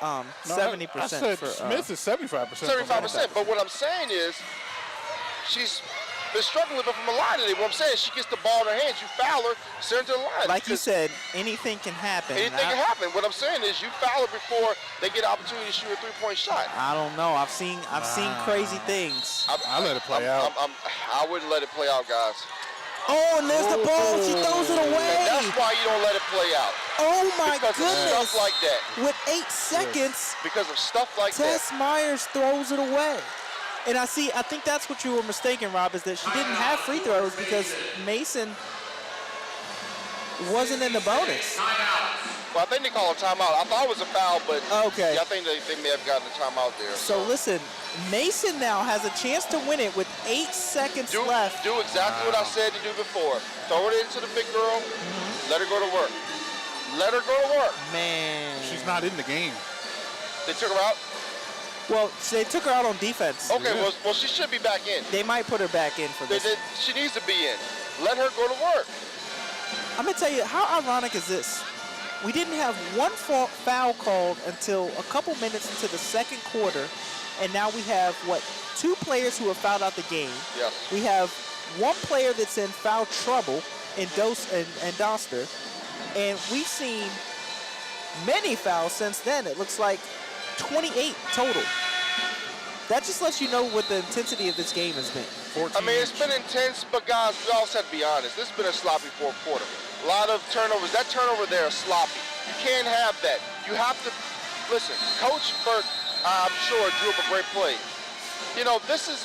Speaker 1: 70%.
Speaker 2: I said
Speaker 1: for
Speaker 2: Smith is 75%.
Speaker 3: 75%. But what I'm saying is, she's been struggling from the line today. What I'm saying is, she gets the ball in her hands. You foul her, send her to the line.
Speaker 1: Like you said, anything can happen.
Speaker 3: Anything can happen. What I'm saying is, you foul her before they get an opportunity to shoot a three-point shot.
Speaker 1: I don't know. I've seen crazy things.
Speaker 2: I let it play out.
Speaker 3: I wouldn't let it play out, guys.
Speaker 1: Oh, and there's the ball. She throws it away.
Speaker 3: And that's why you don't let it play out.
Speaker 1: Oh, my
Speaker 3: because
Speaker 1: goodness.
Speaker 3: Because of stuff like that.
Speaker 1: With 8 seconds.
Speaker 3: Because of stuff like that.
Speaker 1: Tess Myers throws it away. And I think that's what you were mistaken, Rob, is that she didn't have free throws because Mason wasn't in the bonus.
Speaker 3: Well, I think they call a timeout. I thought it was a foul, but
Speaker 1: okay.
Speaker 3: Yeah, I think they may have gotten a timeout there.
Speaker 1: So listen, Mason now has a chance to win it with 8 seconds left.
Speaker 3: Do exactly what I said to do before. Throw it into the big girl. Let her go to work. Let her go to work.
Speaker 1: Man.
Speaker 2: She's not in the game.
Speaker 3: They took her out?
Speaker 1: Well, they took her out on defense.
Speaker 3: Okay, well, she should be back in.
Speaker 1: They might put her back in for this.
Speaker 3: She needs to be in. Let her go to work.
Speaker 1: I'm going to tell you, how ironic is this? We didn't have one foul called until a couple minutes into the second quarter, and now we have, 2 players who have fouled out the game.
Speaker 3: Yes.
Speaker 1: We have 1 player that's in foul trouble in Doster, and we've seen many fouls since then. It looks like 28 total. That just lets you know what the intensity of this game has been.
Speaker 3: I mean, it's been intense, but guys, we also have to be honest. This has been a sloppy fourth quarter. A lot of turnovers. That turnover there is sloppy. You can't have that. You have to, listen, Coach Burke, I'm sure, drew up a great play. You know, this is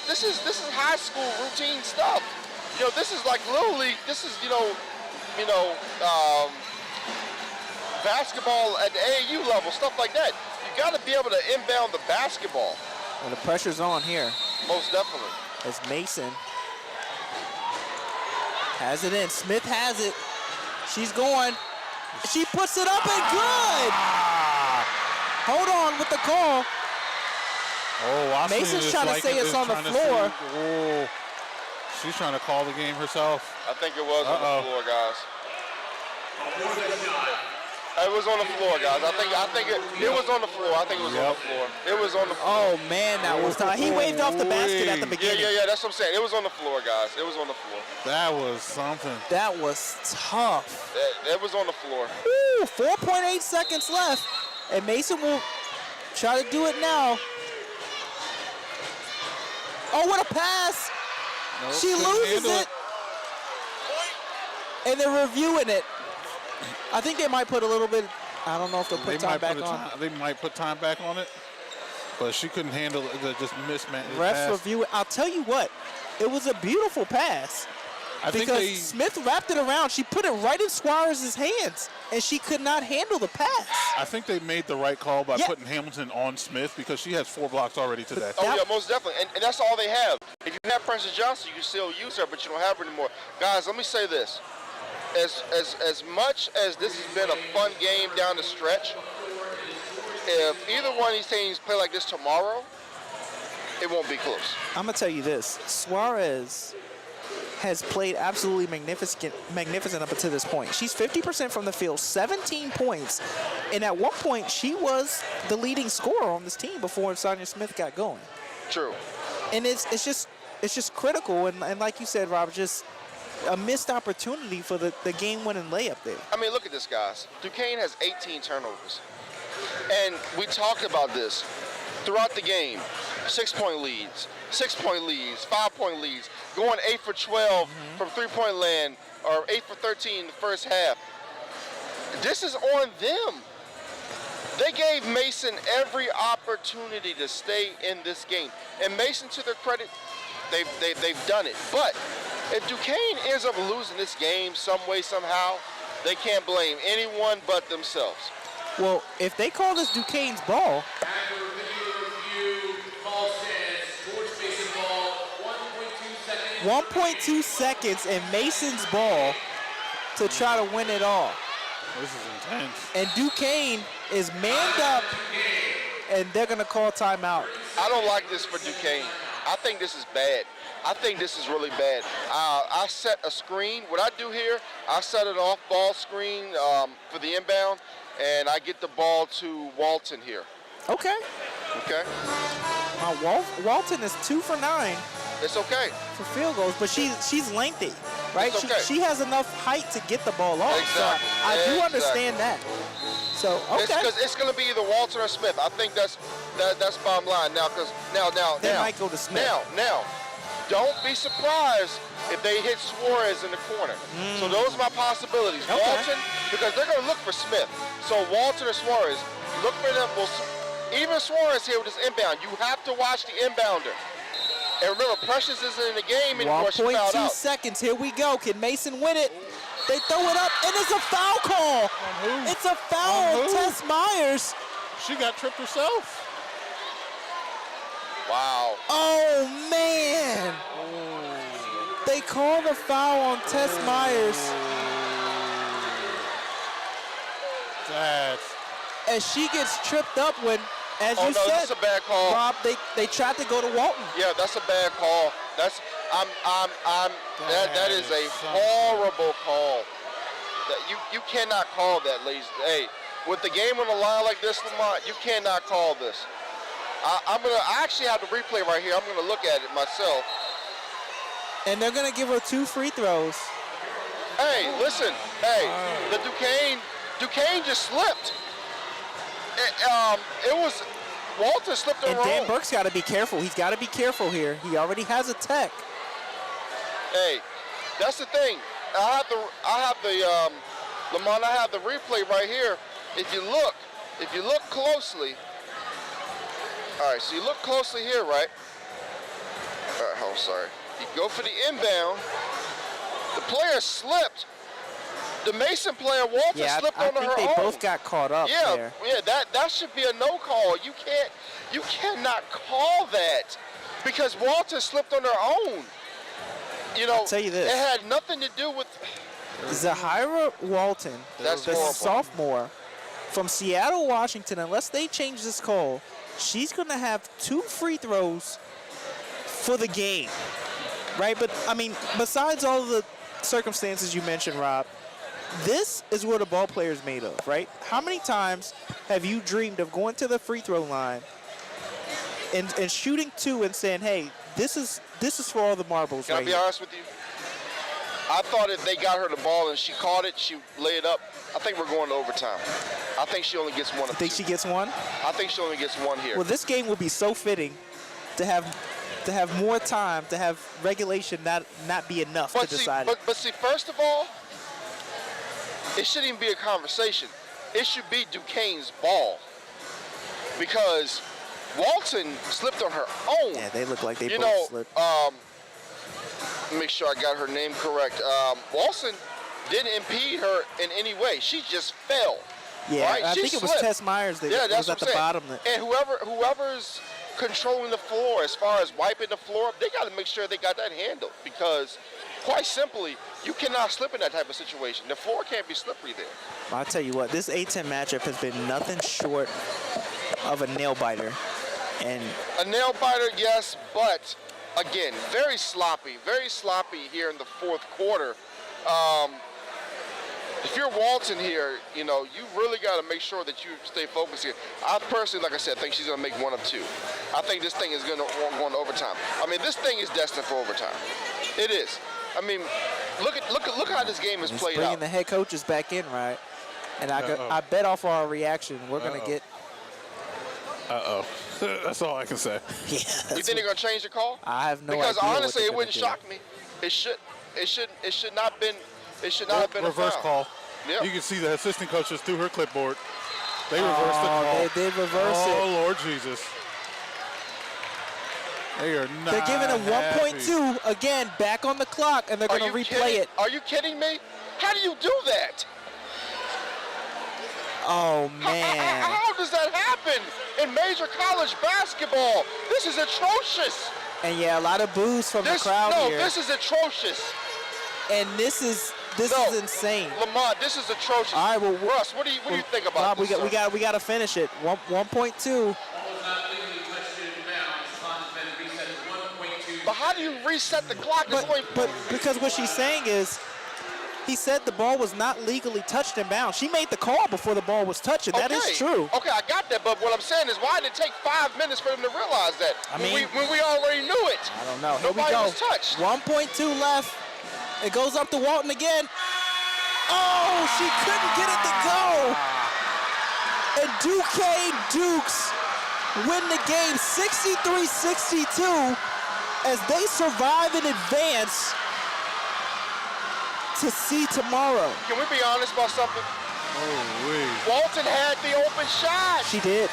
Speaker 3: high school routine stuff. You know, this is like Little League. This is, basketball at the AAU level, stuff like that. You got to be able to inbound the basketball.
Speaker 1: Well, the pressure's on here.
Speaker 3: Most definitely.
Speaker 1: As Mason has it in. Smith has it. She's going. She puts it up and good. Hold on with the call.
Speaker 2: Oh,
Speaker 1: Mason's trying to say it's on the floor.
Speaker 2: She's trying to call the game herself.
Speaker 3: I think it was on the floor, guys. It was on the floor, guys. I think it was on the floor. I think it was on the floor. It was on the floor.
Speaker 1: Oh, man, that was tough. He waved off the basket at the beginning.
Speaker 3: Yeah. That's what I'm saying. It was on the floor, guys. It was on the floor.
Speaker 2: That was something.
Speaker 1: That was tough.
Speaker 3: It was on the floor.
Speaker 1: Woo, 4.8 seconds left. And Mason will try to do it now. Oh, what a pass.
Speaker 2: Nope,
Speaker 1: She loses it. And they're reviewing it. I think they might put a little bit, I don't know if they'll put time back on.
Speaker 2: They might put time back on it, but she couldn't handle it, just mismatch.
Speaker 1: Refs review it. I'll tell you what, it was a beautiful pass. Because Smith wrapped it around. She put it right in Suarez's hands, and she could not handle the pass.
Speaker 2: I think they made the right call by putting Hamilton on Smith because she has 4 blocks already today.
Speaker 3: Oh, yeah, most definitely. And that's all they have. If you have Princess Johnson, you can still use her, but you don't have her anymore. Guys, let me say this. As much as this has been a fun game down the stretch, if either one of these teams play like this tomorrow, it won't be close.
Speaker 1: I'm going to tell you this. Suarez has played absolutely magnificent up until this point. She's 50% from the field, 17 points. And at one point, she was the leading scorer on this team before Sonia Smith got going.
Speaker 3: True.
Speaker 1: And it's just critical. And like you said, Rob, just a missed opportunity for the game-winning layup there.
Speaker 3: I mean, look at this, guys. Duquesne has 18 turnovers. And we talked about this throughout the game. 6-point leads, 6-point leads, 5-point leads, going 8 for 12 from three-point land, or 8 for 13 in the first half. This is on them. They gave Mason every opportunity to stay in this game. And Mason, to their credit, they've done it. But if Duquesne ends up losing this game some way, somehow, they can't blame anyone but themselves.
Speaker 1: Well, if they call this Duquesne's ball, 1.2 seconds and Mason's ball to try to win it all.
Speaker 2: This is intense.
Speaker 1: And Duquesne is manned up, and they're going to call timeout.
Speaker 3: I don't like this for Duquesne. I think this is bad. I think this is really bad. I set a screen. What I do here, I set an off-ball screen for the inbound, and I get the ball to Walton here.
Speaker 1: Okay.
Speaker 3: Okay?
Speaker 1: Walton is 2 for 9.
Speaker 3: It's okay.
Speaker 1: For field goals, but she's lengthy, right?
Speaker 3: It's okay.
Speaker 1: She has enough height to get the ball off.
Speaker 3: Exactly.
Speaker 1: So I do understand that. So, okay.
Speaker 3: It's going to be either Walton or Smith. I think that's bottom line. Now,
Speaker 1: They might go to Smith.
Speaker 3: Now, don't be surprised if they hit Suarez in the corner. So those are my possibilities.
Speaker 1: Okay.
Speaker 3: Walton, because they're going to look for Smith. So Walton or Suarez, look for them. Even Suarez here with his inbound, you have to watch the inbounder. And remember, Precious isn't in the game anymore.
Speaker 1: 1.2 seconds. Here we go. Can Mason win it? They throw it up, and it's a foul call. It's a foul on Tess Myers.
Speaker 2: She got tripped herself.
Speaker 3: Wow.
Speaker 1: Oh, man. They called a foul on Tess Myers. As she gets tripped up when, as you said,
Speaker 3: that's a bad call.
Speaker 1: Rob, they tried to go to Walton.
Speaker 3: Yeah, that's a bad call. That is a horrible call. You cannot call that, ladies. Hey, with the game on the line like this, Lamont, you cannot call this. I actually have the replay right here. I'm gonna look at it myself.
Speaker 1: And they're gonna give her 2 free throws.
Speaker 3: Hey, listen. Hey, the Duquesne just slipped. It was Walter slipped on her
Speaker 1: And Dan
Speaker 3: own.
Speaker 1: Burke's got to be careful. He's got to be careful here. He already has a tech.
Speaker 3: Hey, that's the thing. I have the replay right here. If you look closely. All right, so you look closely here, right? All right, oh, sorry. You go for the inbound. The player slipped. The Mason player, Walter, slipped on her own.
Speaker 1: I think they both got caught up there.
Speaker 3: Yeah, that should be a no call. You cannot call that because Walter slipped on her own. You know,
Speaker 1: I'll tell you this.
Speaker 3: It had nothing to do with
Speaker 1: Zahira Walton, the
Speaker 3: horrible.
Speaker 1: sophomore from Seattle, Washington. Unless they change this call, she's going to have 2 free throws for the game, right? But I mean, besides all the circumstances you mentioned, Rob, this is what a ball player is made of, right? How many times have you dreamed of going to the free throw line and shooting 2 and saying, hey, this is for all the marbles
Speaker 3: Can
Speaker 1: right
Speaker 3: I be
Speaker 1: here.
Speaker 3: honest with you? I thought if they got her the ball and she caught it, she lay it up. I think we're going to overtime. I think she only gets one.
Speaker 1: You think she gets one?
Speaker 3: I think she only gets one here.
Speaker 1: Well, this game will be so fitting to have more time, to have regulation not be enough to decide it.
Speaker 3: But see, first of all, it shouldn't even be a conversation. It should be Duquesne's ball. Because Walton slipped on her own.
Speaker 1: Yeah, they look like they
Speaker 3: you
Speaker 1: both
Speaker 3: know,
Speaker 1: slipped.
Speaker 3: Make sure I got her name correct. Walton didn't impede her in any way. She just fell.
Speaker 1: Yeah,
Speaker 3: right?
Speaker 1: I
Speaker 3: She
Speaker 1: think it was
Speaker 3: slipped.
Speaker 1: Tess Myers that
Speaker 3: that's
Speaker 1: was at
Speaker 3: what
Speaker 1: the
Speaker 3: I'm
Speaker 1: bottom.
Speaker 3: saying. And whoever's controlling the floor as far as wiping the floor up, they got to make sure they got that handled, because quite simply, you cannot slip in that type of situation. The floor can't be slippery there.
Speaker 1: I'll tell you what, this A10 matchup has been nothing short of a nail biter. And
Speaker 3: a nail biter, yes, but again, very sloppy here in the fourth quarter. If you're Walton here, you know, you really got to make sure that you stay focused here. I personally, like I said, think she's going to make one of 2. I think this thing is going to go into overtime. I mean, this thing is destined for overtime. It is. I mean, look how this game is played
Speaker 1: bringing
Speaker 3: out.
Speaker 1: the head coaches back in, right? And I bet off our reaction, we're going to get.
Speaker 2: That's all I can say.
Speaker 1: Yeah.
Speaker 3: You think they're going to change the call?
Speaker 1: I have no
Speaker 3: because
Speaker 1: idea. Because
Speaker 3: honestly, it wouldn't shock me. It should not have been
Speaker 2: Reverse
Speaker 3: a foul.
Speaker 2: call.
Speaker 3: Yep.
Speaker 2: You can see the assistant coaches through her clipboard. They reversed the call.
Speaker 1: They reversed it.
Speaker 2: Oh, Lord Jesus. They are not
Speaker 1: They're giving a 1.2 again back on the clock, and they're going to replay it.
Speaker 3: Are you kidding me? How do you do that?
Speaker 1: Oh, man.
Speaker 3: How does that happen in major college basketball? This is atrocious.
Speaker 1: And yeah, a lot of boos from the crowd here.
Speaker 3: No, this is atrocious.
Speaker 1: And this is insane.
Speaker 3: Lamont, this is atrocious.
Speaker 1: All right, well,
Speaker 3: Russ, what do you think about
Speaker 1: Rob,
Speaker 3: this?
Speaker 1: we got to finish it. 1.2.
Speaker 3: But how do you reset the clock?
Speaker 1: But because what she's saying is, he said the ball was not legally touched and bound. She made the call before the ball was touched, and that is true.
Speaker 3: Okay, I got that, but what I'm saying is, why did it take 5 minutes for them to realize that? When we already knew it.
Speaker 1: I don't know.
Speaker 3: Nobody was touched.
Speaker 1: 1.2 left. It goes up to Walton again. Oh, she couldn't get it to go. And Dukes win the game 63-62 as they survive and advance to see tomorrow.
Speaker 3: Can we be honest about something? Walton had the open shot.
Speaker 1: She did.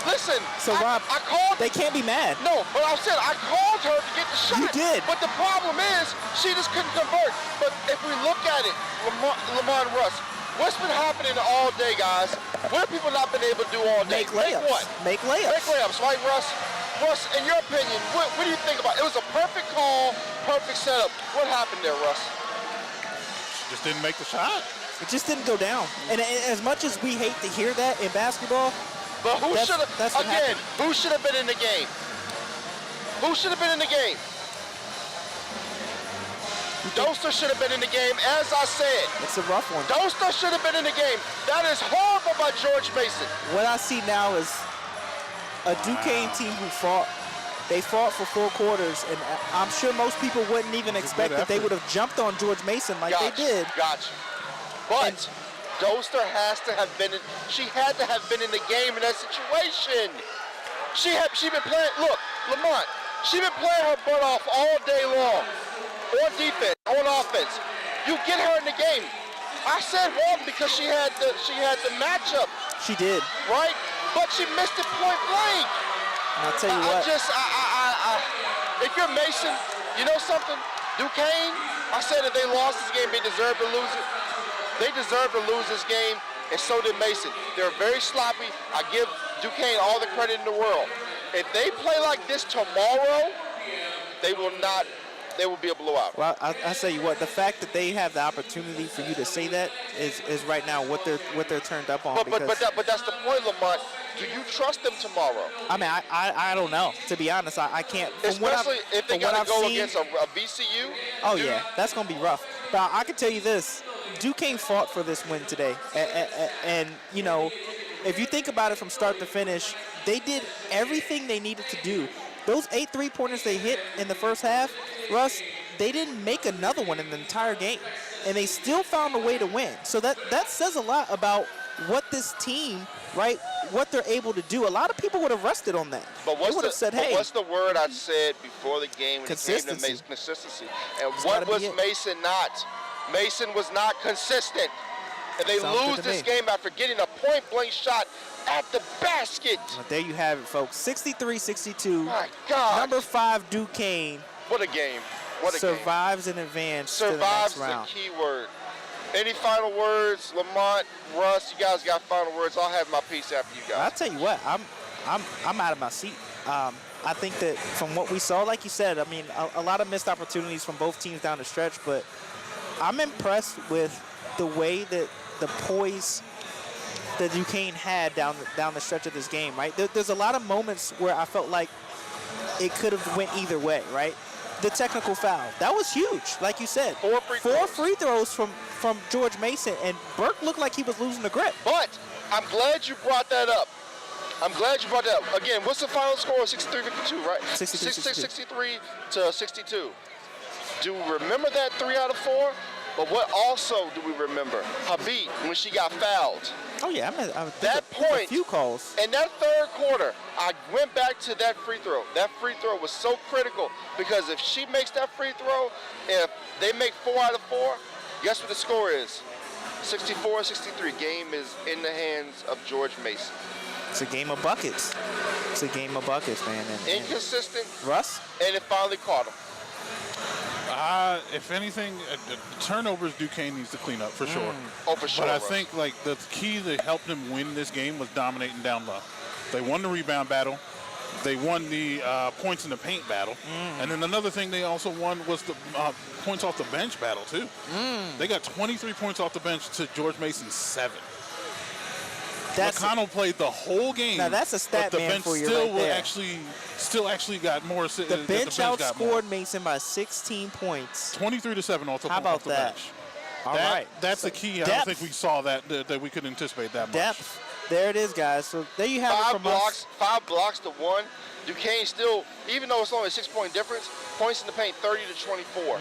Speaker 3: Listen.
Speaker 1: So Rob,
Speaker 3: I called.
Speaker 1: They can't be mad.
Speaker 3: No, but I said I called her to get the shot.
Speaker 1: You did.
Speaker 3: But the problem is she just couldn't convert. But if we look at it, Lamont Russ, what's been happening all day, guys? What have people not been able to do all day?
Speaker 1: Make layups.
Speaker 3: What?
Speaker 1: Make layups.
Speaker 3: Make layups, right, Russ? Russ, in your opinion, what do you think about it? It was a perfect call, perfect setup. What happened there, Russ?
Speaker 2: She just didn't make the shot.
Speaker 1: It just didn't go down. And as much as we hate to hear that in basketball,
Speaker 3: but who should have, again, who should have been in the game? Who should have been in the game? Doster should have been in the game, as I said.
Speaker 1: It's a rough one.
Speaker 3: Doster should have been in the game. That is horrible by George Mason.
Speaker 1: What I see now is a Duquesne team who fought. They fought for 4 quarters, and I'm sure most people wouldn't even expect that they would have jumped on George Mason like they did.
Speaker 3: Gotcha. But Doster has to have been in, she had to have been in the game in that situation. She been playing, look, Lamont, she been playing her butt off all day long. On defense, on offense. You get her in the game. I said Walton because she had the matchup.
Speaker 1: She did.
Speaker 3: Right? But she missed it point blank.
Speaker 1: And I'll tell you what.
Speaker 3: If you're Mason, you know something? Duquesne, I said if they lost this game, they deserve to lose it. They deserve to lose this game, and so did Mason. They're very sloppy. I give Duquesne all the credit in the world. If they play like this tomorrow, they will be a blowout.
Speaker 1: Well, I tell you what, the fact that they have the opportunity for you to say that is right now what they're turned up on.
Speaker 3: But that's the point, Lamont. Do you trust them tomorrow?
Speaker 1: I mean, I don't know. To be honest, I can't.
Speaker 3: Especially if they got to go against a VCU.
Speaker 1: Oh, yeah. That's going to be rough. But I can tell you this. Duquesne fought for this win today. And, you know, if you think about it from start to finish, they did everything they needed to do. Those 8 3-pointers they hit in the first half, Russ, they didn't make another one in the entire game. And they still found a way to win. So that says a lot about what this team, right, what they're able to do. A lot of people would have rested on that.
Speaker 3: But
Speaker 1: they would have said, hey.
Speaker 3: what's the word I said before the game when it came to Mason? Consistency. And what was Mason not? Mason was not consistent. And they lose this game after getting a point-blank shot at the basket.
Speaker 1: Well, there you have it, folks. 63-62.
Speaker 3: My God.
Speaker 1: Number 5, Duquesne.
Speaker 3: What a game. What a
Speaker 1: survives
Speaker 3: game.
Speaker 1: in advance
Speaker 3: Survives
Speaker 1: to the next round.
Speaker 3: is the key word. Any final words, Lamont, Russ? You guys got final words? I'll have my piece after you guys.
Speaker 1: I'll tell you what, I'm out of my seat. I think that from what we saw, like you said, I mean, a lot of missed opportunities from both teams down the stretch, but I'm impressed with the way that the poise that Duquesne had down the stretch of this game, right? There's a lot of moments where I felt like it could have went either way, right? The technical foul, that was huge, like you said.
Speaker 3: 4
Speaker 1: free throws from George Mason, and Burke looked like he was losing the grip.
Speaker 3: But I'm glad you brought that up. Again, what's the final score? 63-52, right? 63 to 62. Do we remember that 3 out of 4? But what also do we remember? Habib, when she got fouled.
Speaker 1: Oh, yeah.
Speaker 3: That point,
Speaker 1: a few calls.
Speaker 3: In that third quarter, I went back to that free throw. That free throw was so critical because if she makes that free throw, if they make 4 out of 4, guess what the score is? 64-63. Game is in the hands of George Mason.
Speaker 1: It's a game of buckets. It's a game of buckets, man.
Speaker 3: Inconsistent.
Speaker 1: Russ?
Speaker 3: And it finally caught him.
Speaker 2: If anything, turnovers Duquesne needs to clean up for sure.
Speaker 3: Oh, for sure.
Speaker 2: But I
Speaker 3: Russ.
Speaker 2: think like the key that helped them win this game was dominating down low. They won the rebound battle. They won the points in the paint battle. And then another thing they also won was the points off the bench battle too. They got 23 points off the bench to George Mason's 7. McConnell played the whole game.
Speaker 1: Now that's a stat
Speaker 2: but the
Speaker 1: man
Speaker 2: bench
Speaker 1: for you
Speaker 2: still
Speaker 1: right there.
Speaker 2: actually got more.
Speaker 1: The bench outscored Mason by 16 points.
Speaker 2: 23-7 off the
Speaker 1: How about that?
Speaker 2: bench.
Speaker 1: All right.
Speaker 2: That's the key. I don't think we saw that we could anticipate that much.
Speaker 1: Depth. There it is, guys. So there you have it from us.
Speaker 3: 5 blocks to 1. Duquesne still, even though it's only a 6-point difference, points in the paint 30-24.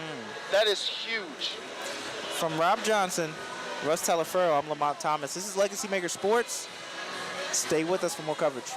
Speaker 3: That is huge.
Speaker 1: From Rob Johnson, Russ Taliaferro, I'm Lamont Thomas. This is LegacyMaker Sports. Stay with us for more coverage.